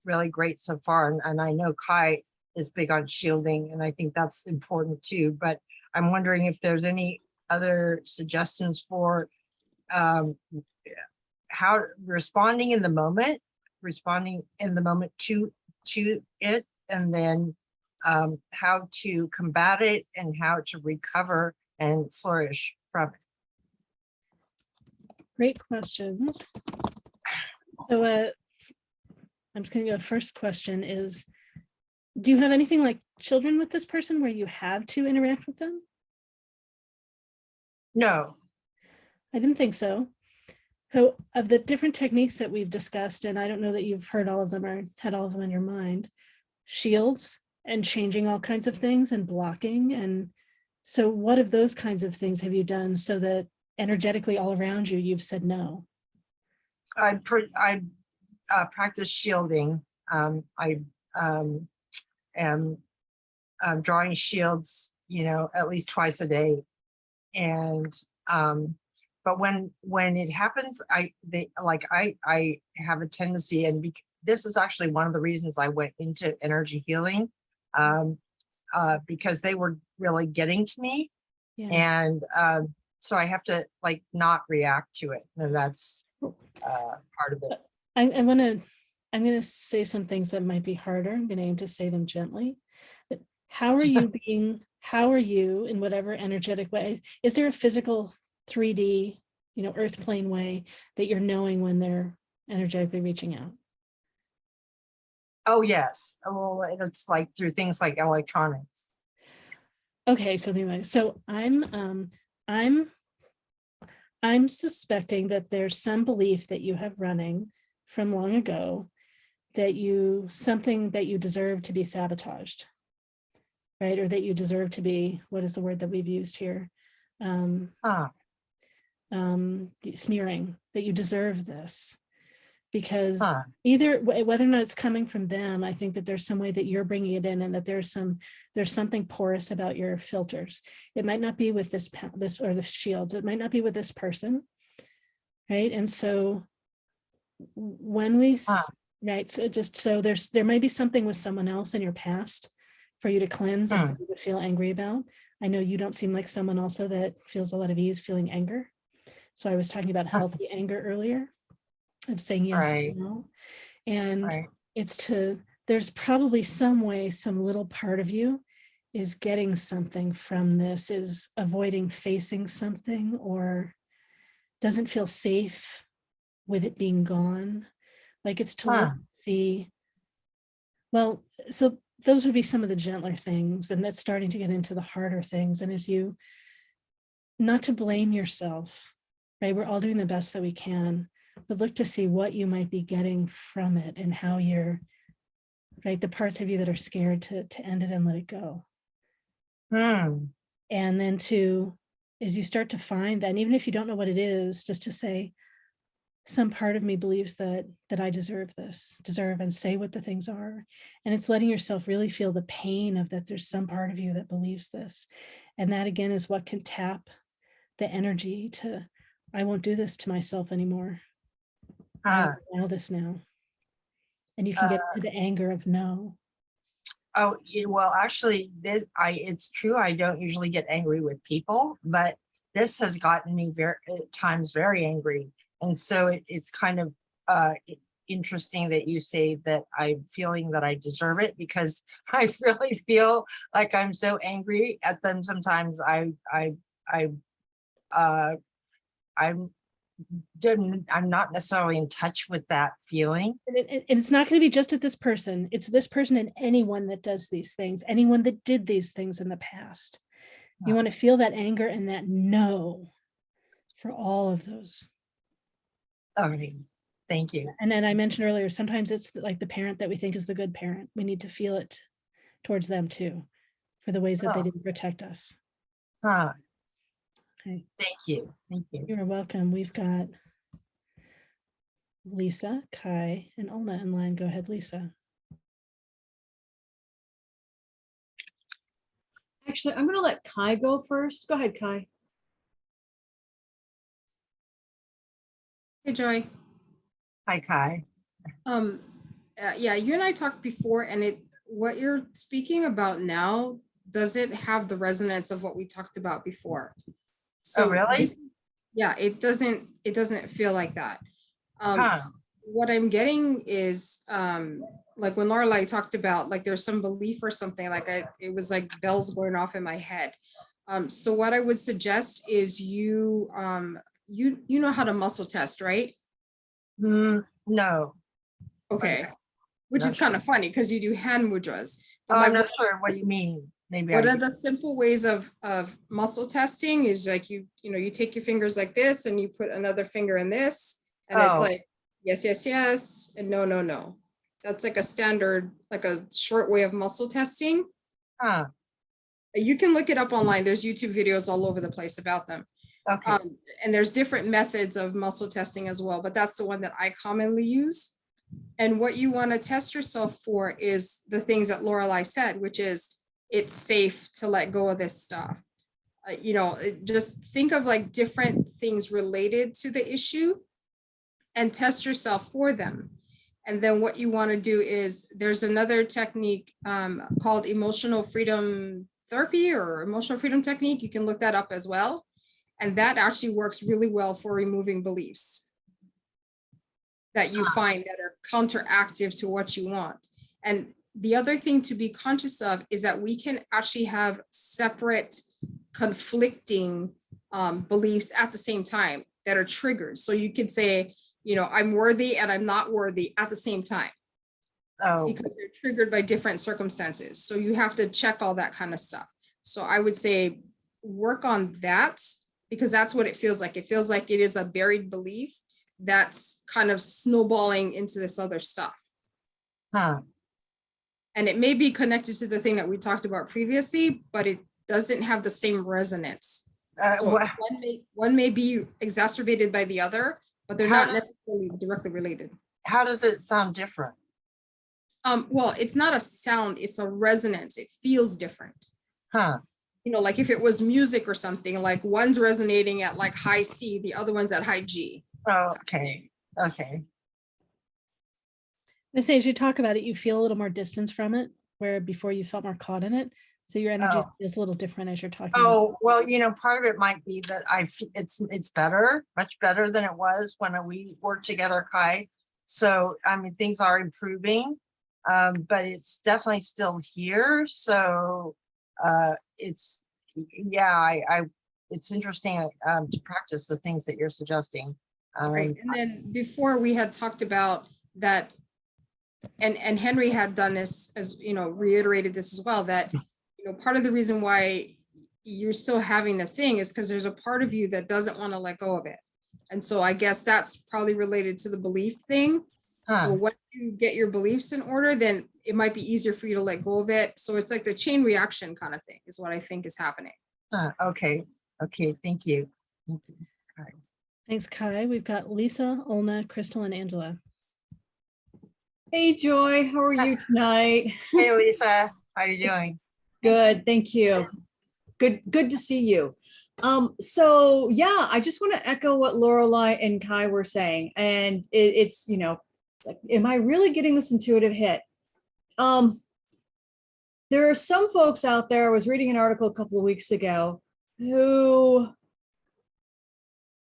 really great so far. And I know Kai is big on shielding, and I think that's important too. But I'm wondering if there's any other suggestions for how responding in the moment to it, and then how to combat it and how to recover and flourish from it. Great questions. So I'm just going to go. First question is, do you have anything like children with this person where you have to interact with them? No. I didn't think so. So of the different techniques that we've discussed, and I don't know that you've heard all of them or had all of them in your mind, shields and changing all kinds of things and blocking. And so what of those kinds of things have you done so that energetically all around you, you've said no? I practice shielding. I am drawing shields, at least twice a day. And but when it happens, I have a tendency, and this is actually one of the reasons I went into energy healing, because they were really getting to me. Yeah. And so I have to not react to it, and that's part of it. I'm gonna say some things that might be harder. I'm gonna aim to say them gently. But how are you in whatever energetic way? Is there a physical 3D, earth plane way that you're knowing when they're energetically reaching out? Oh yes. Well, it's like through things like electronics. Okay, so I'm suspecting that there's some belief that you have running from long ago that something that you deserve to be sabotaged, right? Or that you deserve to be, what is the word that we've used here? Smearing, that you deserve this. Because either whether or not it's coming from them, I think that there's some way that you're bringing it in, and that there's something porous about your filters. It might not be with this or the shields. It might not be with this person, right? And so when we right, so there might be something with someone else in your past for you to cleanse and for you to feel angry about. I know you don't seem like someone also that feels a lot of ease feeling anger. So I was talking about healthy anger earlier. Of saying yes and no. And there's probably some way, some little part of you is getting something from this, is avoiding facing something, or doesn't feel safe with it being gone. Like it's to look and see. Well, so those would be some of the gentler things, and that's starting to get into the harder things. And as you, not to blame yourself, right? We're all doing the best that we can. But look to see what you might be getting from it, and how you're, right, the parts of you that are scared to end it and let it go. And then as you start to find that, and even if you don't know what it is, just to say, some part of me believes that I deserve this, and say what the things are. And it's letting yourself really feel the pain of that there's some part of you that believes this. And that again is what can tap the energy to, I won't do this to myself anymore. I allow this now. And you can get into the anger of no. Oh, well, actually, it's true. I don't usually get angry with people, but this has gotten me at times very angry. And so it's kind of, interesting that you say that I'm feeling that I deserve it, because I really feel like I'm so angry at them sometimes. I'm not necessarily in touch with that feeling. And it's not going to be just at this person. It's this person and anyone that does these things, anyone that did these things in the past. You want to feel that anger and that no for all of those. Okay, thank you. And then I mentioned earlier, sometimes it's like the parent that we think is the good parent. We need to feel it towards them too, for the ways that they didn't protect us. Huh. Okay. Thank you. Thank you. You're welcome. We've got Lisa, Kai, and Olna in line. Go ahead, Lisa. Actually, I'm going to let Kai go first. Go ahead, Kai. Hey, Joy. Hi, Kai. Yeah, you and I talked before, and what you're speaking about now doesn't have the resonance of what we talked about before. So really? Yeah, it doesn't feel like that. Huh. So what I'm getting is like when Laureli talked about like there's some belief or something, like it was like bells going off in my head. So what I would suggest is you know how to muscle test, right? No. Okay. Which is kind of funny because you do hand mudras. But I'm not sure what you mean. Maybe one of the simple ways of muscle testing is like you take your fingers like this and you put another finger in this, and it's like yes, yes, yes, and no, no, no. That's like a standard, like a short way of muscle testing. Huh. You can look it up online. There's YouTube videos all over the place about them. Okay. And there's different methods of muscle testing as well, but that's the one that I commonly use. And what you want to test yourself for is the things that Laureli said, which is it's safe to let go of this stuff. Just think of like different things related to the issue and test yourself for them. And then what you want to do is there's another technique called emotional freedom therapy or emotional freedom technique. You can look that up as well. And that actually works really well for removing beliefs that you find that are counteractive to what you want. And the other thing to be conscious of is that we can actually have separate conflicting beliefs at the same time that are triggered. So you could say, I'm worthy and I'm not worthy at the same time. Because they're triggered by different circumstances. So you have to check all that kind of stuff. So I would say work on that, because that's what it feels like. It feels like it is a buried belief that's kind of snowballing into this other stuff. Huh. And it may be connected to the thing that we talked about previously, but it doesn't have the same resonance. So one may be exacerbated by the other, but they're not necessarily directly related. How does it sound different? Well, it's not a sound, it's a resonance. It feels different. Huh. Like if it was music or something, like one's resonating at like high C, the other one's at high G. Oh, okay. Okay. As you talk about it, you feel a little more distance from it, where before you felt more caught in it. So your energy is a little different as you're talking. Oh, well, part of it might be that it's better, much better than it was when we worked together, Kai. So, I mean, things are improving, but it's definitely still here. So it's interesting to practice the things that you're suggesting. Right. And then before we had talked about that, and Henry had done this as, reiterated this as well, that, part of the reason why you're still having a thing is because there's a part of you that doesn't want to let go of it. And so I guess that's probably related to the belief thing. So once you get your beliefs in order, then it might be easier for you to let go of it. So it's like the chain reaction kind of thing is what I think is happening. Okay. Okay. Thank you. Kai. Thanks, Kai. We've got Lisa, Olna, Crystal, and Angela. Hey, Joy. How are you tonight? Hey, Lisa. How are you doing? Good. Thank you. Good to see you. So yeah, I just want to echo what Laureli and Kai were saying. And it's like, am I really getting this intuitive hit? There are some folks out there, I was reading an article a couple of weeks ago, who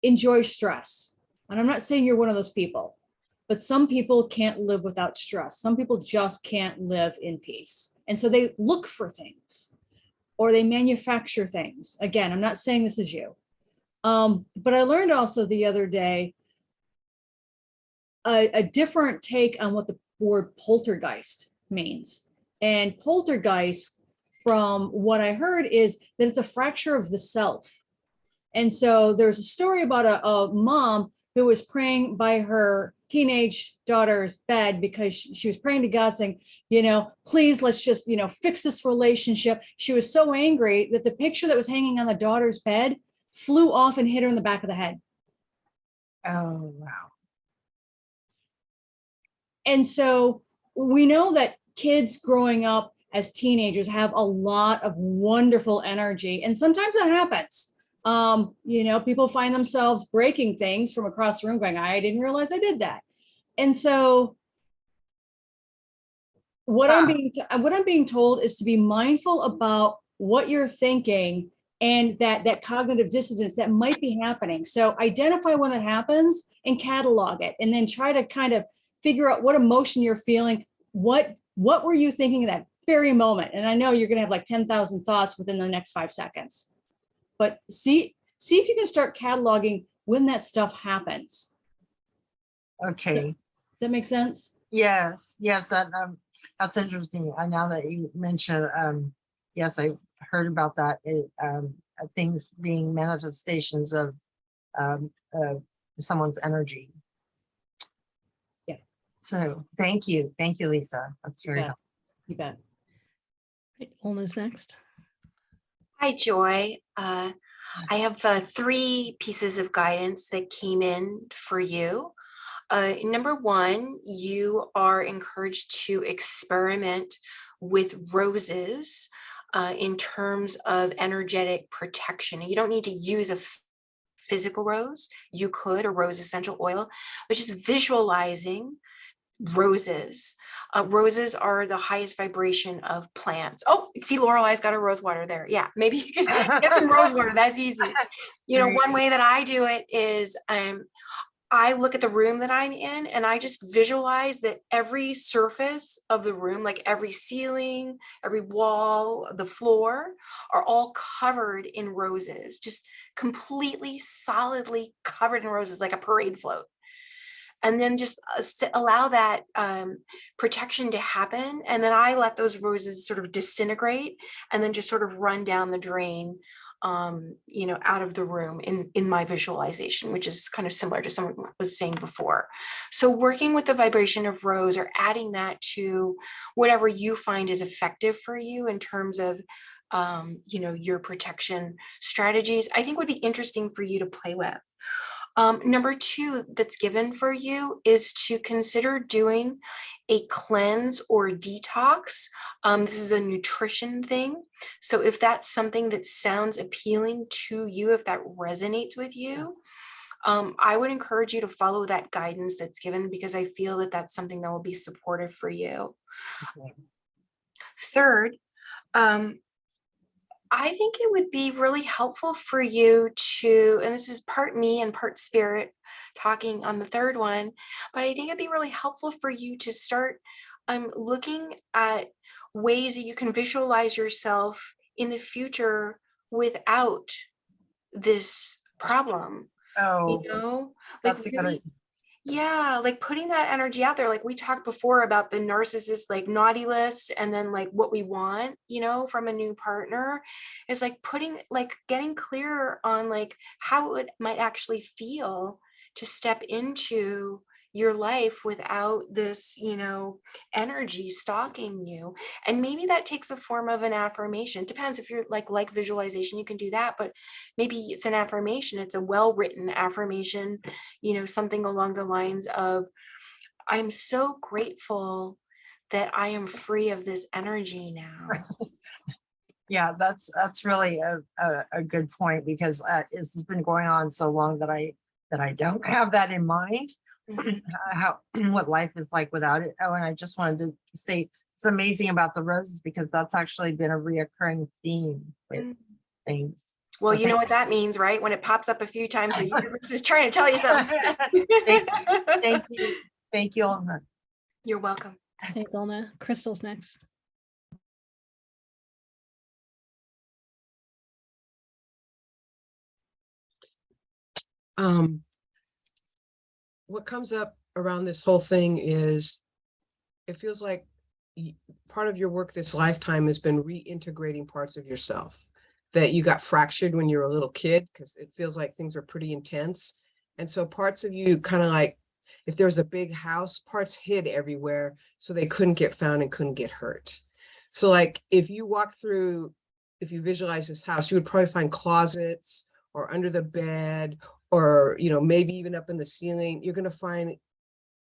enjoy stress. And I'm not saying you're one of those people, but some people can't live without stress. Some people just can't live in peace. And so they look for things or they manufacture things. Again, I'm not saying this is you. But I learned also the other day a different take on what the word poltergeist means. And poltergeist, from what I heard, is that it's a fracture of the self. And so there's a story about a mom who was praying by her teenage daughter's bed because she was praying to God saying, please, let's just, fix this relationship. She was so angry that the picture that was hanging on the daughter's bed flew off and hit her in the back of the head. Oh, wow. And so we know that kids growing up as teenagers have a lot of wonderful energy. And sometimes that happens. People find themselves breaking things from across the room going, I didn't realize I did that. And so what I'm being told is to be mindful about what you're thinking and that cognitive dissonance that might be happening. So identify when it happens and catalog it, and then try to kind of figure out what emotion you're feeling. What were you thinking at that very moment? And I know you're going to have like 10,000 thoughts within the next 5 seconds. But see if you can start cataloging when that stuff happens. Okay. Does that make sense? Yes, that's interesting. Now that you mentioned, yes, I heard about that. Things being manifestations of someone's energy. Yeah. So thank you, Lisa. That's very helpful. You bet. Olna's next. Hi, Joy. I have 3 pieces of guidance that came in for you. Number 1, you are encouraged to experiment with roses in terms of energetic protection. You don't need to use a physical rose. You could, a rose essential oil, but just visualizing roses. Roses are the highest vibration of plants. Oh, see, Lorelai's got a rose water there. Yeah, maybe you can get some rose water. That's easy. One way that I do it is I look at the room that I'm in and I just visualize that every surface of the room, like every ceiling, every wall, the floor, are all covered in roses, just completely solidly covered in roses, like a parade float. And then just allow that protection to happen. And then I let those roses sort of disintegrate and then just sort of run down the drain, out of the room in my visualization, which is kind of similar to someone was saying before. So working with the vibration of rose or adding that to whatever you find is effective for you in terms of your protection strategies, I think would be interesting for you to play with. Number 2 that's given for you is to consider doing a cleanse or detox. This is a nutrition thing. So if that's something that sounds appealing to you, if that resonates with you, I would encourage you to follow that guidance that's given, because I feel that that's something that will be supportive for you. Okay. Third, I think it would be really helpful for you to, and this is part me and part spirit talking on the third one, but I think it'd be really helpful for you to start looking at ways that you can visualize yourself in the future without this problem. Oh, that's a good idea. Yeah, like putting that energy out there. Like we talked before about the narcissist, like naughty list, and then like what we want, from a new partner is like getting clear on like how it might actually feel to step into your life without this, energy stalking you. And maybe that takes a form of an affirmation. It depends if you're like visualization, you can do that, but maybe it's an affirmation. It's a well-written affirmation, something along the lines of, I'm so grateful that I am free of this energy now. Yeah, that's really a good point, because it's been going on so long that I don't have that in mind. What life is like without it. Oh, and I just wanted to say it's amazing about the roses, because that's actually been a reoccurring theme with things. Well, you know what that means, right? When it pops up a few times, the universe is trying to tell you something. Thank you. Thank you, Olna. You're welcome. Thanks, Olna. Crystal's next. What comes up around this whole thing is it feels like part of your work this lifetime has been reintegrating parts of yourself that you got fractured when you were a little kid, because it feels like things are pretty intense. And so parts of you kind of like, if there was a big house, parts hid everywhere so they couldn't get found and couldn't get hurt. So like if you walk through, if you visualize this house, you would probably find closets or under the bed, or, you know, maybe even up in the ceiling. You're going to find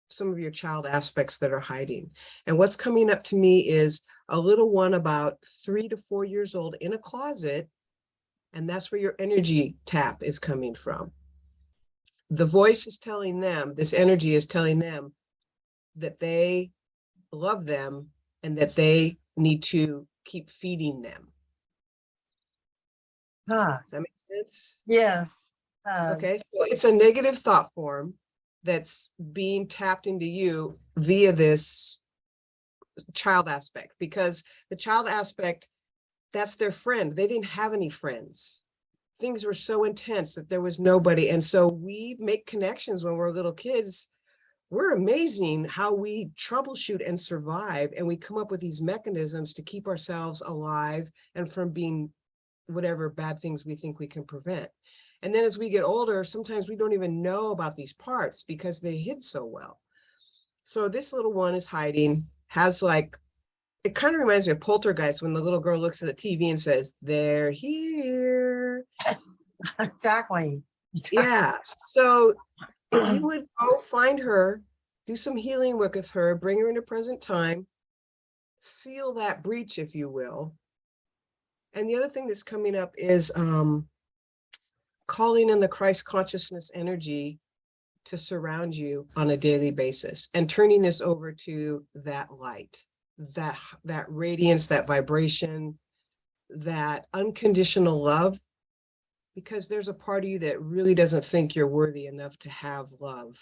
some of your child aspects that are hiding. And what's coming up to me is a little one about 3 to 4 years old in a closet. And that's where your energy tap is coming from. The voice is telling them, this energy is telling them that they love them and that they need to keep feeding them. Huh. Does that make sense? Yes. Okay, so it's a negative thought form that's being tapped into you via this child aspect, because the child aspect, that's their friend. They didn't have any friends. Things were so intense that there was nobody. And so we make connections when we're little kids. We're amazing how we troubleshoot and survive, and we come up with these mechanisms to keep ourselves alive and from being whatever bad things we think we can prevent. And then as we get older, sometimes we don't even know about these parts because they hid so well. So this little one is hiding, has like, it kind of reminds me of Poltergeist when the little girl looks at the TV and says, "They're here." Exactly. Yeah. So if you would go find her, do some healing work with her, bring her into present time, seal that breach, if you will. And the other thing that's coming up is calling in the Christ consciousness energy to surround you on a daily basis and turning this over to that light, that radiance, that vibration, that unconditional love, because there's a part of you that really doesn't think you're worthy enough to have love.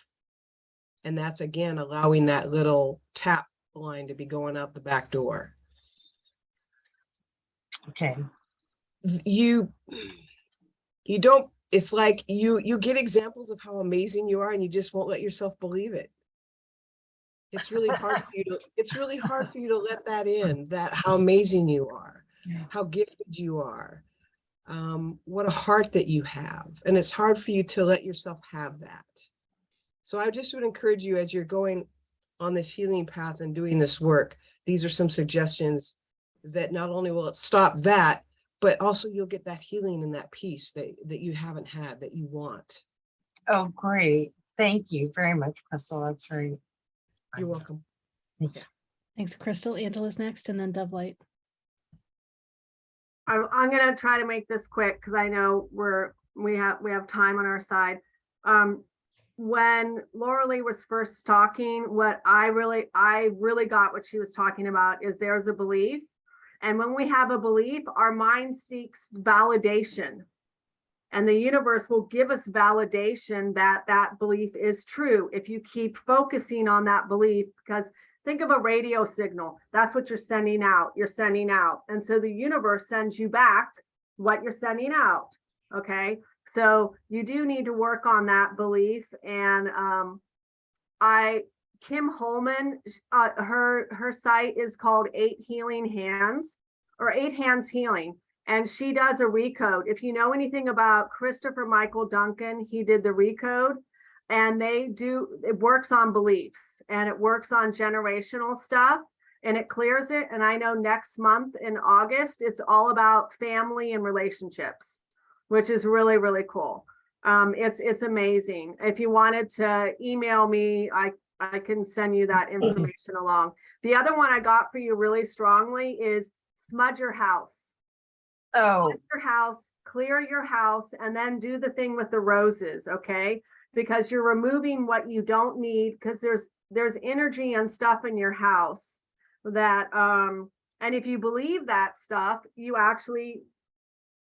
And that's, again, allowing that little tap line to be going out the back door. Okay. You don't, it's like you get examples of how amazing you are and you just won't let yourself believe it. It's really hard for you to let that in, that how amazing you are, how gifted you are, what a heart that you have. And it's hard for you to let yourself have that. So I just would encourage you, as you're going on this healing path and doing this work, these are some suggestions that not only will it stop that, but also you'll get that healing and that peace that you haven't had, that you want. Oh, great. Thank you very much, Crystal. That's very. You're welcome. Yeah. Thanks, Crystal. Angela's next, and then Dove Light. I'm gonna try to make this quick because I know we have time on our side. When Laureli was first talking, what I really got what she was talking about is there's a belief. And when we have a belief, our mind seeks validation. And the universe will give us validation that that belief is true if you keep focusing on that belief. Because think of a radio signal. That's what you're sending out. You're sending out. And so the universe sends you back what you're sending out. Okay. So you do need to work on that belief. And Kim Holman, her site is called 8 Healing Hands or 8 Hands Healing. And she does a recode. If you know anything about Christopher Michael Duncan, he did the recode, and it works on beliefs and it works on generational stuff and it clears it. And I know next month in August, it's all about family and relationships, which is really, really cool. It's amazing. If you wanted to email me, I can send you that information along. The other one I got for you really strongly is smudge your house. Oh, Smudge your house, clear your house, and then do the thing with the roses, okay? Because you're removing what you don't need, because there's energy and stuff in your house that and if you believe that stuff, you actually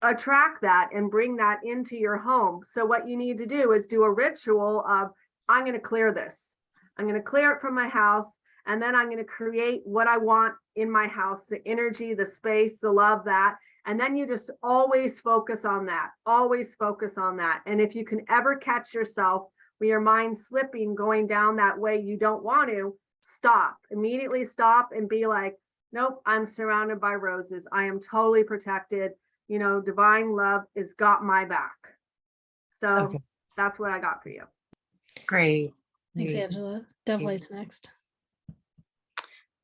attract that and bring that into your home. So what you need to do is do a ritual of, I'm going to clear this. I'm going to clear it from my house. And then I'm going to create what I want in my house, the energy, the space, the love, that. And then you just always focus on that, always focus on that. And if you can ever catch yourself with your mind slipping, going down that way you don't want to, stop, immediately stop and be like, nope, I'm surrounded by roses. I am totally protected. You know, divine love has got my back. So Okay. that's what I got for you. Great. Thanks, Great. Angela. Devlight's next.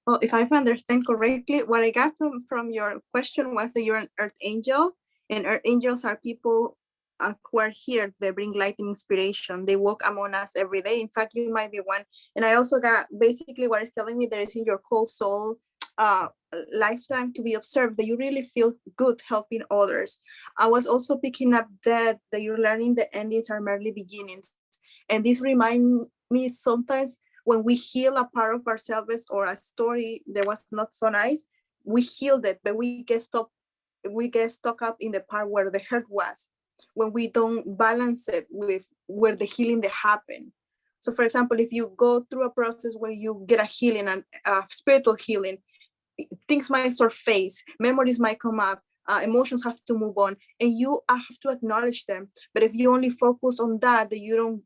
Well, if I've understand correctly, what I got from your question was that you're an earth angel, and earth angels are people who are here. They bring light and inspiration. They walk among us every day. In fact, you might be one. And I also got basically what it's telling me, there is in your cold soul lifetime to be observed, that you really feel good helping others. I was also picking up that you're learning the endings are merely beginnings. And this reminds me sometimes when we heal a part of ourselves or a story that was not so nice, we healed it, but we get stuck up in the part where the hurt was, when we don't balance it with where the healing that happened. So for example, if you go through a process where you get a healing and a spiritual healing, things might surface, memories might come up, emotions have to move on, and you have to acknowledge them. But if you only focus on that you don't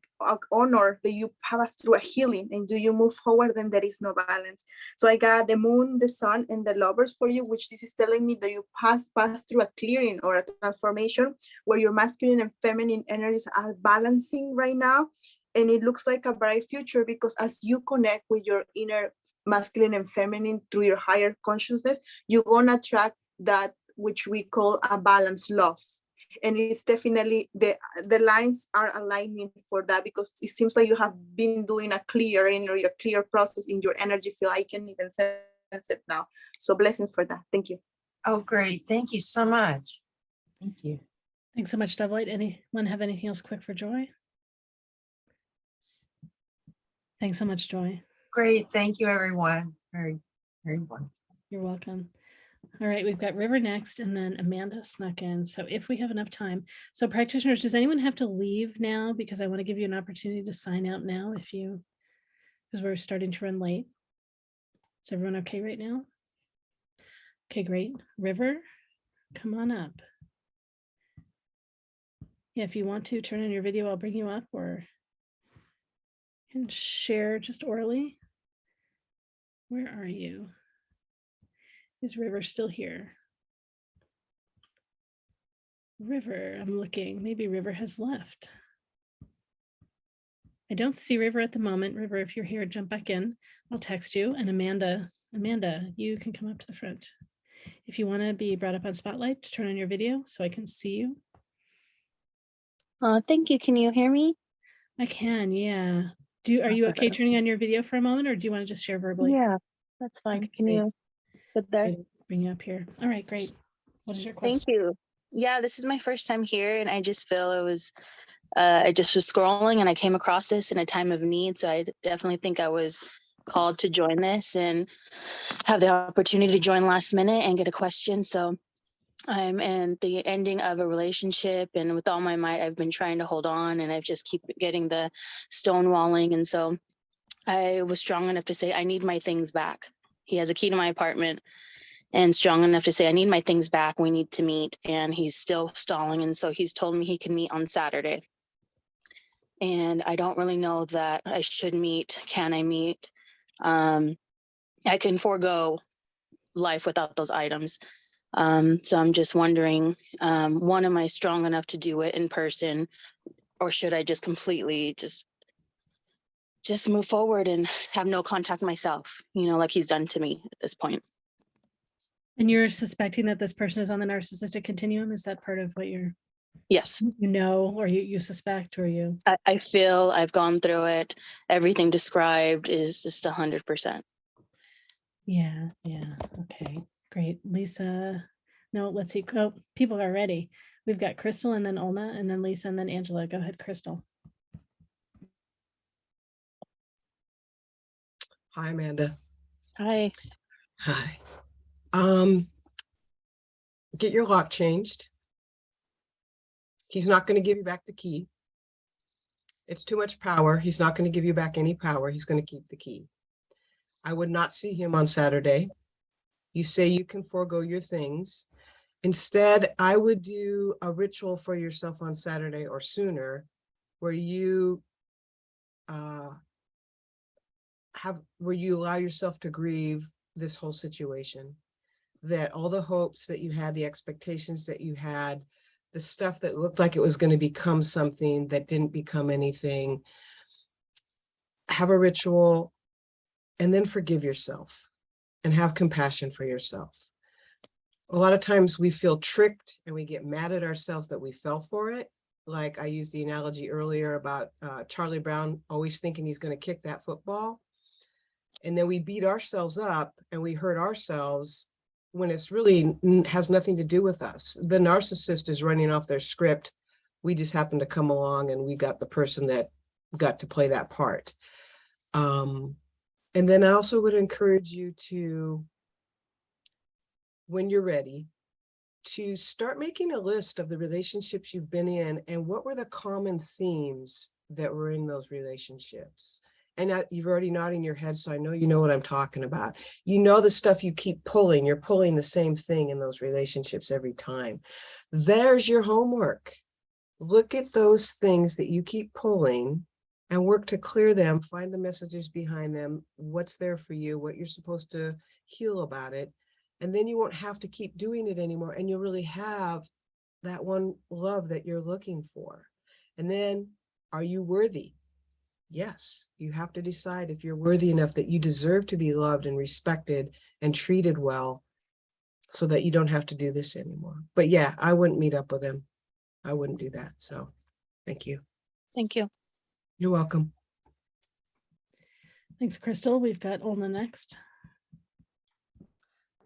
honor that you pass through a healing and do you move forward, then there is no balance. So I got the moon, the sun, and the lovers for you, which this is telling me that you pass through a clearing or a transformation where your masculine and feminine energies are balancing right now. And it looks like a bright future, because as you connect with your inner masculine and feminine through your higher consciousness, you're gonna attract that which we call a balanced love. And it's definitely the lines are aligning for that, because it seems like you have been doing a clearing or your clear process in your energy field. I can even sense it now. So blessings for that. Thank you. Oh, great. Thank you so much. Thank you. Thanks so much, Devlight. Anyone have anything else quick for Joy? Thanks so much, Joy. Great. Thank you, everyone. Very, very wonderful. You're welcome. All right, we've got River next, and then Amanda snuck in. So if we have enough time. So practitioners, does anyone have to leave now? Because I want to give you an opportunity to sign out now because we're starting to run late. Is everyone okay right now? Okay, great. River, come on up. Yeah, if you want to turn on your video, I'll bring you up, or you can share just orally. Where are you? Is River still here? River, I'm looking. Maybe River has left. I don't see River at the moment. River, if you're here, jump back in. I'll text you. And Amanda, you can come up to the front. If you want to be brought up on Spotlight, just turn on your video so I can see you. Thank you. Can you hear me? I can, yeah. Are you okay turning on your video for a moment, or do you want to just share verbally? Yeah, that's fine. Okay, Can you put there? Bring you up here. All right, great. What is your question? Thank you. Yeah, this is my first time here, and I just feel I just was scrolling and I came across this in a time of need. So I definitely think I was called to join this and have the opportunity to join last minute and get a question. So I'm in the ending of a relationship, and with all my might, I've been trying to hold on, and I've just keep getting the stonewalling. And so I was strong enough to say, I need my things back. He has a key to my apartment, and strong enough to say, I need my things back. We need to meet. And he's still stalling. And so he's told me he can meet on Saturday. And I don't really know that I should meet. Can I meet? I can forego life without those items. So I'm just wondering, one, am I strong enough to do it in person, or should I just completely just move forward and have no contact myself, like he's done to me at this point? And you're suspecting that this person is on the narcissistic continuum? Is that part of what Yes. Or you suspect, or you? I feel I've gone through it. Everything described is just 100%. Yeah. Okay, great. Lisa, no, let's see. Oh, people are ready. We've got Crystal, and then Olna, and then Lisa, and then Angela. Go ahead, Crystal. Hi, Amanda. Hi. Hi. Get your lock changed. He's not going to give you back the key. It's too much power. He's not going to give you back any power. He's going to keep the key. I would not see him on Saturday. You say you can forego your things. Instead, I would do a ritual for yourself on Saturday or sooner where you allow yourself to grieve this whole situation, that all the hopes that you had, the expectations that you had, the stuff that looked like it was going to become something that didn't become anything, have a ritual and then forgive yourself and have compassion for yourself. A lot of times we feel tricked and we get mad at ourselves that we fell for it. Like I used the analogy earlier about Charlie Brown always thinking he's going to kick that football. And then we beat ourselves up and we hurt ourselves when it's really has nothing to do with us. The narcissist is running off their script. We just happen to come along and we got the person that got to play that part. And then I also would encourage you to, when you're ready, to start making a list of the relationships you've been in and what were the common themes that were in those relationships. And you've already nodding your head, so I know you know what I'm talking about. You know the stuff you keep pulling. You're pulling the same thing in those relationships every time. There's your homework. Look at those things that you keep pulling and work to clear them, find the messages behind them, what's there for you, what you're supposed to heal about it. And then you won't have to keep doing it anymore. And you'll really have that one love that you're looking for. And then, are you worthy? Yes, you have to decide if you're worthy enough that you deserve to be loved and respected and treated well so that you don't have to do this anymore. But yeah, I wouldn't meet up with him. I wouldn't do that. So thank you. Thank you. You're welcome. Thanks, Crystal. We've got Olna next.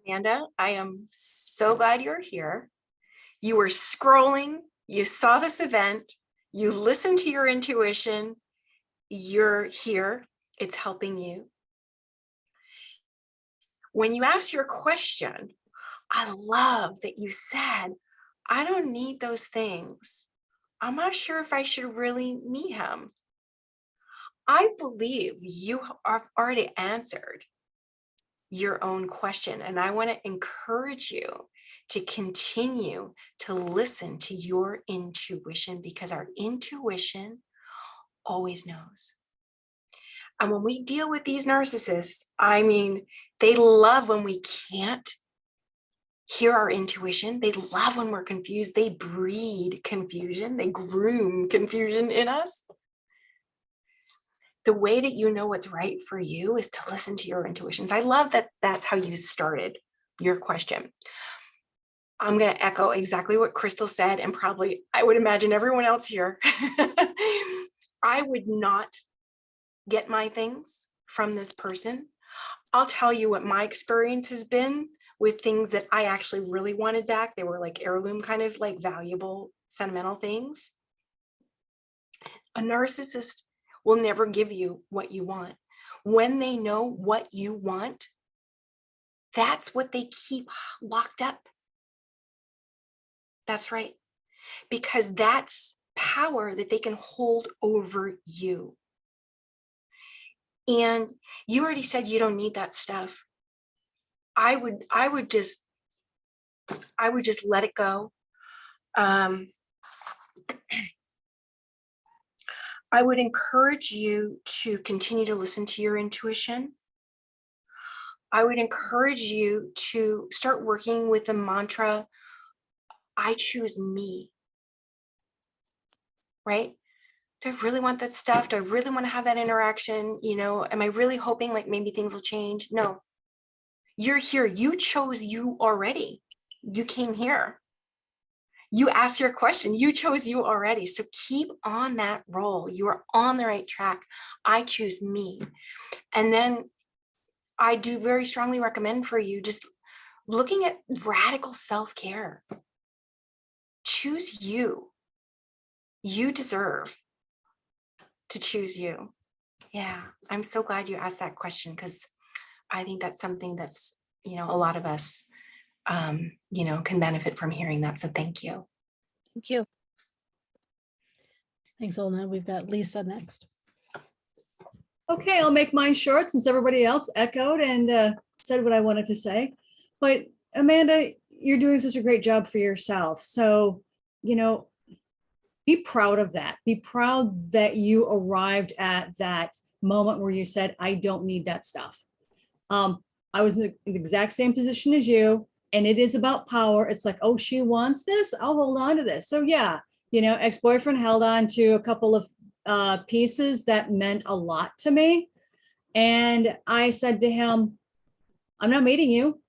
Amanda, I am so glad you're here. You were scrolling, you saw this event, you listened to your intuition, you're here, it's helping you. When you asked your question, I love that you said, I don't need those things. I'm not sure if I should really meet him. I believe you have already answered your own question, and I want to encourage you to continue to listen to your intuition, because our intuition always knows. And when we deal with these narcissists, I mean, they love when we can't hear our intuition. They love when we're confused. They breed confusion. They groom confusion in us. The way that you know what's right for you is to listen to your intuitions. I love that that's how you started your question. I'm going to echo exactly what Crystal said, and probably I would imagine everyone else here. I would not get my things from this person. I'll tell you what my experience has been with things that I actually really wanted back. They were like heirloom, kind of like valuable, sentimental things. A narcissist will never give you what you want. When they know what you want, that's what they keep locked up. That's right. Because that's power that they can hold over you. And you already said you don't need that stuff. I would just let it go. I would encourage you to continue to listen to your intuition. I would encourage you to start working with the mantra, I choose me, right? Do I really want that stuff? Do I really want to have that interaction? You know, am I really hoping like maybe things will change? No, you're here. You chose you already. You came here. You asked your question. You chose you already. So keep on that roll. You are on the right track. I choose me. And then I do very strongly recommend for you just looking at radical self-care. Choose you. You deserve to choose you. Yeah, I'm so glad you asked that question, because I think that's something that's, you know, a lot of us, you know, can benefit from hearing that. So thank you. Thank you. Thanks, Olna. We've got Lisa next. Okay, I'll make mine short since everybody else echoed and said what I wanted to say. But Amanda, you're doing such a great job for yourself. So, you know, be proud of that. Be proud that you arrived at that moment where you said, I don't need that stuff. I was in the exact same position as you, and it is about power. It's like, oh, she wants this, I'll hold on to this. So yeah, you know, ex-boyfriend held on to a couple of pieces that meant a lot to me. And I said to him, I'm not meeting you.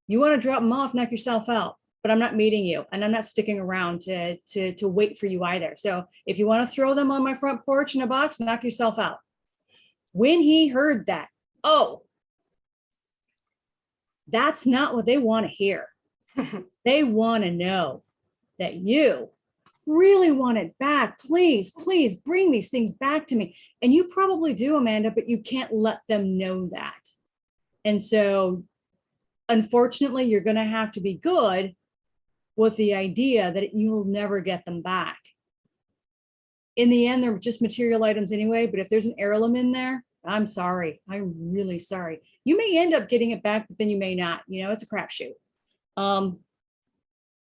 You want to drop them off, knock yourself out, but I'm not meeting you. And I'm not sticking around to wait for you either. So if you want to throw them on my front porch in a box, knock yourself out. When he heard that, oh, that's not what they want to hear. They want to know that you really want it back. Please, please bring these things back to me. And you probably do, Amanda, but you can't let them know that. And so, unfortunately, you're going to have to be good with the idea that you'll never get them back. In the end, they're just material items anyway, but if there's an heirloom in there, I'm sorry. I'm really sorry. You may end up getting it back, but then you may not. You know, it's a crapshoot.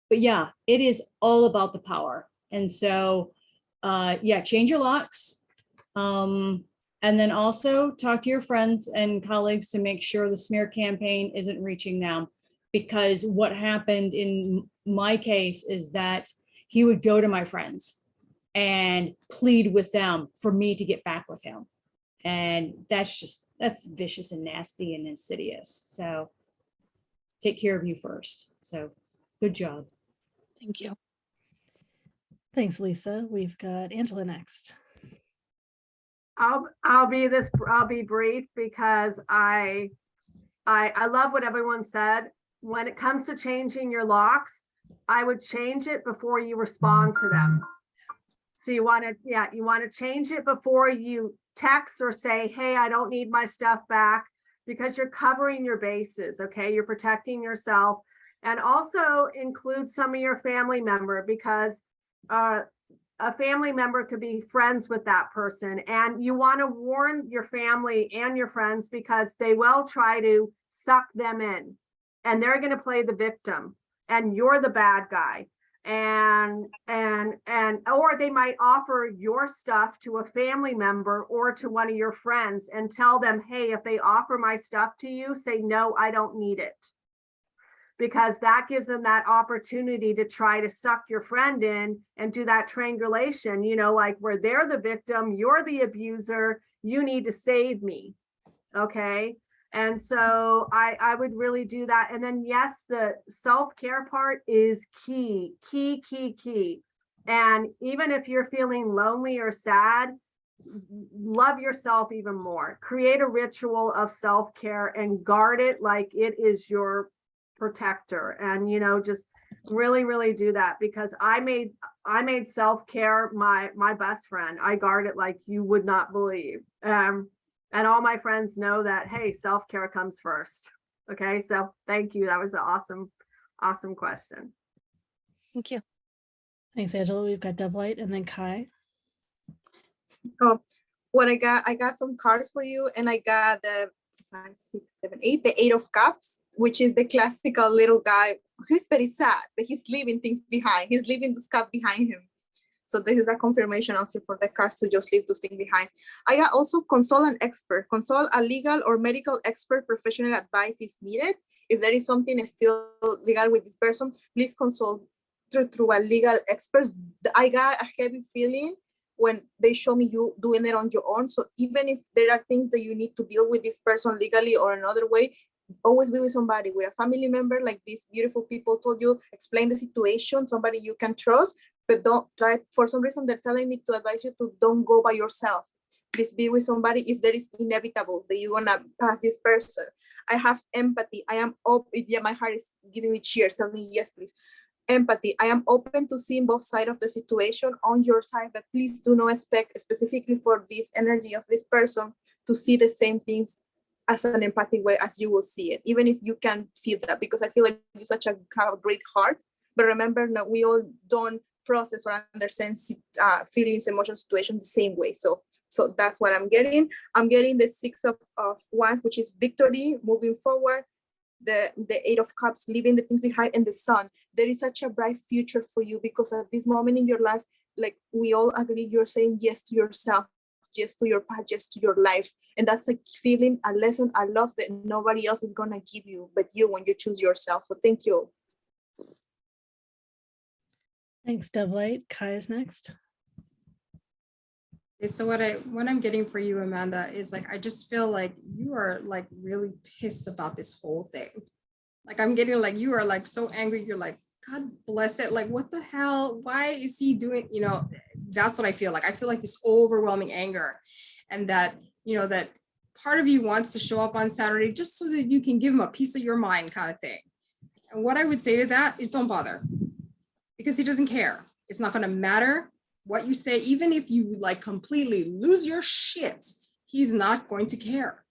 But yeah, it is all about the power. And so, yeah, change your locks. And then also talk to your friends and colleagues to make sure the smear campaign isn't reaching them. Because what happened in my case is that he would go to my friends and plead with them for me to get back with him. And that's vicious and nasty and insidious. So take care of you first. So good job. Thank you. Thanks, Lisa. We've got Angela next. I'll be brief because I love what everyone said. When it comes to changing your locks, I would change it before you respond to them. So you want to change it before you text or say, hey, I don't need my stuff back, because you're covering your bases. Okay, you're protecting yourself. And also include some of your family member, because a family member could be friends with that person. And you want to warn your family and your friends, because they will try to suck them in and they're going to play the victim and you're the bad guy. And or they might offer your stuff to a family member or to one of your friends and tell them, hey, if they offer my stuff to you, say, no, I don't need it. Because that gives them that opportunity to try to suck your friend in and do that triangulation, you know, like where they're the victim, you're the abuser, you need to save me. Okay. And so I would really do that. And then, yes, the self-care part is key. And even if you're feeling lonely or sad, love yourself even more. Create a ritual of self-care and guard it like it is your protector. And, you know, just really do that, because I made self-care my best friend. I guard it like you would not believe. And all my friends know that, hey, self-care comes first. Okay, so thank you. That was an awesome question. Thank you. Thanks, Angela. We've got Dove Light and then Kai. Oh, what I got some cards for you, and I got the 5, 6, 7, 8, the 8 of Cups, which is the classical little guy who's very sad, but he's leaving things behind. He's leaving the cup behind him. So this is a confirmation of you for the cards to just leave those things behind. I got also consult an expert. Consult a legal or medical expert. Professional advice is needed. If there is something still legal with this person, please consult through a legal expert. I got a heavy feeling when they show me you doing it on your own. So even if there are things that you need to deal with this person legally or another way, always be with somebody, with a family member, like these beautiful people told you, explain the situation, somebody you can trust, but don't try, for some reason they're telling me to advise you to don't go by yourself. Please be with somebody if there is inevitable that you're gonna pass this person. I have empathy. I am open. Yeah, my heart is giving me cheers, telling me yes, please. Empathy. I am open to seeing both sides of the situation on your side, but please do not expect specifically for this energy of this person to see the same things as an empathic way as you will see it, even if you can feel that, because I feel like you have a great heart. But remember, no, we all don't process or understand feelings, emotions, situations the same way. So that's what I'm getting. I'm getting the 6 of Wands, which is victory, moving forward. The 8 of Cups, leaving the things behind, and the Sun. There is such a bright future for you, because at this moment in your life, like we all agree, you're saying yes to yourself, yes to your path, yes to your life. And that's a feeling, a lesson, a love that nobody else is gonna give you but you when you choose yourself. So thank you. Thanks, Dovelight. Kai is next. Okay, so what I'm getting for you, Amanda, is like, I just feel like you are like really pissed about this whole thing. Like I'm getting like, you are like so angry. You're like, God bless it. Like, what the hell? Why is he doing, that's what I feel like. I feel like this overwhelming anger, and that, that part of you wants to show up on Saturday just so that you can give him a piece of your mind kind of thing. And what I would say to that is don't bother, because he doesn't care. It's not going to matter what you say. Even if you like completely lose your shit, he's not going to care.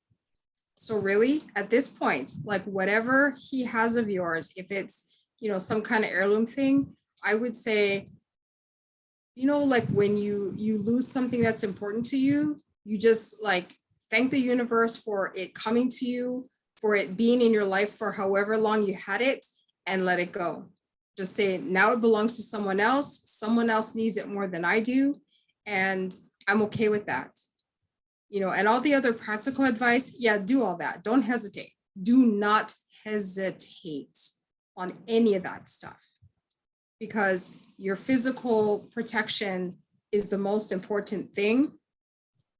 So really at this point, like whatever he has of yours, if it's, some kind of heirloom thing, I would say, like when you lose something that's important to you, you just like thank the universe for it coming to you, for it being in your life for however long you had it, and let it go. Just say, now it belongs to someone else. Someone else needs it more than I do. And I'm okay with that. And all the other practical advice, yeah, do all that. Don't hesitate. Do not hesitate on any of that stuff, because your physical protection is the most important thing.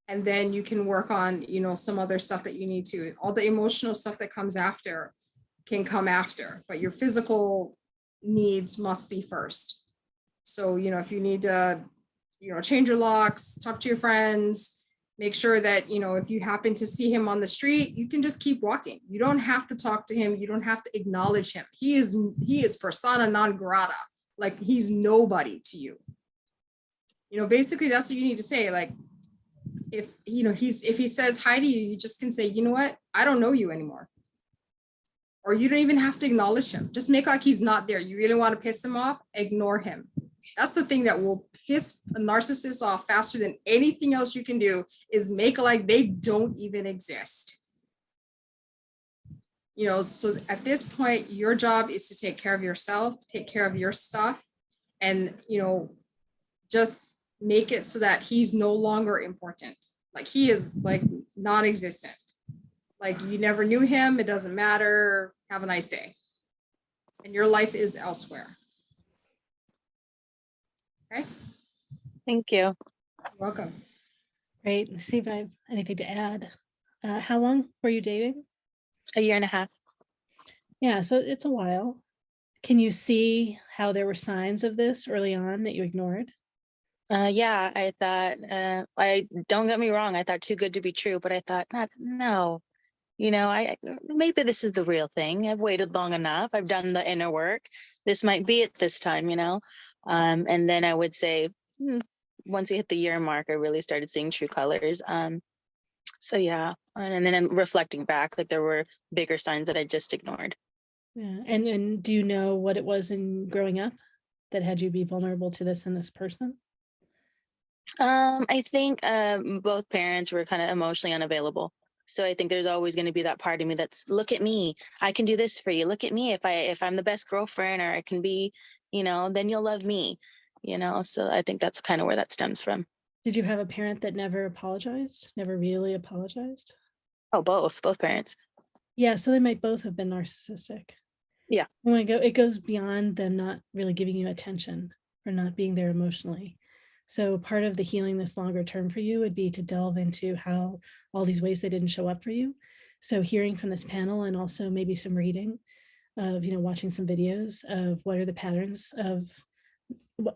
And then you can work on, some other stuff that you need to. All the emotional stuff that comes after can come after, but your physical needs must be first. So, if you need to, change your locks, talk to your friends, make sure that, if you happen to see him on the street, you can just keep walking. You don't have to talk to him. You don't have to acknowledge him. He is persona non grata. Like he's nobody to you. Basically that's what you need to say. Like if he says hi to you, you just can say, you know what? I don't know you anymore. Or you don't even have to acknowledge him. Just make like he's not there. You really want to piss him off? Ignore him. That's the thing that will piss a narcissist off faster than anything else you can do, is make like they don't even exist. So at this point, your job is to take care of yourself, take care of your stuff, and, just make it so that he's no longer important. Like he is like non-existent. Like you never knew him. It doesn't matter. Have a nice day. And your life is elsewhere. Okay. Thank you. You're welcome. Great. Let's see if I have anything to add. How long were you dating? 1.5 years. Yeah, so it's a while. Can you see how there were signs of this early on that you ignored? Yeah, I thought, I don't get me wrong, I thought too good to be true, but I thought, no, I maybe this is the real thing. I've waited long enough. I've done the inner work. This might be it this time, and then I would say, once we hit the year mark, I really started seeing true colors. So yeah, and then reflecting back, like there were bigger signs that I just ignored. Yeah, and do you know what it was in growing up that had you be vulnerable to this in this person? I think both parents were kind of emotionally unavailable. So I think there's always going to be that part of me that's, look at me, I can do this for you. Look at me, if I'm the best girlfriend, or I can be, then you'll love me, So I think that's kind of where that stems from. Did you have a parent that never apologized, never really apologized? Oh, both parents. Yeah, so they might both have been narcissistic. Yeah. It goes beyond them not really giving you attention or not being there emotionally. So part of the healing this longer term for you would be to delve into how all these ways they didn't show up for you. So hearing from this panel, and also maybe some reading of, watching some videos of what are the patterns of, what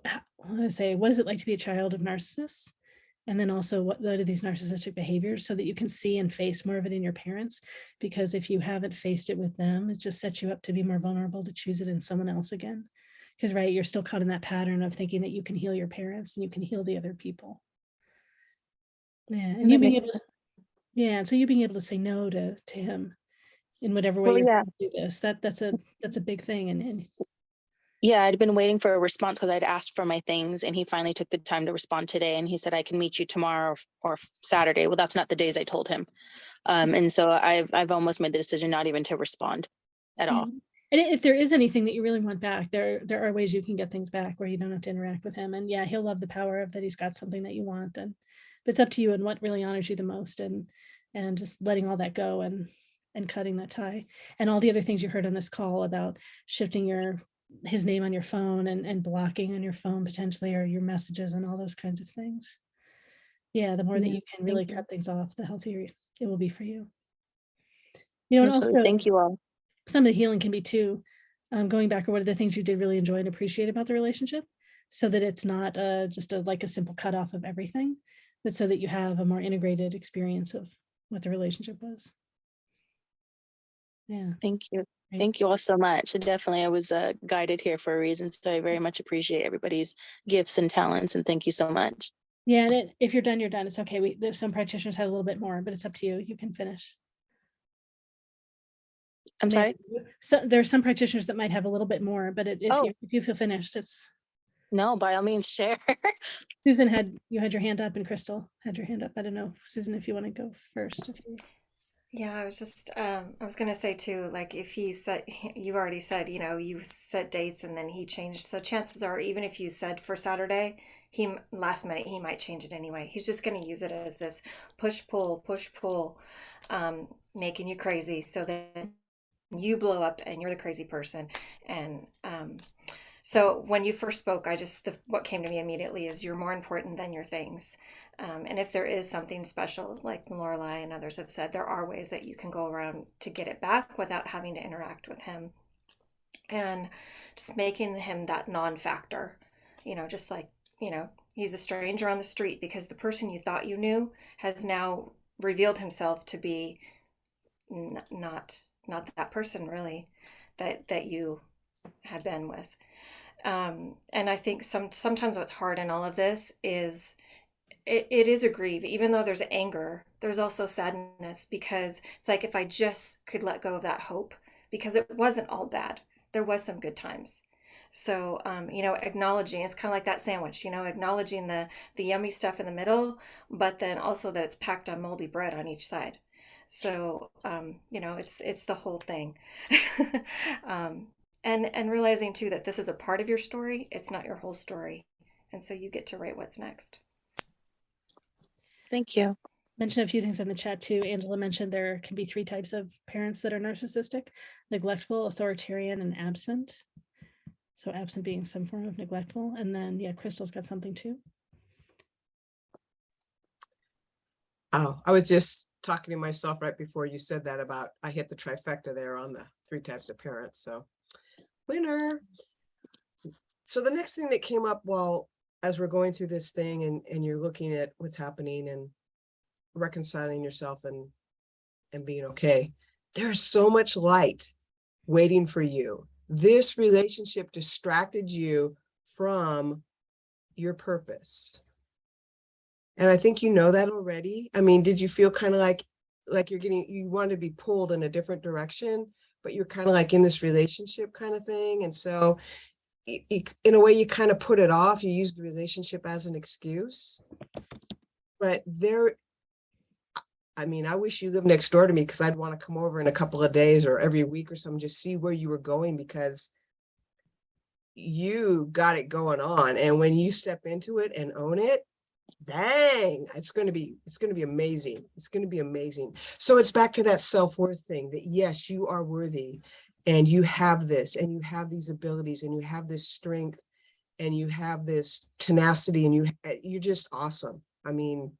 is it like to be a child of narcissists? And then also what are these narcissistic behaviors, so that you can see and face more of it in your parents. Because if you haven't faced it with them, it just sets you up to be more vulnerable to choose it in someone else again. Because right, you're still caught in that pattern of thinking that you can heal your parents and you can heal the other people. Yeah, and you being able to, so you being able to say no to him in whatever way you're going to do this, that's a big thing. And Yeah, I'd been waiting for a response because I'd asked for my things, and he finally took the time to respond today. And he said, I can meet you tomorrow or Saturday. Well, that's not the days I told him. And so I've almost made the decision not even to respond at all. And if there is anything that you really want back, there are ways you can get things back where you don't have to interact with him. And yeah, he'll love the power of that he's got something that you want. And but it's up to you and what really honors you the most, and just letting all that go and cutting that tie. And all the other things you heard on this call about shifting his name on your phone and blocking on your phone potentially, or your messages and all those kinds of things. Yeah, the more that you can really cut things off, the healthier it will be for you. You know, and Absolutely. also Thank you all. some of the healing can be too, going back, or what are the things you did really enjoy and appreciate about the relationship, so that it's not just like a simple cutoff of everything, but so that you have a more integrated experience of what the relationship was. Yeah. Thank you. Right. Thank you all so much. Definitely, I was guided here for a reason. So I very much appreciate everybody's gifts and talents. And thank you so much. Yeah, and if you're done, you're done. It's okay. There's some practitioners have a little bit more, but it's up to you. You can finish. I'm sorry? So there are some practitioners that might have a little bit more, but if you feel finished, it's. No, by all means, share. Susan you had your hand up, and Crystal had your hand up. I don't know, Susan, if you want to go first. Yeah, I was just, I was going to say too, like if he said, you already said, you know, you set dates and then he changed. So chances are, even if you said for Saturday, last minute, he might change it anyway. He's just going to use it as this push, pull, making you crazy. So then you blow up and you're the crazy person. And, so when you first spoke, what came to me immediately is you're more important than your things. And if there is something special, like Laureli and others have said, there are ways that you can go around to get it back without having to interact with him. And just making him that non-factor, you know, just like, you know, he's a stranger on the street because the person you thought you knew has now revealed himself to be not that person really that you had been with. And I think sometimes what's hard in all of this is it is a grief. Even though there's anger, there's also sadness, because it's like, if I just could let go of that hope, because it wasn't all bad. There was some good times. So, you know, acknowledging, it's kind of like that sandwich, you know, acknowledging the yummy stuff in the middle, but then also that it's packed on moldy bread on each side. So, you know, it's the whole thing. And realizing too that this is a part of your story, it's not your whole story. And so you get to write what's next. Thank you. Mention a few things in the chat too. Angela mentioned there can be 3 types of parents that are narcissistic: neglectful, authoritarian, and absent. So absent being some form of neglectful. And then, yeah, Crystal's got something too. Oh, I was just talking to myself right before you said that about, I hit the trifecta there on the 3 types of parents. So winner. So the next thing that came up as we're going through this thing and you're looking at what's happening and reconciling yourself and being okay, there's so much light waiting for you. This relationship distracted you from your purpose. And I think you know that already. I mean, did you feel kind of like you want to be pulled in a different direction, but you're kind of like in this relationship kind of thing? And so in a way, you kind of put it off. You use the relationship as an excuse. But I mean, I wish you lived next door to me, because I'd want to come over in a couple of days or every week or something, just see where you were going, because you got it going on. And when you step into it and own it, dang, it's going to be amazing. It's going to be amazing. So it's back to that self-worth thing, that yes, you are worthy, and you have this, and you have these abilities, and you have this strength, and you have this tenacity, and you're just awesome. I mean,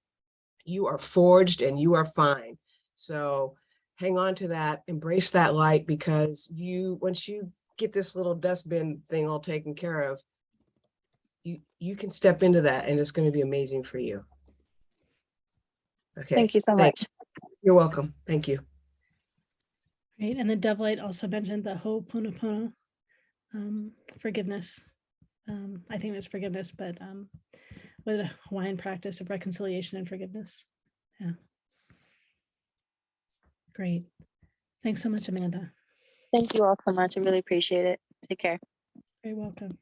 you are forged and you are fine. So hang on to that, embrace that light, because once you get this little dustbin thing all taken care of, you can step into that, and it's going to be amazing for you. Okay. Thank you so much. You're welcome. Thank you. Right. And the Dove Light also mentioned the Ho'oponopono, forgiveness. I think it's forgiveness, but with a Hawaiian practice of reconciliation and forgiveness. Yeah. Great. Thanks so much, Amanda. Thank you all so much. I really appreciate it. Take care. Very welcome.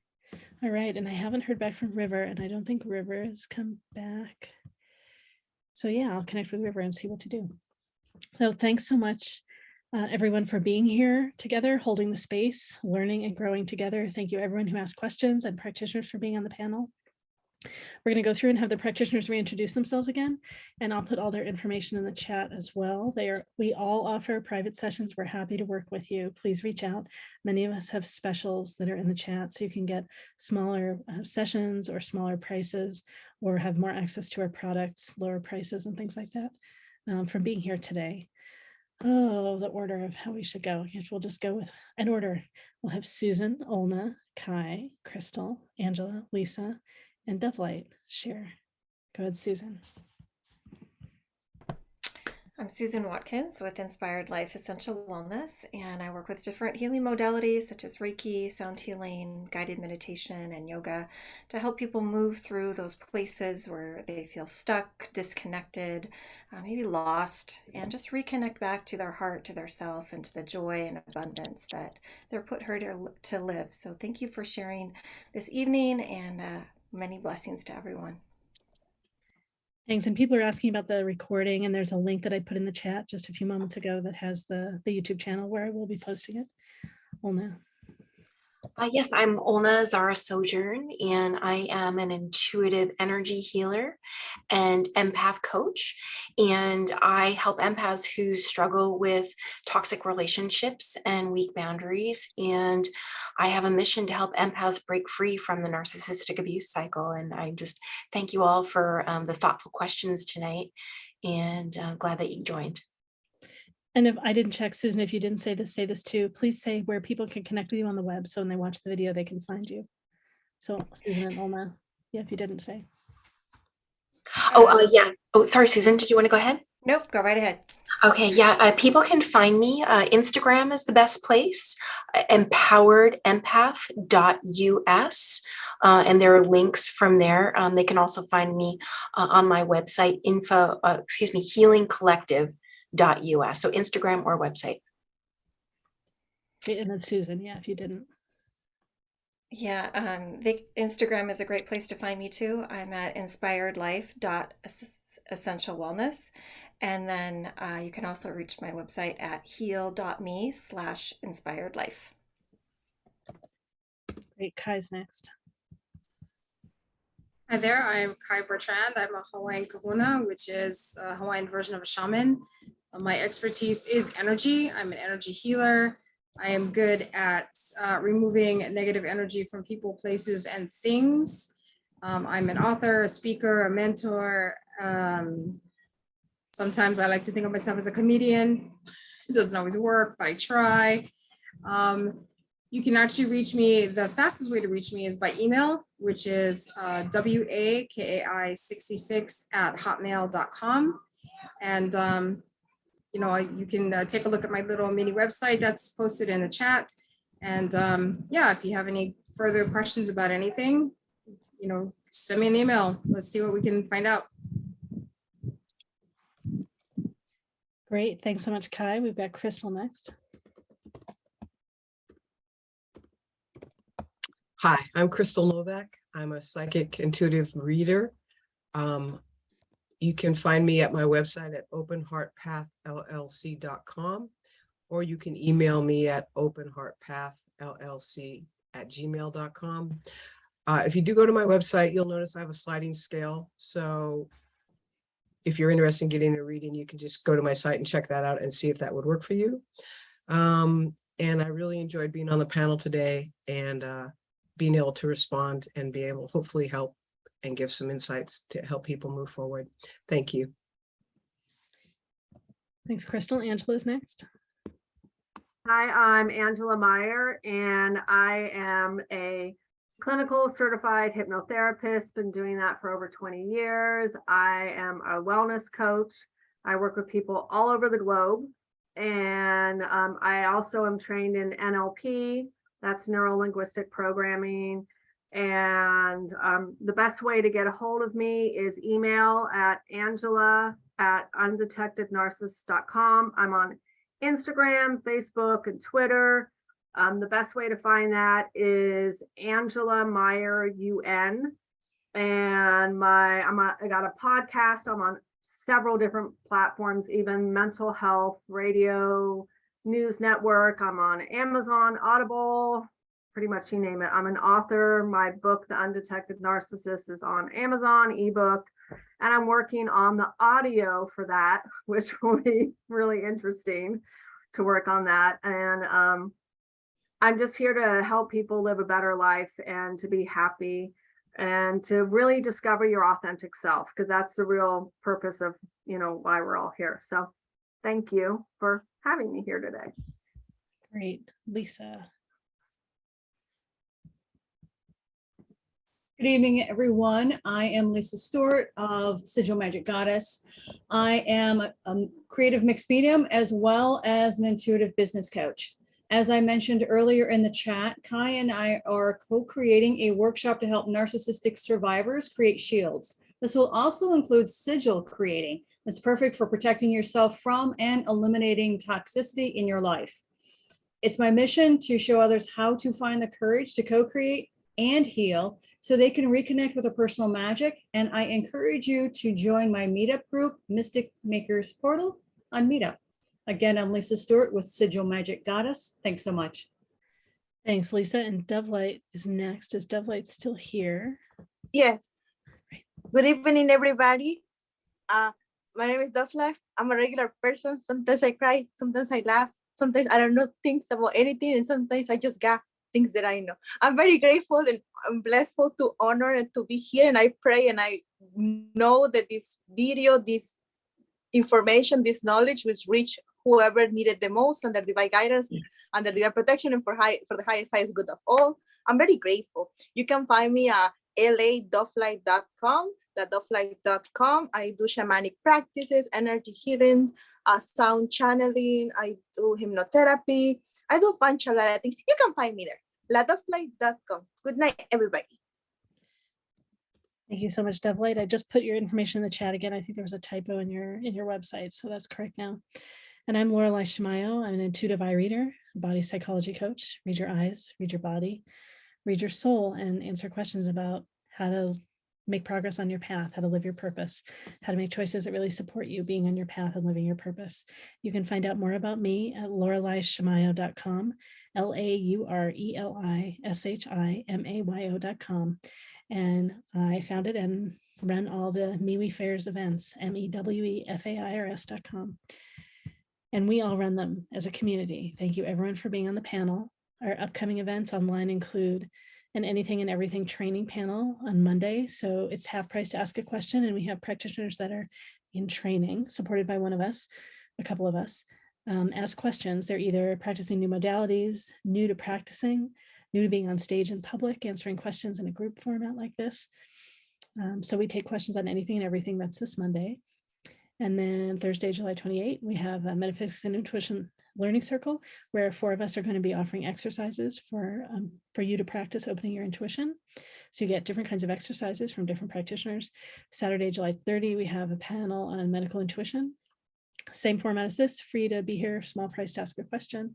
All right, and I haven't heard back from River, and I don't think River has come back. So yeah, I'll connect with River and see what to do. So thanks so much, everyone, for being here together, holding the space, learning and growing together. Thank you, everyone who asked questions, and practitioners for being on the panel. We're going to go through and have the practitioners reintroduce themselves again, and I'll put all their information in the chat as well. We all offer private sessions. We're happy to work with you. Please reach out. Many of us have specials that are in the chat, so you can get smaller sessions or smaller prices, or have more access to our products, lower prices and things like that from being here today. Oh, the order of how we should go. I guess we'll just go with an order. We'll have Susan, Olna, Kai, Crystal, Angela, Lisa, and Dovelight share. Go ahead, Susan. I'm Susan Watkins with Inspired Life Essential Wellness, and I work with different healing modalities such as Reiki, sound healing, guided meditation, and yoga to help people move through those places where they feel stuck, disconnected, maybe lost, and just reconnect back to their heart, to their self, and to the joy and abundance that they're put here to live. So thank you for sharing this evening, and many blessings to everyone. Thanks. And people are asking about the recording, and there's a link that I put in the chat just a few moments ago that has the YouTube channel where I will be posting it. Olna. Yes, I'm Olna Xara Sojourn, and I am an intuitive energy healer and empath coach. And I help empaths who struggle with toxic relationships and weak boundaries. And I have a mission to help empaths break free from the narcissistic abuse cycle. And I just thank you all for the thoughtful questions tonight, and glad that you joined. And if I didn't check, Susan, if you didn't say this too, please say where people can connect with you on the web, so when they watch the video, they can find you. So Susan and Olna, yeah, if you didn't say. Yeah. Oh, sorry, Susan, did you want to go ahead? Nope, go right ahead. Okay, yeah, people can find me. Instagram is the best place, empoweredempath.us. And there are links from there. They can also find me on my website, healingcollective.us. So Instagram or website. And then Susan, yeah, if you didn't. Yeah, the Instagram is a great place to find me too. I'm at inspiredlife.essentialwellness. And then you can also reach my website at heal.me/inspiredlife. Great, Kai's next. Hi there, I'm Kai Bertrand. I'm a Hawaiian Kahuna, which is a Hawaiian version of a shaman. My expertise is energy. I'm an energy healer. I am good at removing negative energy from people, places, and things. I'm an author, a speaker, a mentor. Sometimes I like to think of myself as a comedian. It doesn't always work, but I try. You can actually reach me. The fastest way to reach me is by email, which is wakai66@hotmail.com. And you can take a look at my little mini website that's posted in the chat. And yeah, if you have any further questions about anything, send me an email. Let's see what we can find out. Great, thanks so much, Kai. We've got Crystal next. Hi, I'm Crystal Novak. I'm a psychic intuitive reader. You can find me at my website at openheartpathllc.com, or you can email me at openheartpathllc@gmail.com. If you do go to my website, you'll notice I have a sliding scale. So if you're interested in getting a reading, you can just go to my site and check that out and see if that would work for you. And I really enjoyed being on the panel today, and being able to respond and be able to hopefully help and give some insights to help people move forward. Thank you. Thanks, Crystal. Angela's next. Hi, I'm Angela Myer, and I am a clinical certified hypnotherapist. Been doing that for over 20 years. I am a wellness coach. I work with people all over the globe. And I also am trained in NLP, that's neuro-linguistic programming. And the best way to get a hold of me is email at angela@undetectednarcissist.com. I'm on Instagram, Facebook, and Twitter. The best way to find that is Angela Myer UN. And I got a podcast. I'm on several different platforms, even mental health, radio, news network. I'm on Amazon, Audible, pretty much you name it. I'm an author. My book, The Undetected Narcissist, is on Amazon, ebook. And I'm working on the audio for that, which will be really interesting to work on that. And I'm just here to help people live a better life and to be happy and to really discover your authentic self, because that's the real purpose of, why we're all here. So thank you for having me here today. Great. Lisa. Good evening, everyone. I am Lisa Stewart of Sigil Magic Goddess. I am a creative mixed medium as well as an intuitive business coach. As I mentioned earlier in the chat, Kai and I are co-creating a workshop to help narcissistic survivors create shields. This will also include sigil creating. It's perfect for protecting yourself from and eliminating toxicity in your life. It's my mission to show others how to find the courage to co-create and heal so they can reconnect with their personal magic. And I encourage you to join my meetup group, Mystic Makers Portal, on Meetup. Again, I'm Lisa Stewart with Sigil Magic Goddess. Thanks so much. Thanks, Lisa. And Dovelight is next. Is Dovelight still here? Yes. Good evening, everybody. My name is Dovelight. I'm a regular person. Sometimes I cry, sometimes I laugh, sometimes I don't know things about anything, and sometimes I just got things that I know. I'm very grateful and I'm blessful to honor and to be here. And I pray and I know that this video, this information, this knowledge will reach whoever needed the most under divine guidance, under divine protection, and for the highest good of all. I'm very grateful. You can find me at la.dovelight.com. I do shamanic practices, energy healings, sound channeling. I do hypnotherapy. I do a bunch of other things. You can find me there. ladovelight.com. Good night, everybody. Thank you so much, Dovelight. I just put your information in the chat again. I think there was a typo in your website, so that's correct now. And I'm Laureli Shimayo. I'm an intuitive eye reader, body psychology coach. Read your eyes, read your body, read your soul, and answer questions about how to make progress on your path, how to live your purpose, how to make choices that really support you being on your path and living your purpose. You can find out more about me at laurelishimayo.com, LAURELISHIMAYO.com. And I founded and run all the MeWe Fairs events, MEWEFAIRS.com. And we all run them as a community. Thank you everyone for being on the panel. Our upcoming events online include an anything and everything training panel on Monday. So it's half price to ask a question, and we have practitioners that are in training, supported by one of us, a couple of us, ask questions. They're either practicing new modalities, new to practicing, new to being on stage in public, answering questions in a group format like this. So we take questions on anything and everything. That's this Monday. And then Thursday, July 28th, we have a Metaphysics and Intuition Learning Circle, where 4 of us are going to be offering exercises for you to practice opening your intuition. So you get different kinds of exercises from different practitioners. Saturday, July 30, we have a panel on medical intuition. Same format as this, free to be here, small price to ask a question.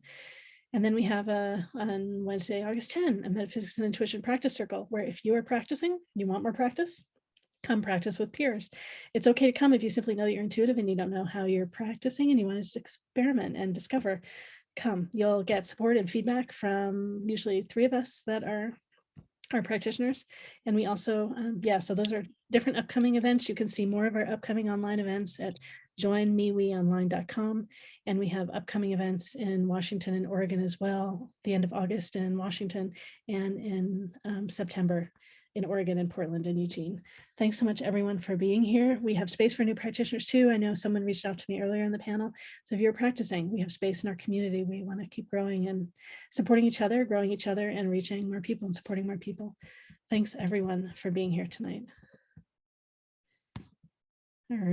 And then we have on Wednesday, August 10, a Metaphysics and Intuition Practice Circle, where if you are practicing, you want more practice, come practice with peers. It's okay to come if you simply know that you're intuitive and you don't know how you're practicing and you want to just experiment and discover. Come, you'll get support and feedback from usually 3 of us that are practitioners. And we also, so those are different upcoming events. You can see more of our upcoming online events at joinmeweonline.com. And we have upcoming events in Washington and Oregon as well, the end of August in Washington, and in September in Oregon and Portland and Eugene. Thanks so much everyone for being here. We have space for new practitioners too. I know someone reached out to me earlier in the panel. So if you're practicing, we have space in our community. We want to keep growing and supporting each other, growing each other, and reaching more people and supporting more people. Thanks everyone for being here tonight.